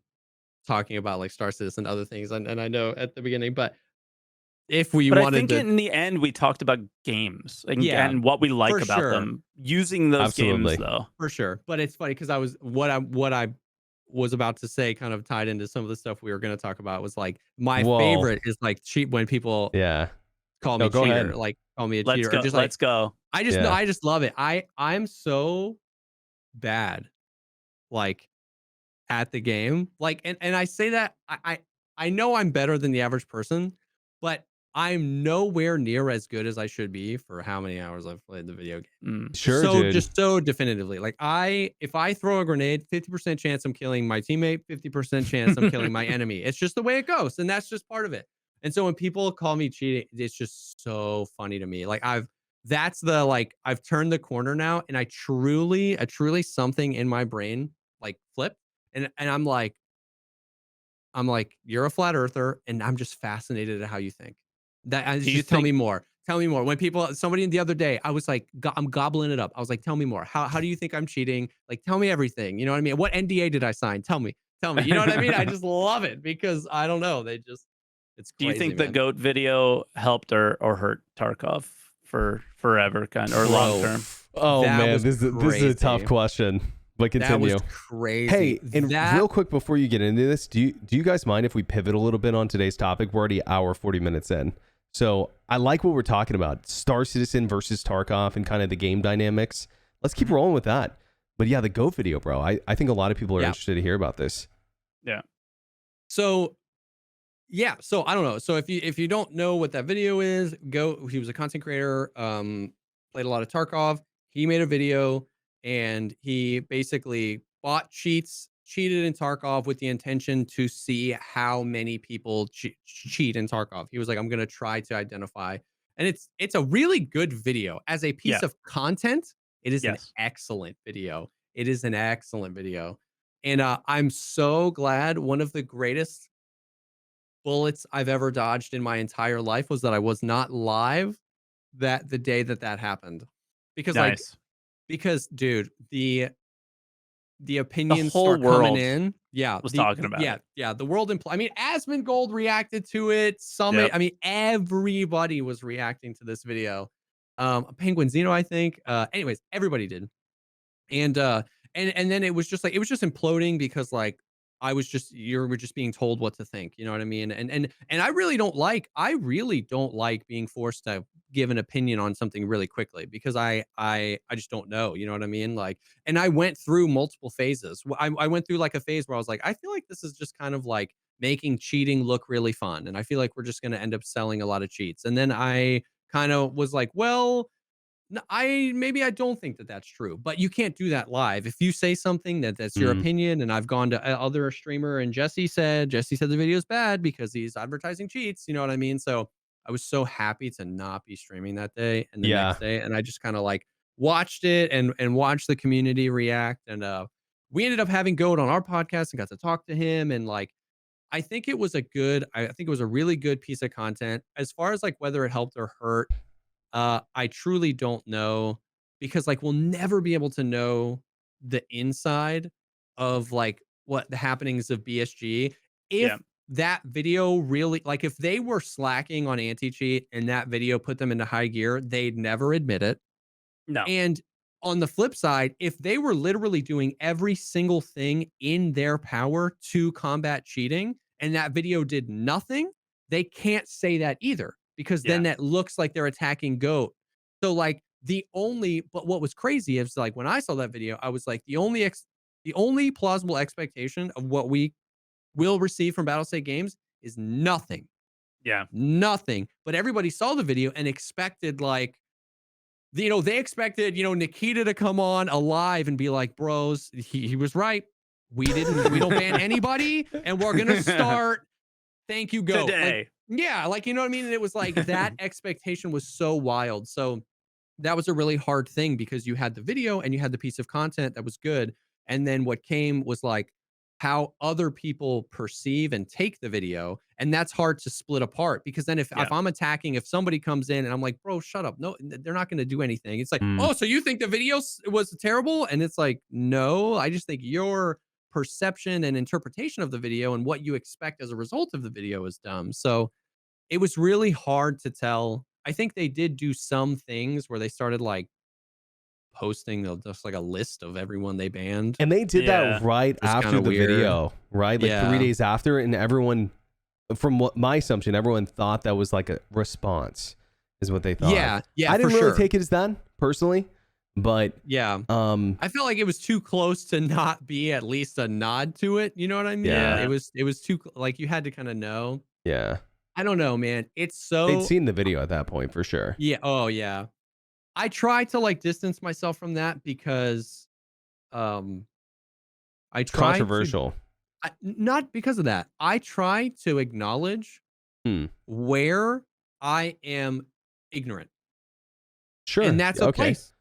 talking about like Star Citizen and other things, and I know at the beginning, but if we wanted I think in the end we talked about games and what we like about them using those games though. For sure. But it's funny because I was what I was about to say kind of tied into some of the stuff we were going to talk about was like my favorite is like cheat when people call me cheater, ahead. like call me a cheater. Go, just let's go. I just love it. I'm so bad like at the game. Like and I say that I know I'm better than the average person, but I'm nowhere near as good as I should be for how many hours I've played the video game. Sure, so dude. just so definitively. Like if I throw a grenade, 50% chance I'm killing my teammate, 50% chance I'm killing my enemy. It's just the way it goes, and that's just part of it. And so when people call me cheating, it's just so funny to me. Like I've turned the corner now, and I truly something in my brain like flipped, and I'm like, you're a flat earther, and I'm just fascinated at how you think. Tell me more. Tell me more. When somebody the other day, I was like, I'm gobbling it up. I was like, tell me more. How do you think I'm cheating? Like, tell me everything. You know what I mean? What NDA did I sign? Tell me. You know what I mean? I just love it because I don't know. It's crazy. Do you think the GOAT video helped or hurt Tarkov for forever or long term? Oh man, this is a tough question. But continue. That was crazy. Hey, and real quick before you get into this, do you guys mind if we pivot a little bit on today's topic? We're already an hour 40 minutes in. So I like what we're talking about. Star Citizen versus Tarkov and kind of the game dynamics. Let's keep rolling with that. But yeah, the GOAT video, bro. I think a lot of people are interested to hear about this. Yeah. So I don't know. So if you don't know what that video is, he was a content creator, played a lot of Tarkov. He made a video and he basically bought cheated in Tarkov with the intention to see how many people cheat in Tarkov. He was like, I'm going to try to identify. And it's a really good video. As a piece of content, it is an excellent video. It is an excellent video. And I'm so glad. One of the greatest bullets I've ever dodged in my entire life was that I was not live the day that happened. Because like Nice. because dude, the The opinions whole start coming world in. Yeah, was talking about it. the world I mean, Asmongold reacted to it, Summit, Yep. I mean, everybody was reacting to this video. Penguin Zeno, I think. Anyways, everybody did. And and then it was just like it was just imploding because like you were just being told what to think, you know what I mean? And I really don't like being forced to give an opinion on something really quickly because I just don't know, you know what I mean? Like, and I went through multiple phases. I went through like a phase where I was like, I feel like this is just kind of like making cheating look really fun, and I feel like we're just going to end up selling a lot of cheats. And then I kind of was like, well, no, maybe I don't think that that's true, but you can't do that live. If you say something that's your Mm. opinion, and I've gone to other streamer, and Jesse said the video is bad because he's advertising cheats. You know what I mean? So I was so happy to not be streaming that day and the Yeah. next day, and I just kind of like watched it and watched the community react. And we ended up having Goat on our podcast and got to talk to him. And like I think I think it was a really good piece of content. As far as like whether it helped or hurt, I truly don't know because like we'll never be able to know the inside of like what the happenings of BSG Yeah. if that video really like if they were slacking on anti-cheat and that video put them into high gear, they'd never admit it. No. And on the flip side, if they were literally doing every single thing in their power to combat cheating and that video did nothing, they can't say that either because then Yeah. that looks like they're attacking GOAT. So like but what was crazy is like when I saw that video, I was like the only plausible expectation of what we will receive from Battlestate Games is nothing. Yeah. Nothing. But everybody saw the video and expected like they expected, Nikita to come on alive and be like, bros, he was right. We don't ban anybody and we're going to start. Thank you, GOAT. Today. Like, yeah. Like, you know what I mean? And it was like that expectation was so wild. So that was a really hard thing because you had the video and you had the piece of content that was good. And then what came was like how other people perceive and take the video. And that's hard to split apart because then if I'm attacking, if somebody comes in and I'm like, bro, shut up. No, they're not going to do anything. It's like, Mm. oh, so you think the video was terrible? And it's like, no, I just think your perception and interpretation of the video and what you expect as a result of the video is dumb. So it was really hard to tell. I think they did do some things where they started like posting just like a list of everyone they banned. And they did that right Just after kinda the weird. video, right? Like 3 days after, and everyone, from what my assumption, everyone thought that was like a response, is what they thought. Yeah, I didn't for really sure. take it as that personally, but Yeah, I felt like it was too close to not be at least a nod to it. You know what I mean? Yeah. It was too like you had to kind of know. yeah, I don't know, man. It's they'd so seen the video at that point for sure. yeah. Oh yeah. I try to like distance myself from that because um I try Controversial. not because of that. I try to acknowledge Hmm. where I am ignorant. Sure. And that's a okay. place.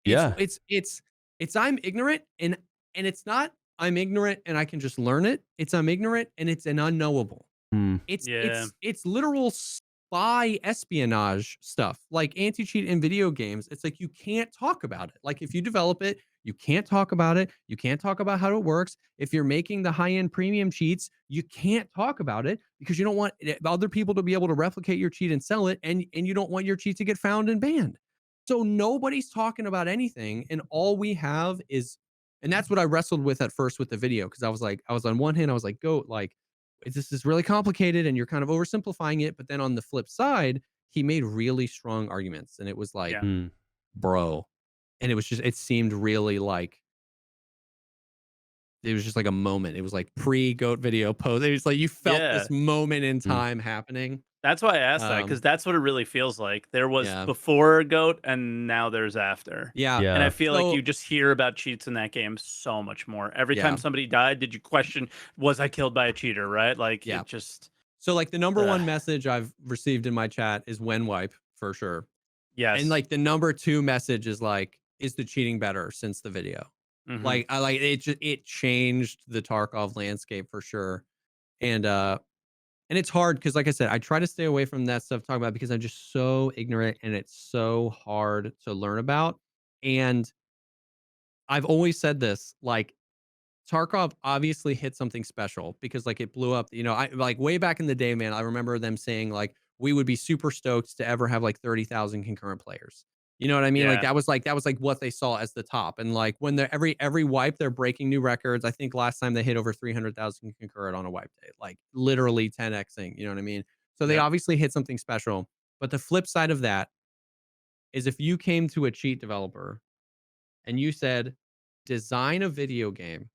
Yeah. It's I'm ignorant and it's not I'm ignorant and I can just learn it. It's I'm ignorant and it's an unknowable. Hmm. It's literal spy espionage stuff like anti-cheat in video games. It's like you can't talk about it. Like if you develop it, you can't talk about it. You can't talk about how it works. If you're making the high-end premium cheats, you can't talk about it because you don't want other people to be able to replicate your cheat and sell it, and you don't want your cheat to get found and banned. So nobody's talking about anything, and all we have is, and that's what I wrestled with at first with the video because I was on one hand, I was like, "Goat, like this is really complicated and you're kind of oversimplifying it." But then on the flip side, he made really strong arguments, and it was like, Yeah. bro, and it seemed really like it was just like a moment. It was like pre-goat video post. It was like you felt this moment in time happening. That's why I asked that because that's what it really feels like. There was before GOAT and now there's after. Yeah. And I feel like So- you just hear about cheats in that game so much more. Every time somebody died, did you question, was I killed by a cheater, right? Like it just. So like the number one message I've received in my chat is when wipe for sure. Yes. And like the number two message is like, is the cheating better since the video? Like I like it. It changed the Tarkov landscape for sure. And it's hard because, like I said, I try to stay away from that stuff to talk about because I'm just so ignorant and it's so hard to learn about. And I've always said this, like Tarkov obviously hit something special because like it blew up. You know, I like way back in the day, man. I remember them saying like we would be super stoked to ever have like 30,000 concurrent players. You know what I mean? Yeah. Like that was like what they saw as the top. And like when they're every wipe, they're breaking new records. I think last time they hit over 300,000 concurrent on a wipe day, like literally 10xing. You know what I mean? So they obviously hit something special. But the flip side of that is if you came to a cheat developer and you said, design a video game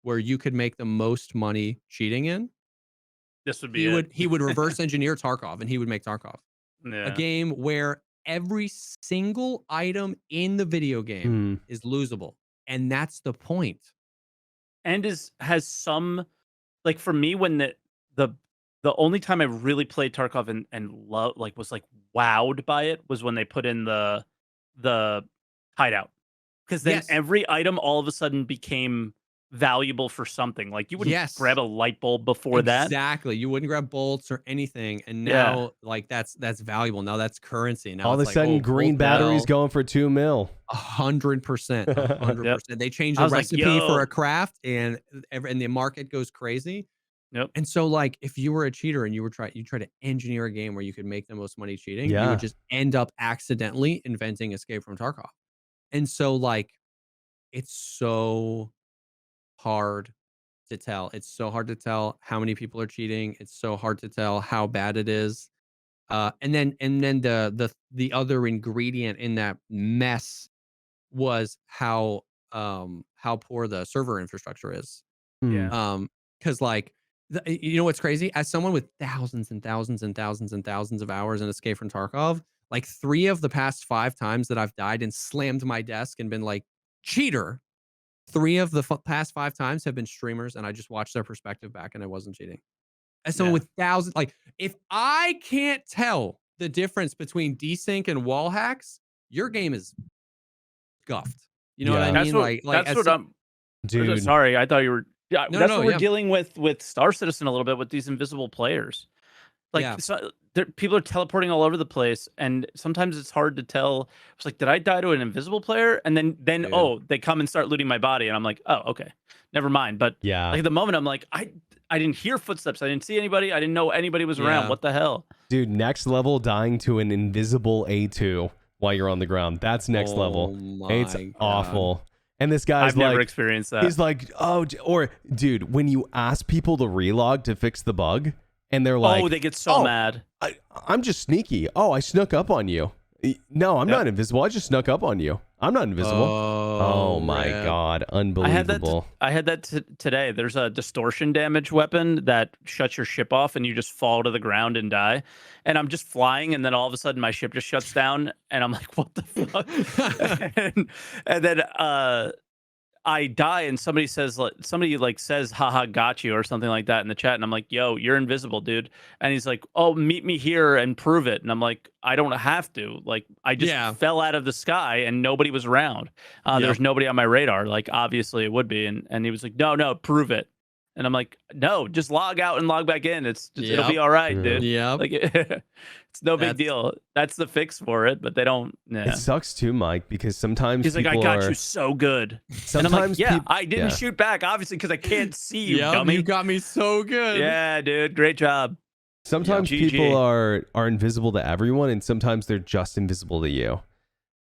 where you could make the most money cheating in, this would be he would reverse engineer Tarkov and he would make Tarkov. A game where every single item in the video game is losable. And that's the point. And has some, like for me, when the only time I really played Tarkov and love like was like wowed by it was when they put in the hideout. Because then every item all of a sudden became valuable for something. Like you wouldn't grab a light bulb before that. Exactly. You wouldn't grab bolts or anything. And now like that's valuable. Now that's currency. Now all of a sudden green batteries going for $2 million. 100%. 100%. They changed the recipe for a craft and the market goes crazy. Yep. And so like if you were a cheater and you try to engineer a game where you could make the most money cheating, you would just end up accidentally inventing Escape from Tarkov. And so like it's so hard to tell. It's so hard to tell how many people are cheating. It's so hard to tell how bad it is. And then the other ingredient in that mess was how poor the server infrastructure is. Because like you know what's crazy? As someone with thousands and thousands and thousands and thousands of hours in Escape from Tarkov, like 3 of the past 5 times that I've died and slammed my desk and been like, cheater, 3 of the past 5 times have been streamers, and I just watched their perspective back, and I wasn't cheating. As someone with thousands, like if I can't tell the difference between desync and wall hacks, your game is guffed. You know what I mean? That's what I'm. Dude, sorry, I thought you were. Yeah, that's what we're dealing with Star Citizen a little bit with these invisible players. Like people are teleporting all over the place, and sometimes it's hard to tell. It's like, did I die to an invisible player? And then they come and start looting my body, and I'm like, oh, okay, never mind. But like at the moment, I'm like, I didn't hear footsteps, I didn't see anybody, I didn't know anybody was around. What the hell, dude? Next level, dying to an invisible A2 while you're on the ground. That's next level. It's awful. And this guy's I've never experienced that. He's like, oh, or dude, when you ask people to relog to fix the bug. And they're like, oh, they get so mad. I'm just sneaky. Oh, I snuck up on you. No, I'm not invisible. I just snuck up on you. I'm not invisible. Oh my God. Unbelievable. I had that today. There's a distortion damage weapon that shuts your ship off and you just fall to the ground and die. And I'm just flying, and then all of a sudden my ship just shuts down, and I'm like, what the fuck? and then I die, and somebody says, haha, got you, or something like that in the chat. And I'm like, yo, you're invisible, dude. And he's like, oh, meet me here and prove it. And I'm like, I don't have to. Like, I just fell out of the sky and nobody was around. There's nobody on my radar. Like, obviously it would be. And he was like, no, prove it. And I'm like, no, just log out and log back in. It'll be all right, dude. Like, it's no big deal. That's the fix for it, but they don't. It sucks too, Mike, because sometimes he's like, I got you so good. Sometimes and I'm like, I didn't shoot back, obviously, because I can't see you, dummy. You got me so good. Yeah, dude, great job. Sometimes people are invisible to everyone, and sometimes they're just invisible to you.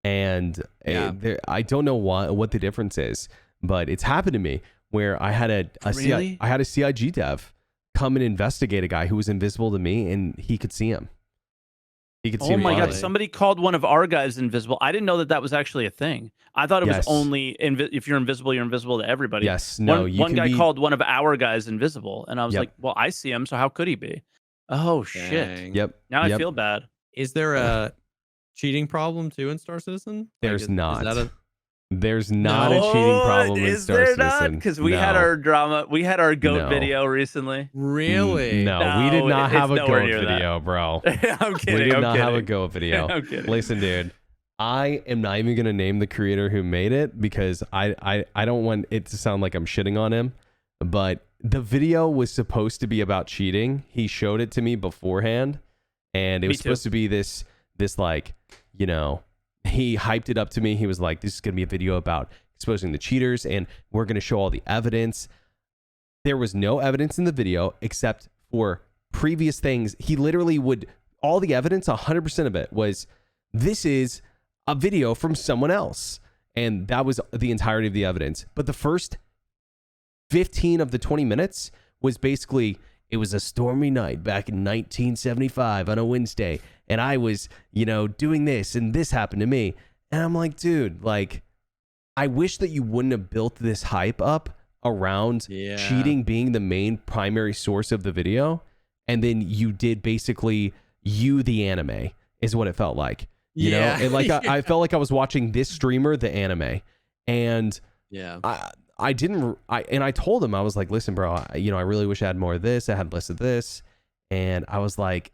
And I don't know what the difference is, but it's happened to me. Where I had a CIG dev come and investigate a guy who was invisible to me, and he could see him. He could see him. Oh my God! Somebody called one of our guys invisible. I didn't know that was actually a thing. I thought it was only if you're invisible to everybody. Yes. No. One guy called one of our guys invisible, and I was like, well, I see him, so how could he be? Oh shit. Yep. Now I feel bad. Is there a cheating problem too in Star Citizen? There's not. There's not a cheating problem in Star Citizen. Because we had our drama. We had our goat video recently. Really? No, we did not have a goat video, bro. I'm kidding. We did not have a goat video. I'm kidding. Listen, dude. I am not even gonna name the creator who made it because I don't want it to sound like I'm shitting on him, but the video was supposed to be about cheating. He showed it to me beforehand, and it was supposed to be this like, you know, he hyped it up to me. He was like, this is gonna be a video about exposing the cheaters, and we're gonna show all the evidence. There was no evidence in the video except for previous things. He literally would, all the evidence, 100% of it was, this is a video from someone else. And that was the entirety of the evidence. But the first 15 of the 20 minutes was basically, it was a stormy night back in 1975 on a Wednesday. And I was, you know, doing this and this happened to me. And I'm like, dude, like, I wish that you wouldn't have built this hype up around cheating being the main primary source of the video. And then you did basically the anime is what it felt like. You know, and like I felt like I was watching this streamer, the anime, and I told him, I was like, listen, bro, I really wish I had more of this. I had less of this, and I was like,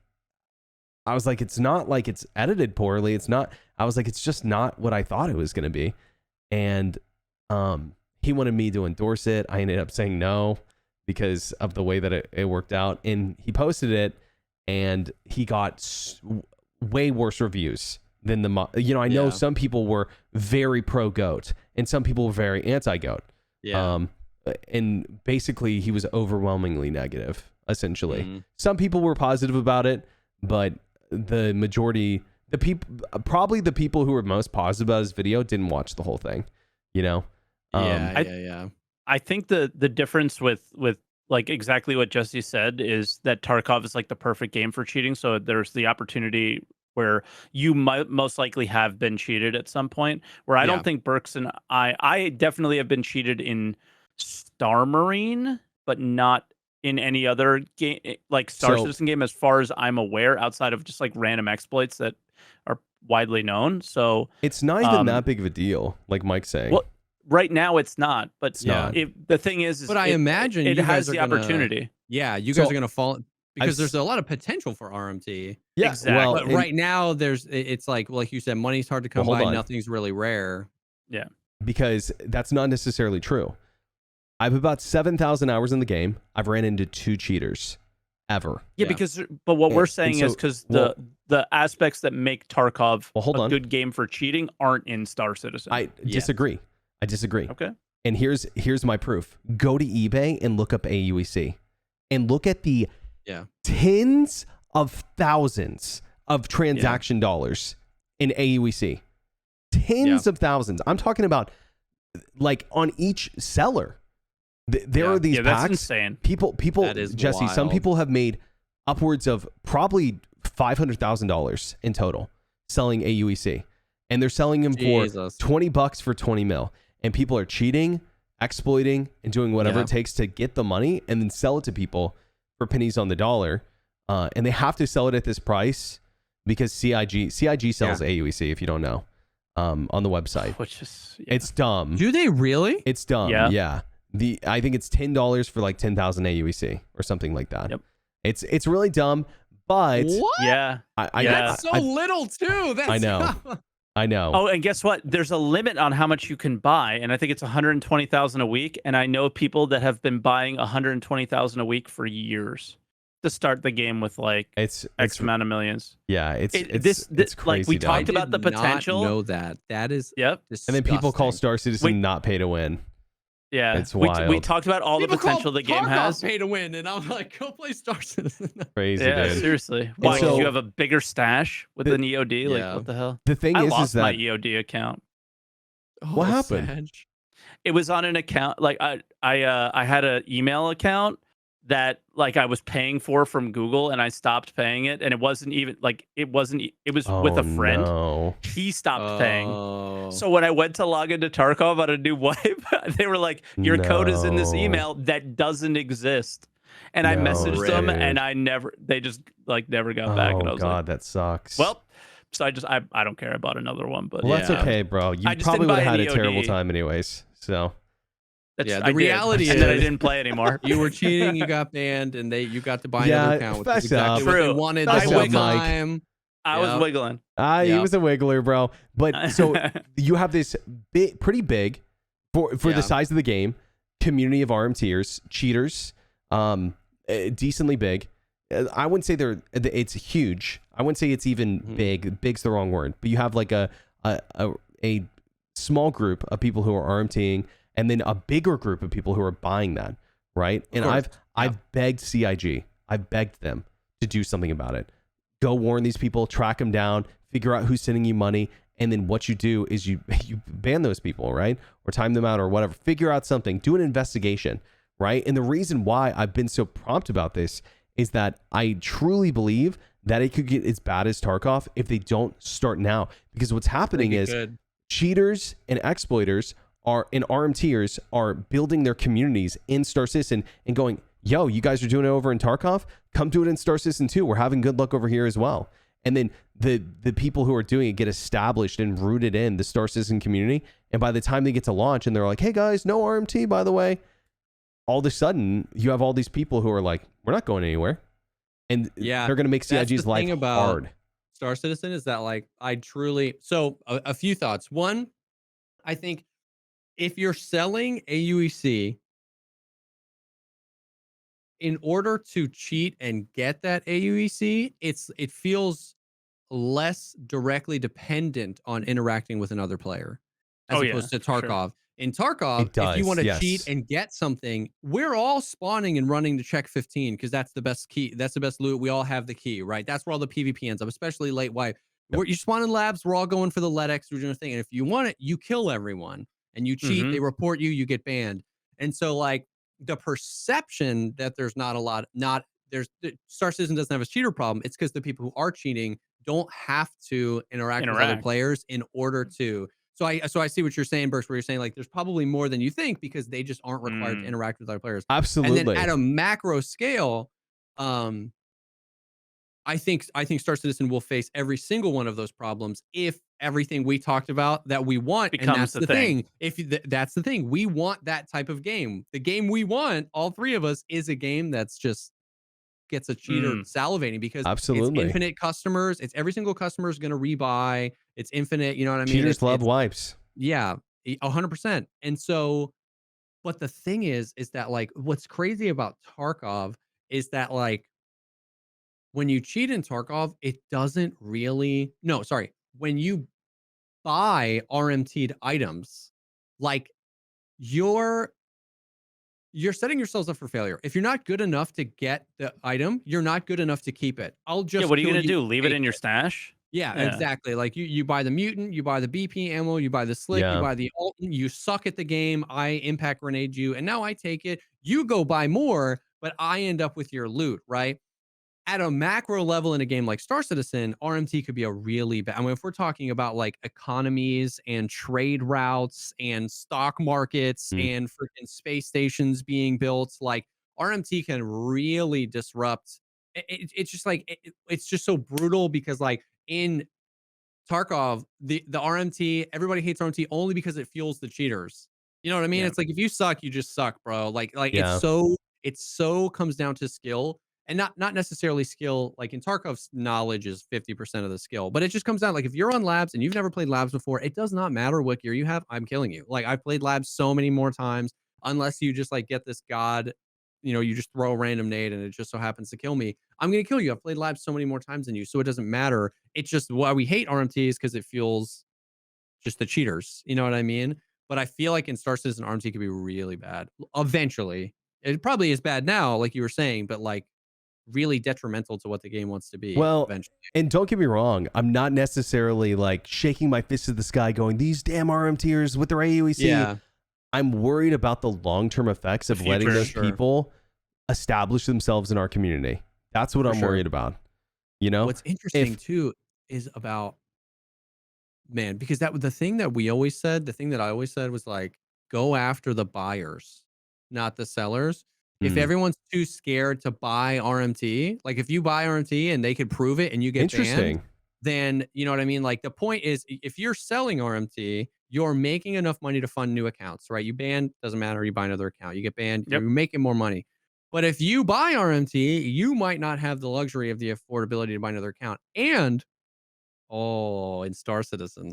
it's not like it's edited poorly. It's not. I was like, it's just not what I thought it was gonna be, and he wanted me to endorse it. I ended up saying no because of the way that it worked out, and he posted it, and he got way worse reviews than I know some people were very pro goat and some people were very anti goat. And basically he was overwhelmingly negative, essentially. Some people were positive about it, but the majority, probably the people who were most positive about his video didn't watch the whole thing, you know? I think the difference with like exactly what Jesse said is that Tarkov is like the perfect game for cheating. So there's the opportunity where you might most likely have been cheated at some point, where I don't think Berks and I definitely have been cheated in Star Marine, but not in any other game, like Star Citizen game, as far as I'm aware, outside of just like random exploits that are widely known. So it's not even that big of a deal, like Mike's saying. Well, right now it's not, but the thing is but I imagine it has the opportunity. Yeah, you guys are gonna fall because there's a lot of potential for RMT. Yeah, exactly. Well, but right now it's like you said, money's hard to come by. Nothing's really rare. Yeah, because that's not necessarily true. I have about 7,000 hours in the game. I've ran into 2 cheaters ever. Yeah, but what we're saying is because the aspects that make Tarkov a good game for cheating aren't in Star Citizen. I disagree. I disagree. Okay. And here's my proof. Go to eBay and look up AUEC and look at the tens of thousands of transaction dollars in AUEC. Tens of thousands. I'm talking about like on each seller. There are these packs. That's insane. People, that is Jesse, wild. Some people have made upwards of probably $500,000 in total selling AUEC. And they're selling them for $20 for 20 mil. And people are cheating, exploiting, and doing whatever it takes to get the money and then sell it to people for pennies on the dollar. And they have to sell it at this price because CIG sells AUEC, if you don't know, on the website. Which is it's dumb. Do they really? It's dumb. Yeah. I think it's $10 for like 10,000 AUEC or something like that. Yep. It's really dumb, but what? Yeah. That's so little too. I know. I know. Oh, and guess what? There's a limit on how much you can buy, and I think it's 120,000 a week. And I know people that have been buying 120,000 a week for years to start the game with like X amount of millions. Yeah, it's crazy. Like we talked about the potential. Know that is And then people call Star Citizen not pay to win. Yeah, it's wild. We talked about all the potential the game has. Pay to win, and I'm like, go play Star Citizen. Crazy, dude. Seriously. Why? Because you have a bigger stash with an EOD? Like, what the hell? The thing is lost that my EOD account. What happened? It was on an account. Like I had an email account that like I was paying for from Google, and I stopped paying it, and it wasn't even like it was with a friend. No. He stopped paying. So when I went to log into Tarkov on a new wipe, they were like, "Your code is in this email that doesn't exist." And I messaged them, and they just like never got back. And I was like, that sucks. Well, so I don't care. I bought another one, but that's okay, bro. You probably would have had a terrible time anyways. So. The reality is that I didn't play anymore. You were cheating, you got banned, and you got to buy another account. Which is exactly what they wanted the whole time. I was Yep. wiggling. He Yep. was a wiggler, bro. But so you have this pretty big for the size of the game community of RMTers, cheaters, decently big. I wouldn't say it's huge. I wouldn't say it's even big. Big's the wrong word. But you have like a small group of people who are RMTing, and then a bigger group of people who are buying that, right? And I've begged CIG. I've begged them to do something about it. Go warn these people, track them down, figure out who's sending you money, and then what you do is you ban those people, right? Or time them out or whatever. Figure out something. Do an investigation, right? And the reason why I've been so prompt about this is that I truly believe that it could get as bad as Tarkov if they don't start now. Because what's happening is cheaters and exploiters and RMTers are building their communities in Star Citizen and going, yo, you guys are doing it over in Tarkov? Come do it in Star Citizen too. We're having good luck over here as well. And then the people who are doing it get established and rooted in the Star Citizen community. And by the time they get to launch and they're like, hey guys, no RMT, by the way, all of a sudden you have all these people who are like, we're not going anywhere. And they're going to make CIG's life hard. Star Citizen is that like, so a few thoughts. One, I think if you're selling AUEC, in order to cheat and get that AUEC, it feels less directly dependent on interacting with another player as opposed to Tarkov. Sure. In Tarkov, if you want to cheat and get something, we're all spawning and running to check 15 because that's the best key. That's the best loot. We all have the key, right? That's where all the PvP ends up, especially late wipe. You spawn in labs, we're all going for the LEDX, we're doing a thing. And if you want it, you kill everyone and you cheat, they report you, you get banned. And so like the perception that there's not a lot, Star Citizen doesn't have a cheater problem. It's because the people who are cheating don't have to interact with other players in order to. So I see what you're saying, Berks, where you're saying like there's probably more than you think because they just aren't required to interact with other players. Absolutely. And then at a macro scale, I think Star Citizen will face every single one of those problems if everything we talked about that we want becomes, and that's the thing. That's the thing, we want that type of game. The game we want, all three of us, is a game that's just gets a cheater salivating because it's infinite customers. It's every single customer is going to rebuy. It's infinite. You know what I mean? Cheaters love wipes. Yeah, 100%. And so, but the thing is that like what's crazy about Tarkov is that like when you cheat in Tarkov, it doesn't really. No, sorry. When you buy RMT'd items, like you're setting yourselves up for failure. If you're not good enough to get the item, you're not good enough to keep it. What are you gonna do? Leave it in your stash? Yeah, exactly. Like you buy the mutant, you buy the BP ammo, you buy the slick, you buy the Alton, you suck at the game, I impact grenade you, and now I take it. You go buy more, but I end up with your loot, right? At a macro level in a game like Star Citizen, RMT could be a really bad. I mean, if we're talking about like economies and trade routes and stock markets and freaking space stations being built, like RMT can really disrupt. It's just like it's just so brutal because like in Tarkov, the RMT, everybody hates RMT only because it fuels the cheaters. You know what I mean? It's like if you suck, you just suck, bro. Like it so comes down to skill. And not necessarily skill, like in Tarkov's knowledge is 50% of the skill, but it just comes down like if you're on labs and you've never played labs before, it does not matter what gear you have. I'm killing you. Like I've played labs so many more times, unless you just like get this god, you just throw a random nade and it just so happens to kill me. I'm going to kill you. I've played labs so many more times than you. So it doesn't matter. It's just why we hate RMTs because it fuels just the cheaters. You know what I mean? But I feel like in Star Citizen, RMT could be really bad. Eventually. It probably is bad now, like you were saying, but like really detrimental to what the game wants to be. Well, eventually. And don't get me wrong, I'm not necessarily like shaking my fist at the sky going, these damn RMTers with their AUEC. Yeah. I'm worried about the long-term effects of letting those people establish themselves in our community. That's what I'm worried about. You know? What's interesting too is about, man, because the thing that I always said was like, go after the buyers, not the sellers. If everyone's too scared to buy RMT, like if you buy RMT and they could prove it and you get banned, then you know what I mean? Like the point is, if you're selling RMT, you're making enough money to fund new accounts, right? You ban, doesn't matter, you buy another account, you get banned, you're making more money. But if you buy RMT, you might not have the luxury of the affordability to buy another account. And Oh, in Star Citizen.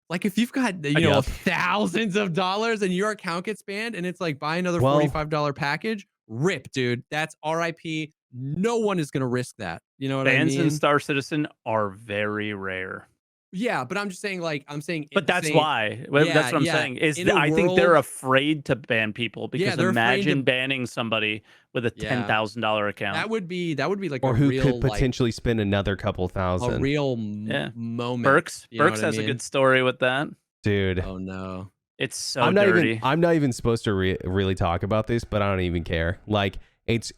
Like if you've got, you know, Yeah. thousands of dollars and your account gets banned and it's like buy another Well, $45 package, rip, dude. That's RIP. No one is going to risk that. You know what I Bans in mean? Star Citizen are very rare. Yeah, but I'm just saying, like, I'm saying, But that's saying, why. Well, that's yeah, what I'm yeah. saying. Is In a I think they're world, afraid to ban people yeah, because they're afraid imagine to, banning somebody with a yeah, $10,000 account. that would be like or who could potentially spend another couple a thousand. real Yeah. moment. You know Berks what I has a mean? good story with that. Dude. Oh no. It's so dirty. I'm not even supposed to really talk about this, but I don't even care. Like it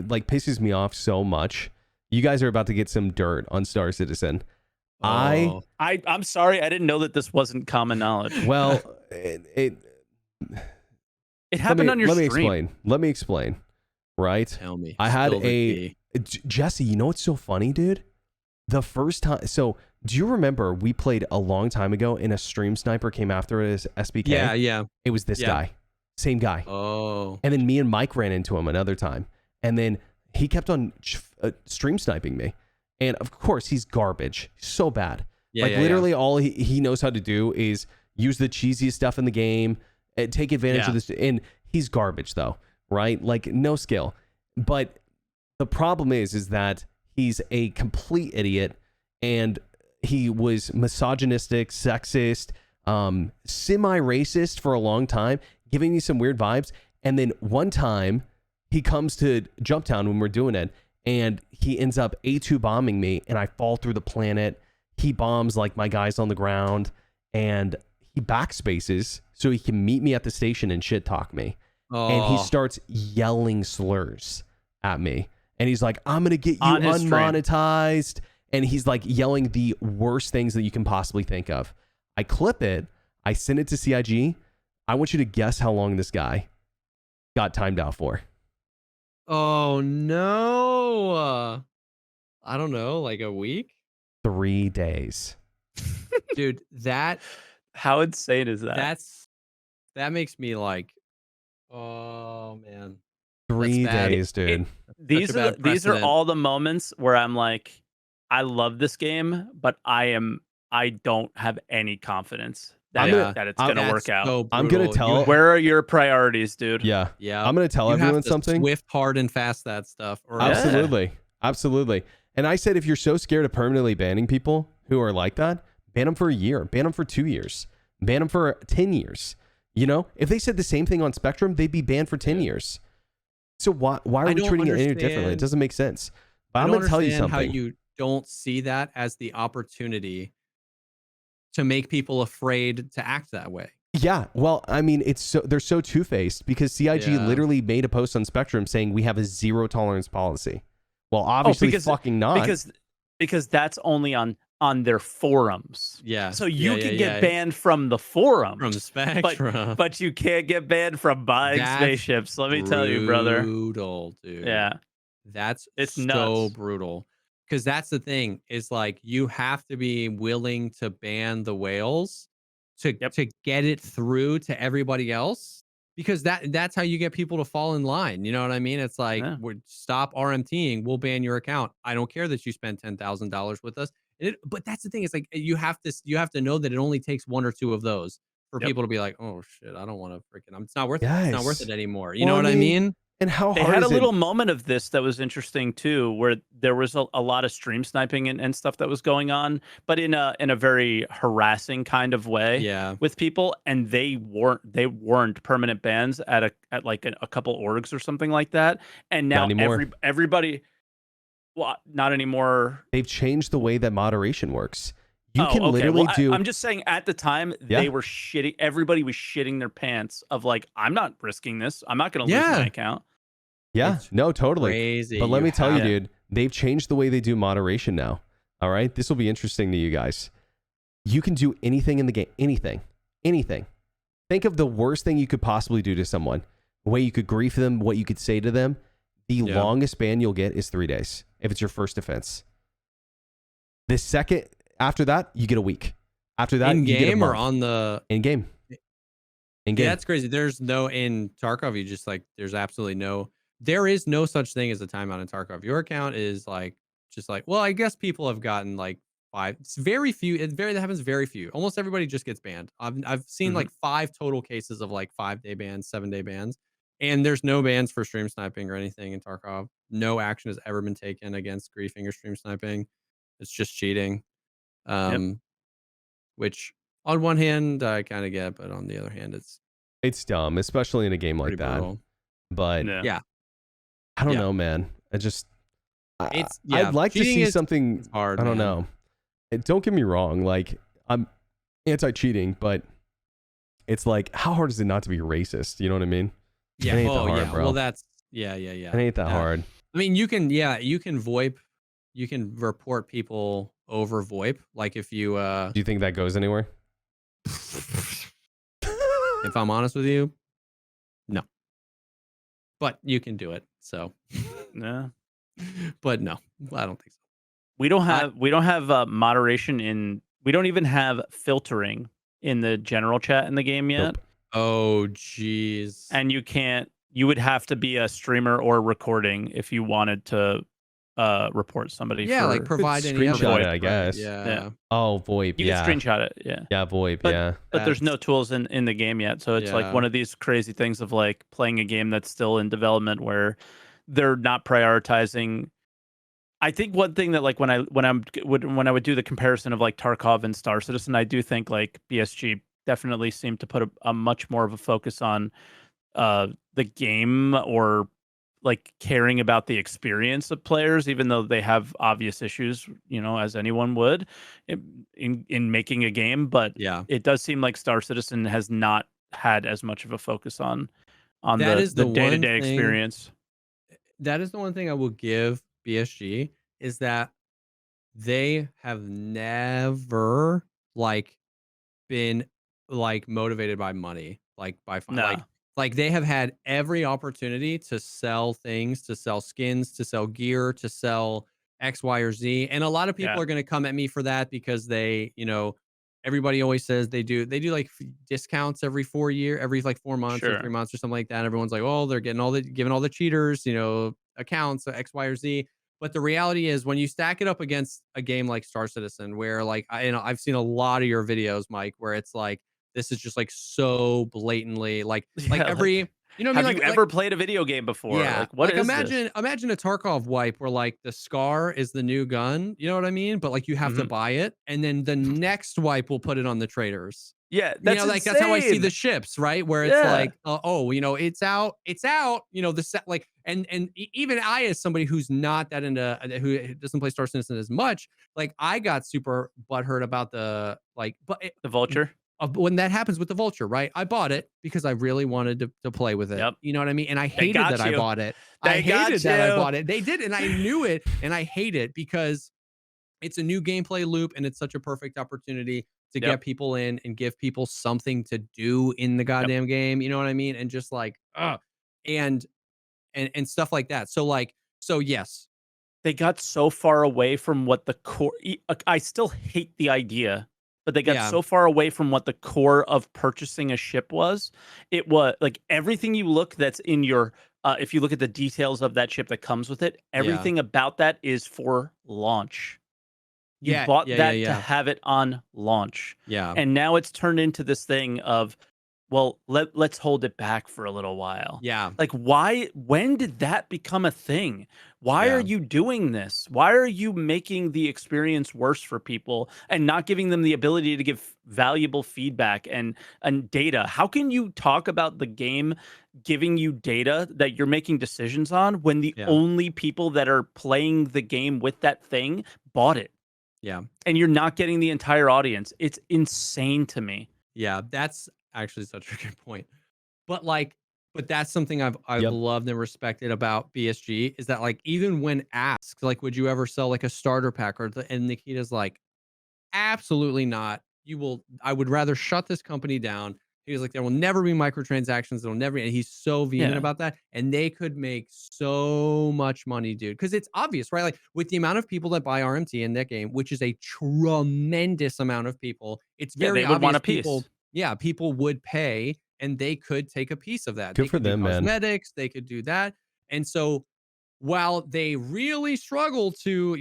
like pisses me off so much. You guys are about to get some dirt on Star Citizen. Oh. I'm sorry, I didn't know that this wasn't common knowledge. Well, it happened on your stream. Let me explain. Right? Tell me. I had Spill the tea. Jesse, you know what's so funny, dude? The first time, so do you remember we played a long time ago and a stream sniper came after us SBK? Yeah, yeah. It was this guy. Same guy. Oh. And then me and Mike ran into him another time. And then he kept on stream sniping me. And of course, he's garbage. So bad. Yeah, like literally all he knows how to do is use the cheesiest stuff in the game and take advantage of this. And he's garbage though, right? Like no skill. But the problem is that he's a complete idiot and he was misogynistic, sexist, semi-racist for a long time, giving me some weird vibes. And then one time he comes to Jumptown when we're doing it and he ends up A2 bombing me and I fall through the planet. He bombs like my guys on the ground and he backspaces so he can meet me at the station and shit talk me. Oh. And he starts yelling slurs at me. And he's like, I'm going to get you On his unmonetized. And he's like yelling the worst things that you can possibly think of. I clip it. I send it to CIG. I want you to guess how long this guy got timed out for. Oh no. I don't know, like a week? 3 days. Dude, how insane is that? That makes me like, oh man. 3 days, dude. These are all the moments where I'm like, I love this game, but I don't have any confidence that it's gonna work out. So I'm gonna tell. Where are your priorities, dude? Yeah. Yeah. I'm gonna tell everyone something. Swift, hard, and fast that stuff. Or Absolutely. And I said, if you're so scared of permanently banning people who are like that, ban them for a year, ban them for 2 years, ban them for 10 years. You know, if they said the same thing on Spectrum, they'd be banned for 10 years. So why are we treating it any differently? It doesn't make sense. But I'm gonna tell you something. How you don't see that as the opportunity to make people afraid to act that way. Yeah, well, I mean, they're so two-faced because CIG literally made a post on Spectrum saying we have a zero tolerance policy. Well, obviously fucking not. Because that's only on their forums. Yeah. So you can get banned from the forum. From Spectrum. But you can't get banned from buying spaceships. Let me tell you, brother. Brutal, dude. Yeah. It's so nuts. Brutal. Because that's the thing, is like you have to be willing to ban the whales to get it through to everybody else. Because that's how you get people to fall in line. You know what I mean? It's like, stop RMTing, we'll ban your account. I don't care that you spend $10,000 with us. But that's the thing. It's like you have to know that it only takes 1 or 2 of those for people to be like, oh shit, I don't want to freaking. It's not worth it. It's not worth it anymore. You know what I mean? And how hard they had a little moment of this that was interesting too, where there was a lot of stream sniping and stuff that was going on, but in a very harassing kind of way with people, and they weren't permanent bans at like a couple orgs or something like that, and now everybody. Well, not anymore. They've changed the way that moderation works. You can literally do. I'm just saying, at the time, they were shitting. Everybody was shitting their pants of like, I'm not risking this. I'm not going to lose my account. Yeah, no, totally. Crazy. But let me tell you, dude, they've changed the way they do moderation now. All right, this will be interesting to you guys. You can do anything in the game. Anything. Think of the worst thing you could possibly do to someone. The way you could grief them, what you could say to them. The longest ban you'll get is 3 days if it's your first offense. The second after that, you get a week. After that, in you get a game month. or on the in game. In game. Yeah, that's crazy. There's no in Tarkov. You just like there's absolutely no. There is no such thing as a timeout in Tarkov. Your account is like just like, well, I guess people have gotten like 5. It's very few. That happens very few. Almost everybody just gets banned. I've seen like 5 total cases of like 5-day bans, 7-day bans, and there's no bans for stream sniping or anything in Tarkov. No action has ever been taken against griefing or stream sniping. It's just cheating. Which on one hand I kind of get, but on the other hand it's dumb, especially in a game like that. brutal. But Yeah. I don't know, man. It's I'd like to see something. It's hard, I don't man. know. And don't get me wrong, like I'm anti-cheating, but it's like, how hard is it not to be racist? You know what I mean? Yeah. It ain't that hard, bro. Well, that's It ain't that hard. I mean, you can VoIP, you can report people over VoIP. Like if you Do you think that goes anywhere? if I'm honest with you, no. But you can do it. So No. But no, I don't think so. We don't have moderation in. We don't even have filtering in the general chat in the game yet. Nope. Oh, jeez. And you can't. You would have to be a streamer or recording if you wanted to report somebody. Yeah, for, like provide any screenshot it, other I guess. Yeah. Oh, VoIP. You can screenshot it. Yeah. Yeah, VoIP. But there's no tools in the game yet, so it's like one of these crazy things of like playing a game that's still in development where they're not prioritizing. I think one thing that like when I would do the comparison of like Tarkov and Star Citizen, I do think like BSG definitely seemed to put a much more of a focus on the game, or like caring about the experience of players, even though they have obvious issues, as anyone would in making a game. But it does seem like Star Citizen has not had as much of a focus on the day-to-day experience. That is the one thing I will give BSG, is that they have never like been like motivated by money, like by like they have had every opportunity to sell things, to sell skins, to sell gear, to sell X, Y, or Z. And a lot of people are going to come at me for that because they, everybody always says they do like discounts every 4 months or 3 months or something like that. Everyone's like, oh, they're giving all the cheaters, accounts, X, Y, or Z. But the reality is, when you stack it up against a game like Star Citizen, where like I've seen a lot of your videos, Mike, where it's like, this is just like so blatantly like every have you ever played a video game before? Yeah, like what is imagine a Tarkov wipe where like the Scar is the new gun, you know what I mean? But like you have to buy it, and then the next wipe will put it on the traders. Yeah, that's like that's how I see the ships, right? Where it's like, it's out, the set, like, and even I, as somebody who's not that into, who doesn't play Star Citizen as much, like I got super butthurt about the the Vulture. When that happens with the Vulture, right? I bought it because I really wanted to play with it. Yep. You know what I mean? And I hated that I bought it. I bought it. They did, and I knew it, and I hate it because it's a new gameplay loop, and it's such a perfect opportunity to get people in and give people something to do in the goddamn game. You know what I mean? And just like, and stuff like that. So yes. They got so far away from what the core. I still hate the idea, but they got so far away from what the core of purchasing a ship was. It was like everything you look that's in your, if you look at the details of that ship that comes with it, everything about that is for launch. You bought that to have it on launch. Yeah. And now it's turned into this thing of, well, let's hold it back for a little while. Yeah. Like, when did that become a thing? Why are you doing this? Why are you making the experience worse for people and not giving them the ability to give valuable feedback and data? How can you talk about the game giving you data that you're making decisions on when the only people that are playing the game with that thing bought it? Yeah. And you're not getting the entire audience. It's insane to me. Yeah, that's actually such a good point. But that's something I've loved and respected about BSG, is that like, even when asked, like, would you ever sell like a starter pack, and Nikita's like, absolutely not. I would rather shut this company down. He was like, there will never be microtransactions. There'll never, and he's so vehement about that. And they could make so much money, dude. Because it's obvious, right? Like, with the amount of people that buy RMT in that game, which is a tremendous amount of people, it's very they would obvious want a piece. People would pay, and they could take a piece of that. Good for them, man. Cosmetics, they could do that. And so while they really struggle to,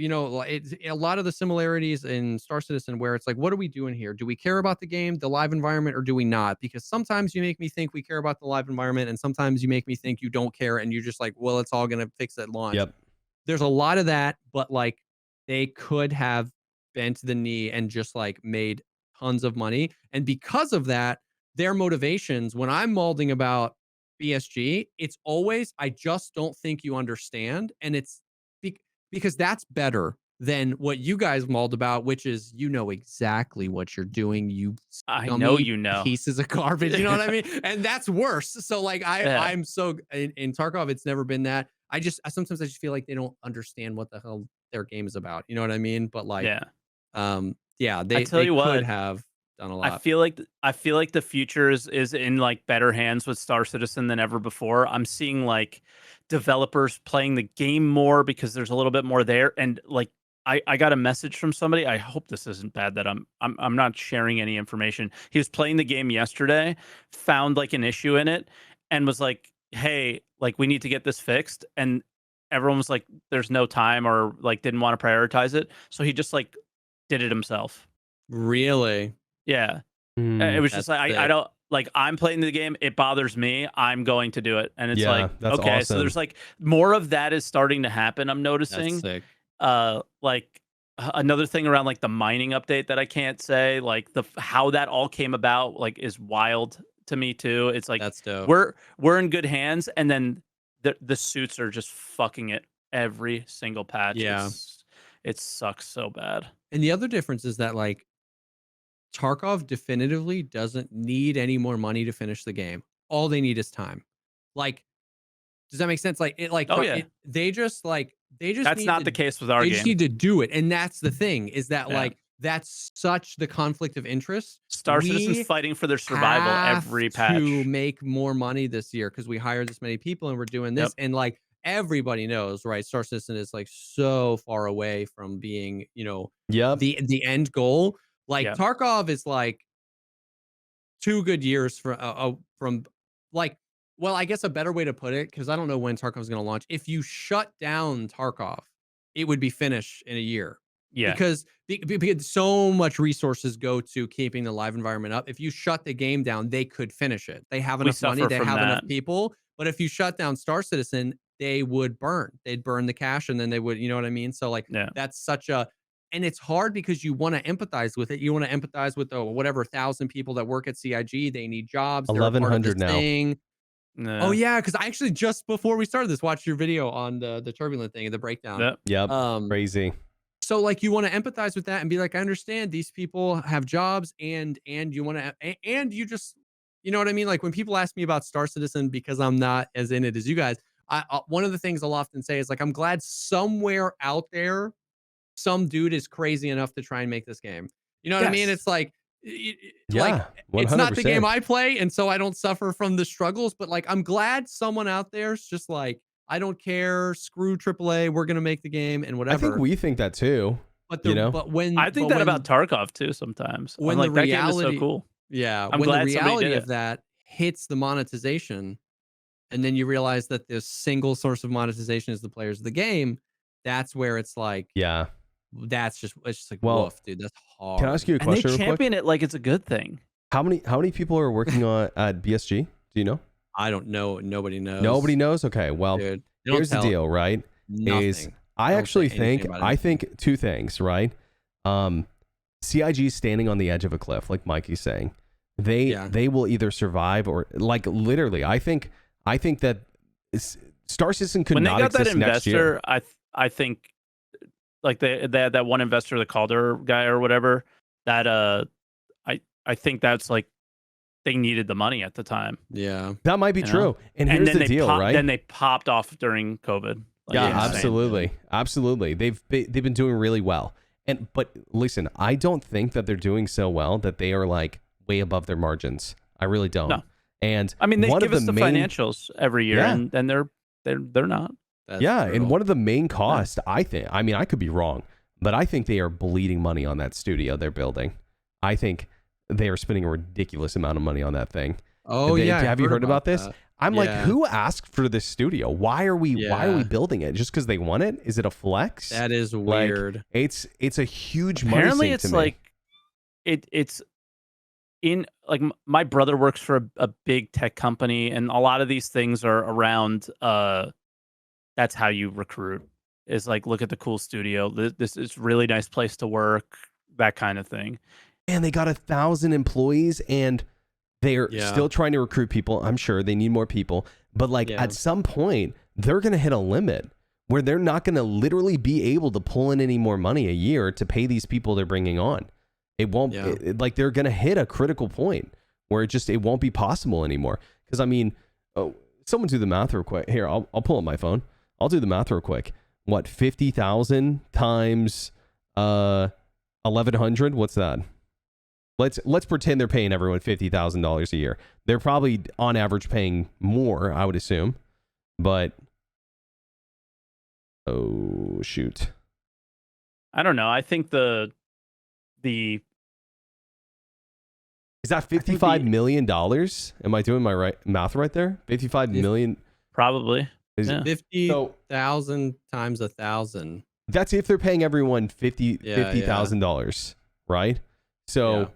it's a lot of the similarities in Star Citizen where it's like, what are we doing here? Do we care about the game, the live environment, or do we not? Because sometimes you make me think we care about the live environment, and sometimes you make me think you don't care, and you're just like, well, it's all going to fix at launch. Yep. There's a lot of that, but like they could have bent the knee and just like made tons of money. And because of that, their motivations, when I'm mauling about BSG, it's always, I just don't think you understand. And it's because that's better than what you guys mauled about, which is, exactly what you're doing. I know, pieces of garbage. You know what I mean? And that's worse. So like, I'm so in Tarkov, it's never been that. Sometimes I just feel like they don't understand what the hell their game is about. You know what I mean? But like, they could have done a lot. I feel like the future is in like better hands with Star Citizen than ever before. I'm seeing like developers playing the game more because there's a little bit more there. And like I got a message from somebody. I hope this isn't bad that I'm not sharing any information. He was playing the game yesterday, found like an issue in it, and was like, hey, like we need to get this fixed. And everyone was like, there's no time, or like didn't want to prioritize it. So he just like did it himself. Really? Yeah. It was just like, I don't like, I'm playing the game. It bothers me. I'm going to do it. And it's like, okay, awesome. so there's like more of that is starting to happen. I'm noticing. That's sick. Like another thing around like the mining update that I can't say, like how that all came about, like is wild to me too. It's like, that's dope. We're in good hands. And then the suits are just fucking it every single patch. Yeah. It sucks so bad. And the other difference is that like Tarkov definitively doesn't need any more money to finish the game. All they need is time. Like, does that make sense? Like, they just that's not the case with our game. They just need to do it. And that's the thing, is that like, that's such the conflict of interest. Star Citizen's fighting for their survival every patch. To make more money this year because we hired this many people and we're doing this. And like, everybody knows, right? Star Citizen is like so far away from being, the end goal. Like Tarkov is like 2 good years from like, well, I guess a better way to put it, because I don't know when Tarkov is going to launch. If you shut down Tarkov, it would be finished in a year. Yeah. Because so much resources go to keeping the live environment up. If you shut the game down, they could finish it. They have enough money. They have enough people. But if you shut down Star Citizen, they would burn. They'd burn the cash, and then they would, you know what I mean? So like, that's such a, and it's hard because you want to empathize with it. You want to empathize with the whatever 1,000 people that work at CIG. They need jobs. 1,100 now. No. Oh yeah, because I actually just before we started this watched your video on the turbulent thing and the breakdown. Yep. Crazy. So like you want to empathize with that and be like, I understand these people have jobs and you want to and you just, you know what I mean? Like when people ask me about Star Citizen because I'm not as in it as you guys, one of the things I'll often say is like, I'm glad somewhere out there some dude is crazy enough to try and make this game. You know what I mean? It's like, like 100%. It's not the game I play, and so I don't suffer from the struggles, but like I'm glad someone out there's just like, I don't care, screw AAA, we're gonna make the game and whatever. I think we think that too. But when I think that about Tarkov too sometimes. When like, that game is so cool. Yeah, when the reality of that hits the monetization, and then you realize that the single source of monetization is the players of the game, that's where it's like, it's just like, woof, dude, that's hard. Can I ask you a question? And they champion it like it's a good thing. How many people are working on at BSG? Do you know? I don't know. Nobody knows. Nobody knows? Okay, well, dude, here's the deal, right? Nothing. I think 2 things, right? CIG standing on the edge of a cliff, like Mikey's saying. They will either survive or like literally. I think that Star Citizen could not exist next year. I think like that one investor, the Calder guy or whatever, that I think that's like they needed the money at the time. Yeah, that might be true. And here's the deal, right? Then they popped off during COVID. Like, absolutely. They've been doing really well. But listen, I don't think that they're doing so well that they are like way above their margins. I really don't. No. And I mean, they give us the financials every year, and they're not. And one of the main costs, I think, I mean, I could be wrong, but I think they are bleeding money on that studio they're building. I think they are spending a ridiculous amount of money on that thing. Oh, yeah. Have you heard about this? That. I'm like, who asked for this studio? Why are we building it? Just because they want it? Is it a flex? That is weird. It's a huge money Apparently sink it's to me. it's in like my brother works for a big tech company, and a lot of these things are around that's how you recruit, is like, look at the cool studio, this is really nice place to work, that kind of thing. And they got 1,000 employees, and they're still trying to recruit people. I'm sure they need more people, but like at some point they're going to hit a limit where they're not going to literally be able to pull in any more money a year to pay these people they're bringing on. It won't like they're going to hit a critical point where it won't be possible anymore. Because I mean, someone do the math real quick. Here, I'll pull up my phone. I'll do the math real quick. What, 50,000 times 1,100? What's that? Let's pretend they're paying everyone $50,000 a year. They're probably on average paying more, I would assume. But oh shoot, I don't know. I think the is that $55 million? Am I doing my math right there? 55 million, probably. Is 50,000 times 1,000. That's if they're paying everyone $50,000, right? So.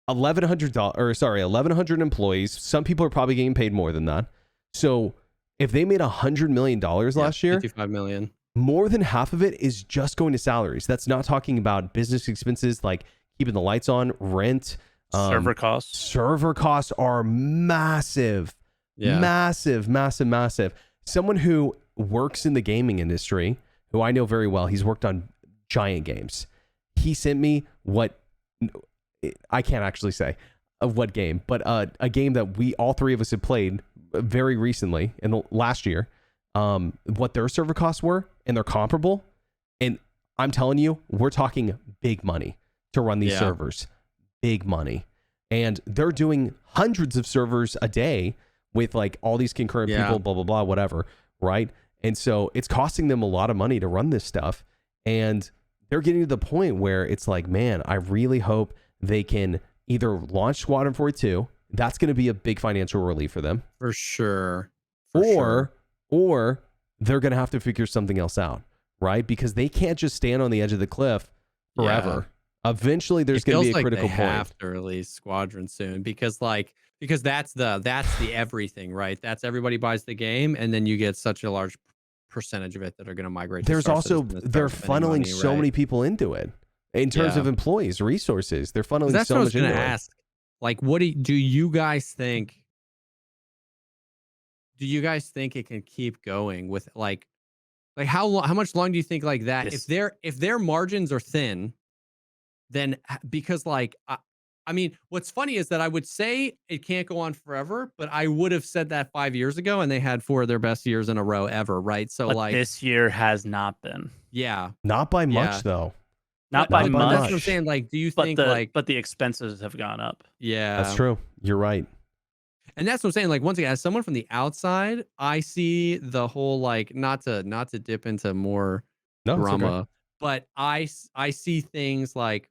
$1,100 employees. Some people are probably getting paid more than that. So if they made $100 million last year, 55 million, more than half of it is just going to salaries. That's not talking about business expenses like keeping the lights on, rent, server costs. Server costs are massive, massive. Someone who works in the gaming industry, who I know very well, he's worked on giant games. He sent me what I can't actually say of what game, but a game that all three of us had played very recently in the last year, what their server costs were, and they're comparable. And I'm telling you, we're talking big money to run these servers, big money. And they're doing hundreds of servers a day with like all these concurrent people, blah, blah, blah, whatever. Right. And so it's costing them a lot of money to run this stuff. And they're getting to the point where it's like, man, I really hope they can either launch Squadron 42. That's going to be a big financial relief for them. For sure. Or they're going to have to figure something else out, right? Because they can't just stand on the edge of the cliff forever. Eventually there's going to be a critical point. They have to release Squadron soon because that's the everything, right? That's everybody buys the game, and then you get such a large percentage of it that are going to migrate. There's also, they're funneling so many people into it. In terms of employees, resources, they're funneling so much into it. Ask, like, what do you guys think? Do you guys think it can keep going with like how much long do you think like that? If their margins are thin, then because like I mean, what's funny is that I would say it can't go on forever, but I would have said that 5 years ago, and they had 4 of their best years in a row ever, right? So but like this year has not been. Yeah, not by much though. Not by much. That's what I'm saying. Like, do you think but the expenses have gone up? Yeah, that's true. You're right. And that's what I'm saying. Like, once again, as someone from the outside, I see the whole like not to dip into more drama, but I see things like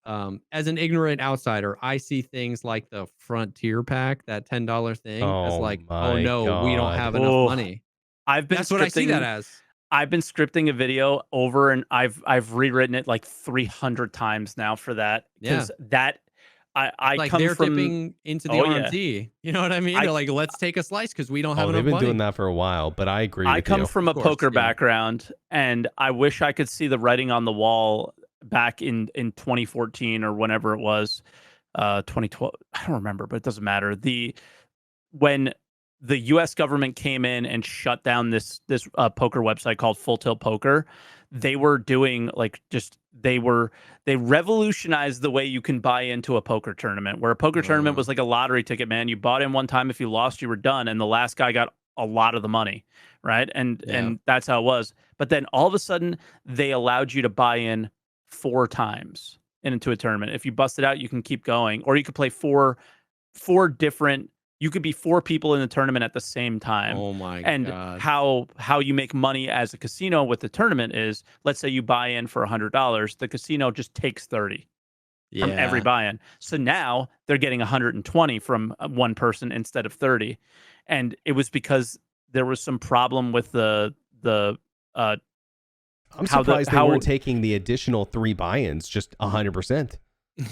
as an ignorant outsider, I see things like the Frontier pack, that $10 thing, as like, oh no, we don't have enough money. That's what I see that as. I've been scripting a video over, and I've rewritten it like 300 times now for that, because that I like come they're from dipping into the RMT. You know what I mean? They're like, let's take a slice because we don't have enough money. They've been doing that for a while, but I agree. I come from a poker background, and I wish I could see the writing on the wall back in 2014 or whenever it was, 2012. I don't remember, but it doesn't matter. When the U.S. government came in and shut down this poker website called Full Tilt Poker, they were doing like they revolutionized the way you can buy into a poker tournament, where a poker tournament was like a lottery ticket, man. You bought in one time, if you lost, you were done, and the last guy got a lot of the money, right? And that's how it was. But then all of a sudden, they allowed you to buy in 4 times into a tournament. If you bust it out, you can keep going, or you could play four different. You could be 4 people in the tournament at the same time. Oh my God. And how you make money as a casino with the tournament is, let's say you buy in for $100, the casino just takes 30. from every buy-in. So now they're getting 120 from one person instead of 30. And it was because there was some problem with the I'm surprised they weren't taking the additional 3 buy-ins just 100%.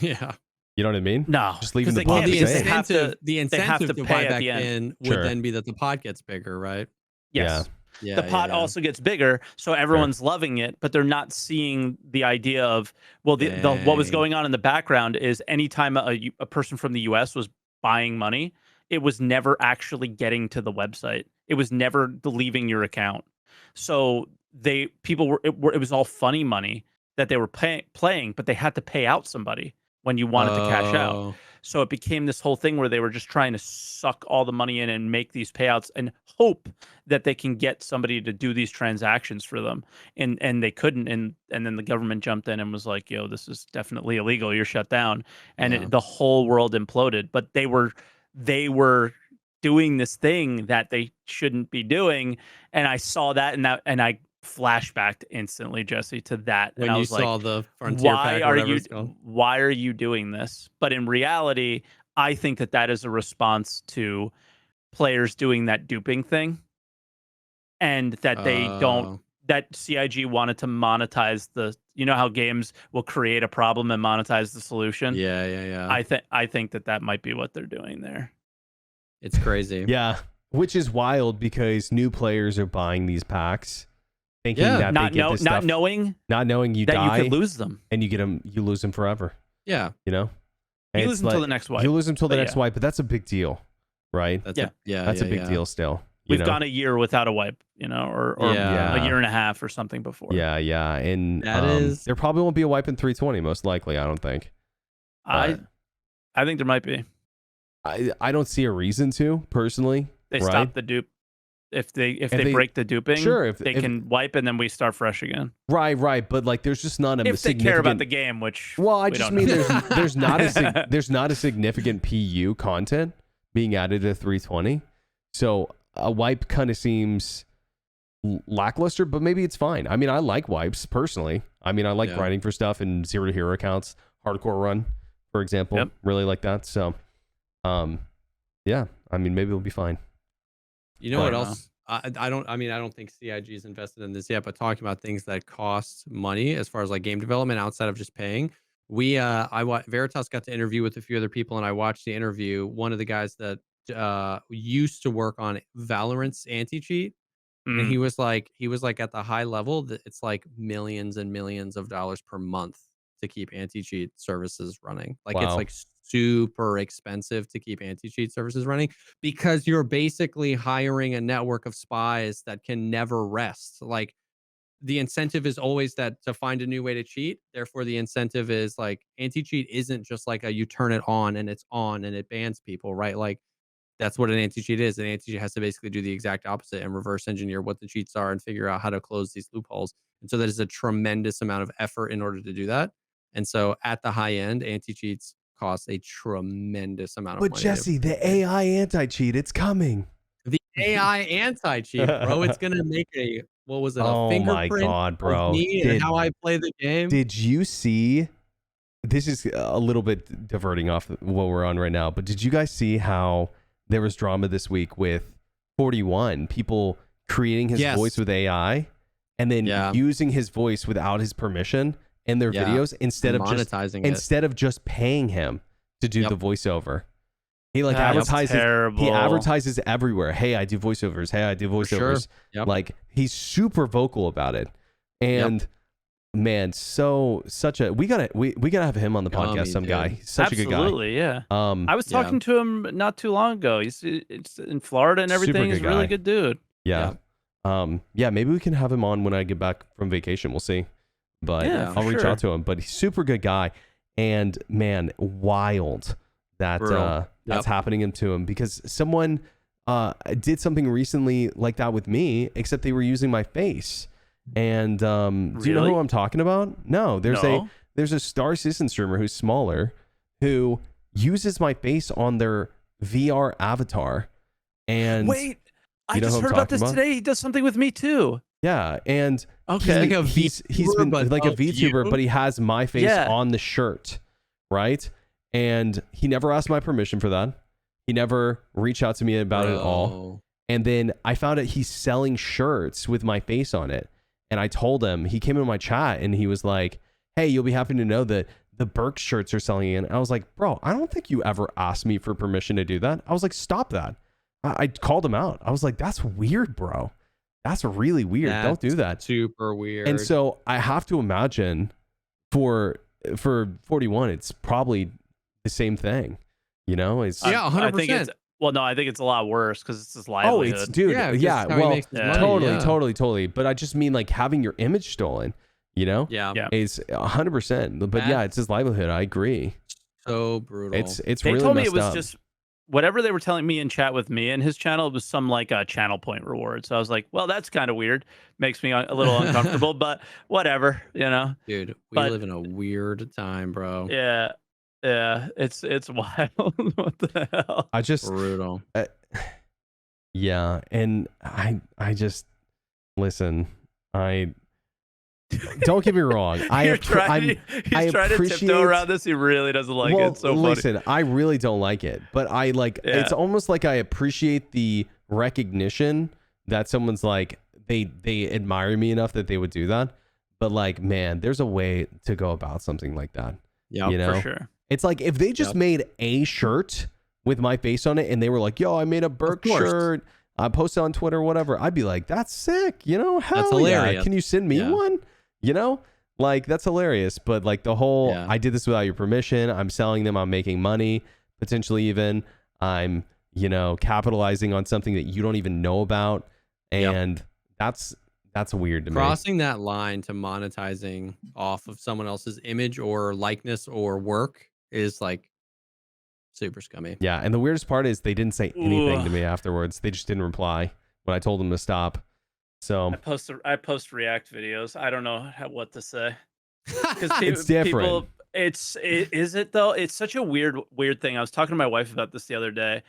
Yeah. You know what I mean? No, just leaving the they can't, pot. The incentive to buy back in would Sure. then be that the pot gets bigger, right? Yes. Yeah. The pot also gets bigger, so everyone's loving it, but they're not seeing the idea of, well, what was going on in the background is anytime a person from the US was buying money, it was never actually getting to the website. It was never leaving your account. So it was all funny money that they were playing, but they had to pay out somebody when you wanted to cash out. So it became this whole thing where they were just trying to suck all the money in and make these payouts and hope that they can get somebody to do these transactions for them. And they couldn't. And then the government jumped in and was like, yo, this is definitely illegal. You're shut down. And the whole world imploded. But they were doing this thing that they shouldn't be doing. And I saw that and I flashbacked instantly, Jesse, to that. When and I you was saw like, the Frontier why are you doing this? But in reality, I think that is a response to players doing that duping thing, and that they don't. That CIG wanted to monetize you know how games will create a problem and monetize the solution. Yeah. I think that might be what they're doing there. It's crazy. Yeah, which is wild because new players are buying these packs. Thinking that not knowing you that die, you could lose them, and you lose them forever. Yeah, you know, you lose them till the next wipe. You lose them till the next wipe, but that's a big deal, right? That's a big deal still. We've gone a year without a wipe, or a year and a half or something before. Yeah, and there probably won't be a wipe in 320, most likely. I don't think. I think there might be. I don't see a reason to personally. They stop the dupe. If they break the duping, sure, they can wipe and then we start fresh again. Right. But like, there's just not a if they care about the game, which I just mean there's not a significant PU content being added to 320, so a wipe kind of seems lackluster. But maybe it's fine. I mean, I like wipes personally. I mean, I like grinding for stuff in 0 to hero accounts, hardcore run, for example. Really like that. So, yeah. I mean, maybe it'll be fine. You know what else? I don't think CIG is invested in this yet, but talking about things that cost money as far as like game development outside of just paying. Veritas got to interview with a few other people, and I watched the interview. One of the guys that used to work on Valorant's anti-cheat, and he was like at the high level that it's like millions and millions of dollars per month to keep anti-cheat services running. Like it's like super expensive to keep anti-cheat services running because you're basically hiring a network of spies that can never rest. Like the incentive is always that to find a new way to cheat. Therefore, the incentive is like anti-cheat isn't just like you turn it on and it bans people, right? Like that's what an anti-cheat is. An anti-cheat has to basically do the exact opposite and reverse engineer what the cheats are and figure out how to close these loopholes. And so that is a tremendous amount of effort in order to do that. And so at the high end, anti-cheats cost a tremendous amount of money. But Jesse, the AI anti-cheat, it's coming. The AI anti-cheat, bro. It's gonna make a fingerprint oh my God, bro. of me and how I play the game. Did you see? This is a little bit diverting off what we're on right now, but did you guys see how there was drama this week with 41 people creating his voice with AI and then using his voice without his permission in their videos instead of monetizing instead of just paying him to do the voiceover? He like advertises. He advertises everywhere. Hey, I do voiceovers. Hey, I do voiceovers. Sure. Like he's super vocal about it. And man, such a we gotta have him on the podcast. Some guy, he's such a good guy. Absolutely, yeah. I was talking to him not too long ago. It's in Florida and everything. He's a really good dude. Yeah. Maybe we can have him on when I get back from vacation. We'll see. But I'll reach out to him. But he's super good guy. And man, wild that that's happening to him because someone did something recently like that with me, except they were using my face. And do you know who I'm talking about? No, there's a Star Citizen streamer who's smaller who uses my face on their VR avatar. And wait, I just heard about this today. He does something with me too. Yeah, and he's like he's been like a VTuber, but he has my face on the shirt. right? And he never asked my permission for that. He never reached out to me about it at all. And then I found out he's selling shirts with my face on it. And I told him, he came in my chat and he was like, hey, you'll be happy to know that the Berks shirts are selling in. And I was like, bro, I don't think you ever asked me for permission to do that. I was like, stop that. I called him out. I was like, that's weird, bro. That's really weird. Don't do that. Super weird. And so I have to imagine for 41, it's probably the same thing. You know, it's 100%. I think it's I think it's a lot worse because it's his livelihood. Oh, it's dude. Yeah. Well, totally. But I just mean like having your image stolen. You know, is 100%. But yeah, it's his livelihood. I agree. So brutal. It's they really told me messed it was up. just whatever they were telling me in chat with me and his channel. It was some like a channel point reward. So I was like, well, that's kind of weird. Makes me a little uncomfortable, but whatever, you know. Dude, we live in a weird time, bro. Yeah, it's wild. What the hell? I just brutal. Yeah, and I just listen. Don't get me wrong. He's trying to tiptoe around this. He really doesn't like it. So listen, I really don't like it, but I like. It's almost like I appreciate the recognition that someone's like they admire me enough that they would do that. But like, man, there's a way to go about something like that. Yeah, you know? For sure. It's like if they just made a shirt with my face on it and they were like, "Yo, I made a Berks shirt. I posted on Twitter, whatever." I'd be like, "That's sick." You know, hell yeah. Can you send me one? You know, like that's hilarious. But like the whole, I did this without your permission. I'm selling them. I'm making money, potentially even. I'm, you know, capitalizing on something that you don't even know about. And that's weird to me. Crossing that line to monetizing off of someone else's image or likeness or work is like super scummy. Yeah. And the weirdest part is they didn't say anything to me afterwards. They just didn't reply when I told them to stop. So I post React videos. I don't know what to say because it's different. Is it though? It's such a weird thing. I was talking to my wife about this the other day.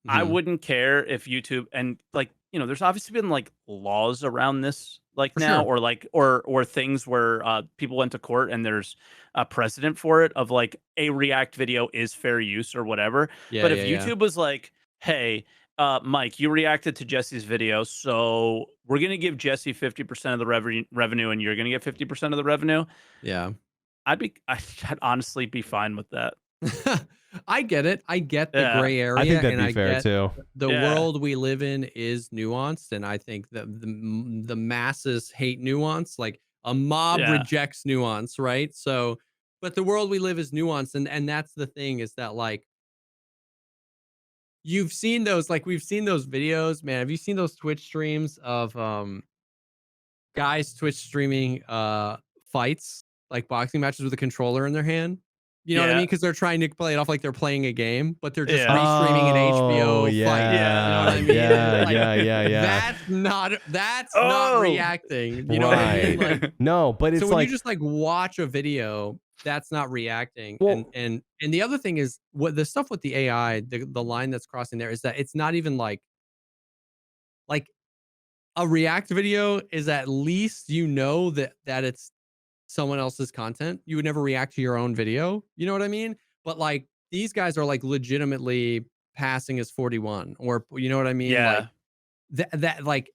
I wouldn't care if YouTube and like, you know, there's obviously been like laws around this like For now, sure. or like or things where people went to court and there's a precedent for it of like a React video is fair use or whatever. But if YouTube was like, hey, Mike, you reacted to Jesse's video, so we're gonna give Jesse 50% of the revenue, and you're gonna get 50% of the revenue. Yeah, I'd honestly be fine with that. I get it. I get the gray area. I think that'd be fair too. The world we live in is nuanced, and I think that the masses hate nuance. Like a mob rejects nuance, right? So, but the world we live is nuanced, and that's the thing is that like. You've seen those, like we've seen those videos, man. Have you seen those Twitch streams of guys Twitch streaming fights, like boxing matches with a controller in their hand? You know what I mean? Because they're trying to play it off like they're playing a game, but they're just restreaming an HBO fight. You know what I mean? That's not reacting. You know what I mean? Like, no, but it's so when like you just like watch a video, that's not reacting. And the other thing is what the stuff with the AI, the line that's crossing there is that it's not even like a React video is at least you know that it's someone else's content. You would never react to your own video. You know what I mean? But like these guys are like legitimately passing as 41 or you know what I mean? Yeah. Like that like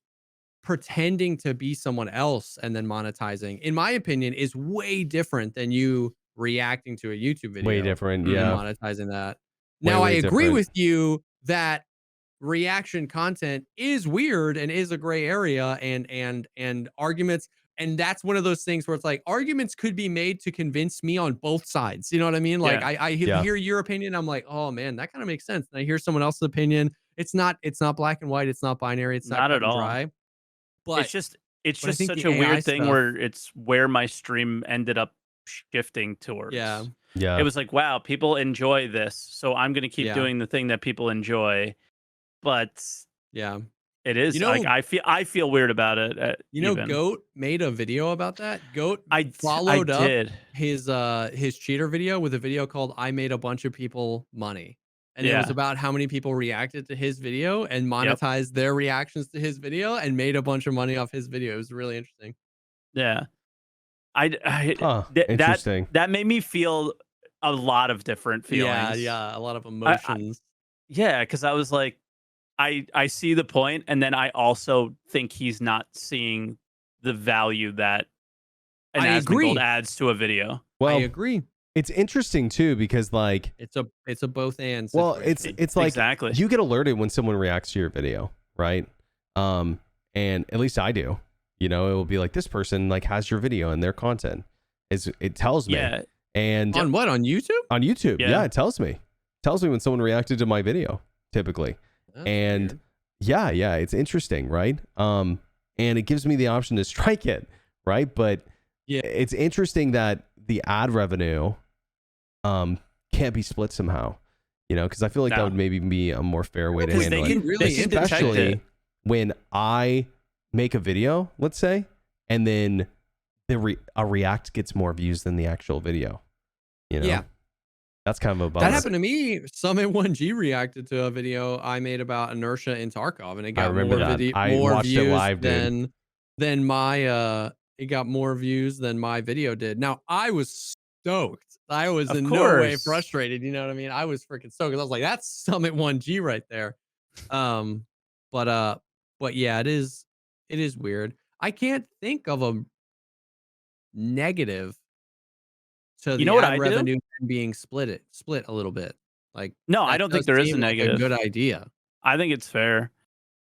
pretending to be someone else and then monetizing, in my opinion, is way different than you reacting to a YouTube video. Way different, and monetizing that. Way Now I agree different. with you that reaction content is weird and is a gray area and arguments. And that's one of those things where it's like arguments could be made to convince me on both sides. You know what I mean? Like I hear your opinion. I'm like, oh man, that kind of makes sense. And I hear someone else's opinion. It's not black and white. It's not binary. It's not at all. Dry. But it's just such a weird thing where my stream ended up shifting towards. Yeah. It was like, wow, people enjoy this, so I'm gonna keep doing the thing that people enjoy. But it is, you know, like I feel weird about it. You know, Goat made a video about that. Goat followed up his cheater video with a video called "I Made a Bunch of People Money," and it was about how many people reacted to his video and monetized their reactions to his video and made a bunch of money off his video. It was really interesting. Yeah, interesting. That made me feel a lot of different feelings. Yeah, a lot of I, emotions. yeah, because I was like, I see the point, and then I also think he's not seeing the value that an I Asmongold agree. adds to a video. I Well, agree. it's interesting too because like, It's a both and well, situation. it's like Exactly. you get alerted when someone reacts to your video, right? And at least I do. You know, it will be like this person like has your video and their content. It tells me. Yeah. And On what? On YouTube? on YouTube, Yeah. yeah, it tells me. Tells me when someone reacted to my video, typically. That's And weird. yeah, it's interesting, right? And it gives me the option to strike it, right? But Yeah. it's interesting that the ad revenue can't be split somehow, you know, because I feel like that No. would maybe be a more fair way to Because handle they it. can, Really they can detect Especially it. when I make a video, let's say, and then a react gets more views than the actual video. You know? Yeah. That's kind of a bummer. That happened to me. Summit 1G reacted to a video I made about inertia in Tarkov, and it got remember more that. I more watched it views live, dude. than my it got more views than my video did. Now I was stoked. I was Of in no way course. frustrated. You know what I mean? I was freaking stoked. I was like, that's Summit 1G right there. Um, but yeah, it is weird. I can't think of a negative to You the know what ad I do? revenue being split a little bit. Like, No, I that don't does think there is a seem like a negative. good idea. I think it's fair.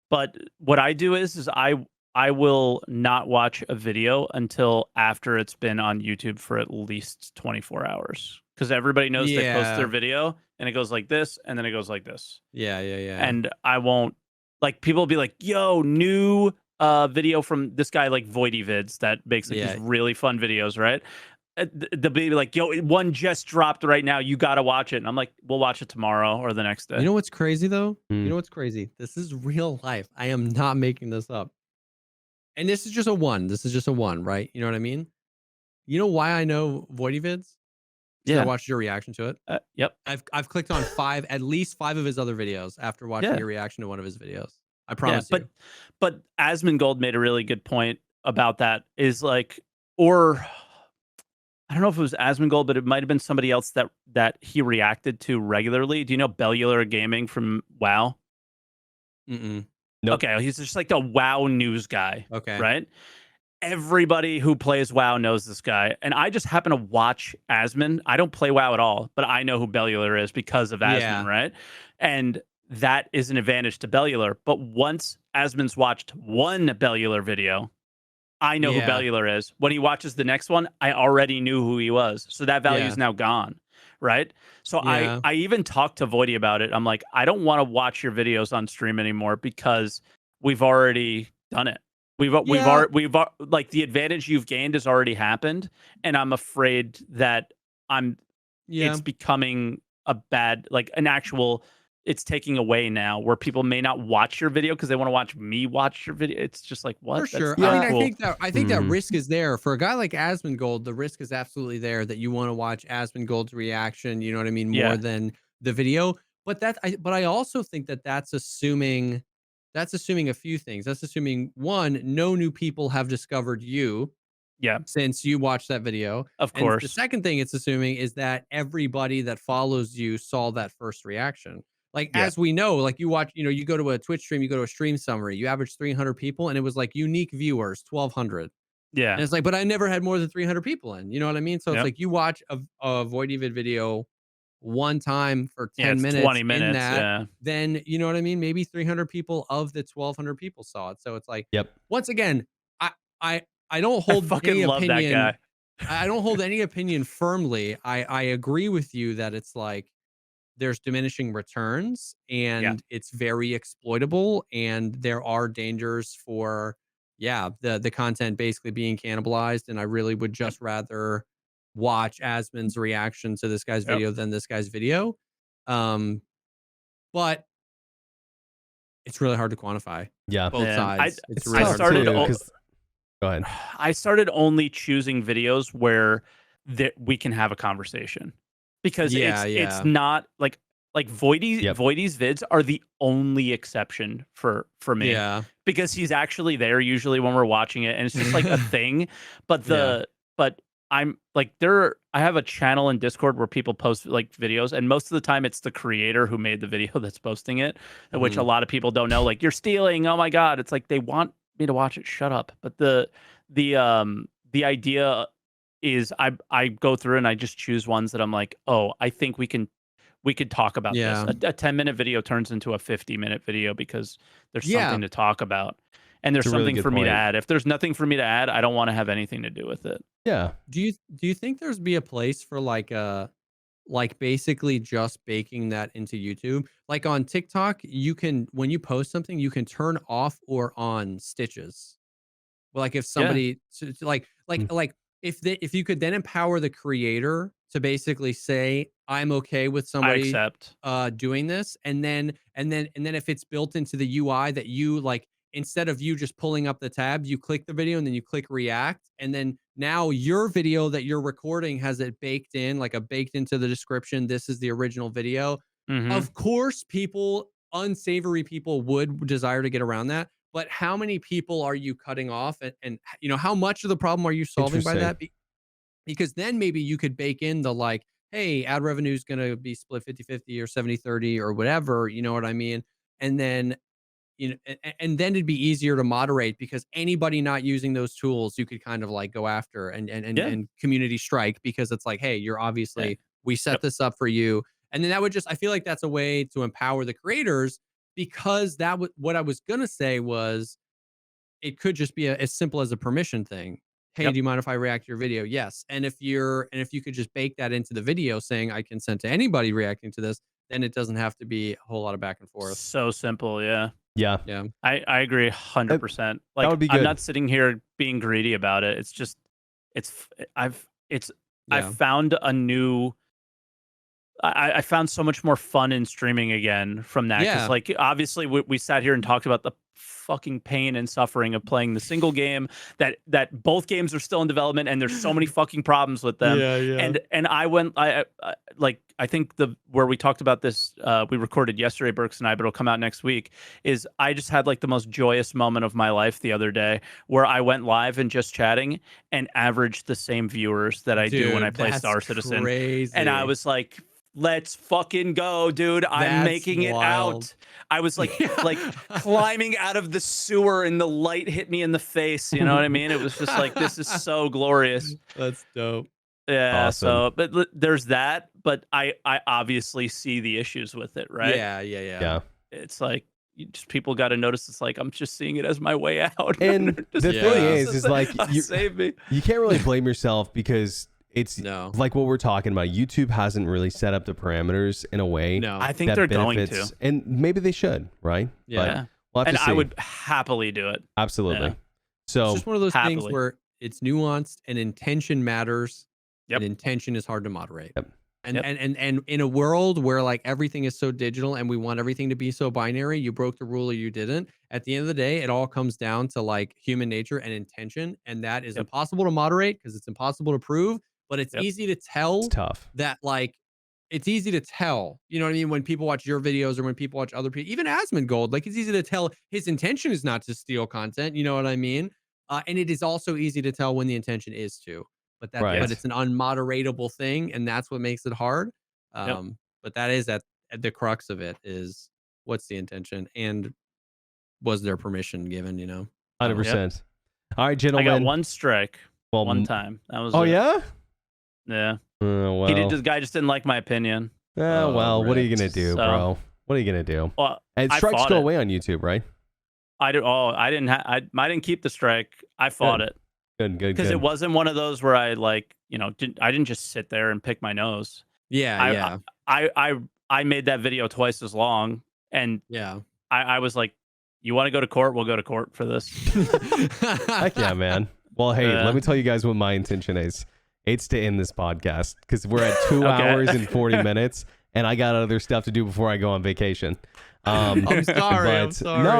But what I do is I will not watch a video until after it's been on YouTube for at least 24 hours. Because everybody knows they post their Yeah. video and it goes like this and then it goes like this. Yeah. And I won't, like, people will be like, yo, new video from this guy like Voidy Vids that makes like Yeah. these really fun videos, right? They'll be like, yo, one just dropped right now. You got to watch it. And I'm like, we'll watch it tomorrow or the next day. You know what's crazy though? Hmm. You know what's crazy? This is real life. I am not making this up. And this is just a one. This is just a one, right? You know what I mean? You know why I know Voidy Vids? Because I Yeah. watched your reaction to it. Yep. I've clicked on at least five of his other videos after watching Yeah. your reaction to one of his videos. I promise Yeah, but Asmongold made a really good point about that. Is like, or I don't know if it was Asmongold, but it might have been somebody else that he reacted to regularly. Do you know Bellular Gaming from WoW? you. Mm-mm. Nope. Okay, he's just like the WoW news guy, Okay. right? Everybody who plays WoW knows this guy, and I just happen to watch Asmon. I don't play WoW at all, but I know who Bellular is because of Asmon, Yeah. right? And that is an advantage to Bellular. But once Asmon's watched one Bellular video, I know who Yeah. Bellular is. When he watches the next one, I already knew who he was. So that value is Yeah. now gone, right? So Yeah. I even talked to Voidy about it. I'm like, I don't want to watch your videos on stream anymore because we've already done it. We've Yeah. like the advantage you've gained has already happened, and I'm afraid that Yeah. it's becoming a bad, like an actual, it's taking away now where people may not watch your video because they want to watch me watch your video. It's just like, what? For That's sure. not I mean, cool. I think that Mhm. risk is there for a guy like Asmongold. The risk is absolutely there that you want to watch Asmongold's reaction. You know what I mean, more Yeah. than the video. But I also think that that's assuming a few things. That's assuming one, no new people have discovered you Yeah, since you watched that video. of And the course. second thing it's assuming is that everybody that follows you saw that first reaction. Like, Yeah. as we know, like you watch, you go to a Twitch stream, you go to a stream summary, you average 300 people, and it was like unique viewers, 1,200. Yeah. And it's like, but I never had more than 300 people in. You know what I mean? So it's Yep. like you watch a Voidyvid video one time for 10 it's minutes 20 in minutes. that, Yeah. then you know what I mean? Maybe 300 people of the 1,200 people saw it. So it's like, Yep. once again, I don't I hold fucking any love that opinion. guy. I don't hold any opinion firmly. I agree with you that it's like there's diminishing returns and it's very exploitable, and there are dangers for the content basically being cannibalized. And I really would just rather watch Asmon's reaction to this guy's video than this guy's video. But it's really hard to quantify Yeah. both Man, sides. It's It's really tough hard to too, quantify. 'cause- go ahead. I started only choosing videos where we can have a conversation because it's not like Voidy's Yep. vids are the only exception for me. Yeah. Because he's actually there usually when we're watching it, and it's just like a thing. But but I'm like I have a channel in Discord where people post like videos, and most of the time it's the creator who made the video that's posting it, which a lot of people don't know. Like, you're stealing. Oh my god! It's like they want me to watch it. Shut up. But the idea is I go through and I just choose ones that I'm like, oh, I think we could talk about this. Yeah. A 10-minute video turns into a 50-minute video because there's Yeah. something to talk about. And there's It's a really something good for me to point. add. If there's nothing for me to add, I don't want to have anything to do with it. Yeah. Do you think there's be a place for like basically just baking that into YouTube? Like on TikTok, you can, when you post something, you can turn off or on stitches. Well, like if somebody like if you could then empower the creator to basically say, I'm okay with I somebody accept. doing this, and then if it's built into the UI that you like, instead of you just pulling up the tab, you click the video and then you click react, and then now your video that you're recording has it baked in, like a baked into the description, this is the original video. Of course, unsavory people would desire to get around that, but how many people are you cutting off, and you know, how much of the problem are you solving by that? Because then maybe you could bake in the like, hey, ad revenue is going to be split 50-50 or 70-30 or whatever, you know what I mean? And then, you know, and then it'd be easier to moderate, because anybody not using those tools, you could kind of like go after and community strike, because it's like, hey, you're obviously, we set this up for you. And then that would just, I feel like that's a way to empower the creators, because what I was going to say was, it could just be as simple as a permission thing. Hey, do you mind if I react to your video? Yes. And if you could just bake that into the video saying I consent to anybody reacting to this, then it doesn't have to be a whole lot of back and forth. So simple. Yeah. Yeah. Yeah. I agree 100%. Like, that would be good. I'm not sitting here being greedy about it. It's just, I've found a new, I found so much more fun in streaming again from that. Yeah. Because like, obviously we sat here and talked about the fucking pain and suffering of playing the single game, that both games are still in development and there's so many fucking problems with them. And I think where we talked about this, we recorded yesterday, Berks and I, but it'll come out next week, is I just had like the most joyous moment of my life the other day, where I went live and just chatting and averaged the same viewers that I do when I play Star Citizen. Crazy. And I was like, let's fucking go, dude. I'm making it out. I was like climbing out of the sewer and the light hit me in the face. You know what I mean? It was just like, this is so glorious. That's dope. Yeah. Awesome. So, but there's that, but I obviously see the issues with it, right? Yeah. It's like, people got to notice. It's like, I'm just seeing it as my way out. And the thing is like, save me. You can't really blame yourself, because it's like what we're talking about. YouTube hasn't really set up the parameters in a way. No, I think they're going to, and maybe they should, right? Yeah. But we'll have to see. I would happily do it. Absolutely. Yeah. So it's just one of those things where it's nuanced and intention matters. Yep. And intention is hard to moderate. Yep. And in a world where like everything is so digital and we want everything to be so binary, you broke the rule or you didn't. At the end of the day, it all comes down to like human nature and intention, and that is impossible to moderate because it's impossible to prove. But it's easy to tell. It's tough. That like, it's easy to tell, you know what I mean? When people watch your videos or when people watch other people, even Asmongold, like, it's easy to tell his intention is not to steal content. You know what I mean? And it is also easy to tell when the intention is to, but but it's an unmoderatable thing. And that's what makes it hard. But that is at the crux of it, is what's the intention and was there permission given, you know? 100%. All right, gentlemen. I got one strike one time. That was yeah? Yeah. Well. The guy just didn't like my opinion. Well, what are you gonna do, bro? What are you gonna do? Well, and strikes go away on YouTube, right? I didn't keep the strike. I fought it. Good. Because it wasn't one of those where I like, I didn't just sit there and pick my nose. I made that video twice as long, and I was like, you want to go to court? We'll go to court for this. Heck yeah, man. Well, hey, let me tell you guys what my intention is. It's to end this podcast, because we're at 2 hours and 40 minutes, and I got other stuff to do before I go on vacation. I'm sorry.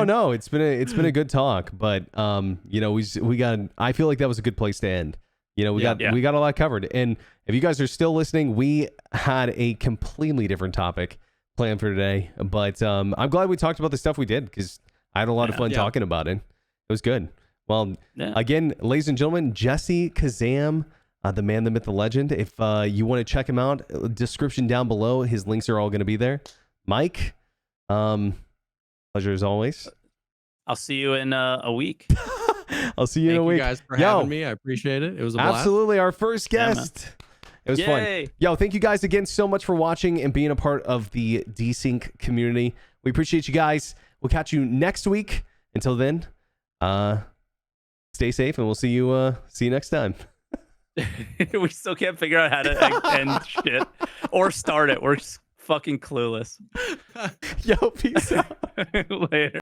No, it's been a good talk, but we got. I feel like that was a good place to end. We got a lot covered, and if you guys are still listening, we had a completely different topic planned for today, but I'm glad we talked about the stuff we did, because I had a lot of fun talking about it. It was good. Well, again, ladies and gentlemen, Jesse, Kazam, the man, the myth, the legend. If you want to check him out, description down below. His links are all going to be there. Mike, pleasure as always. I'll see you in a week. I'll see you in a week. Thank you guys for having me. I appreciate it. It was a blast. Absolutely, our first guest. It was fun. Yo, thank you guys again so much for watching and being a part of the Desync community. We appreciate you guys. We'll catch you next week. Until then, stay safe, and we'll see you next time. We still can't figure out how to end shit or start it. We're fucking clueless. Yo, peace out. Later.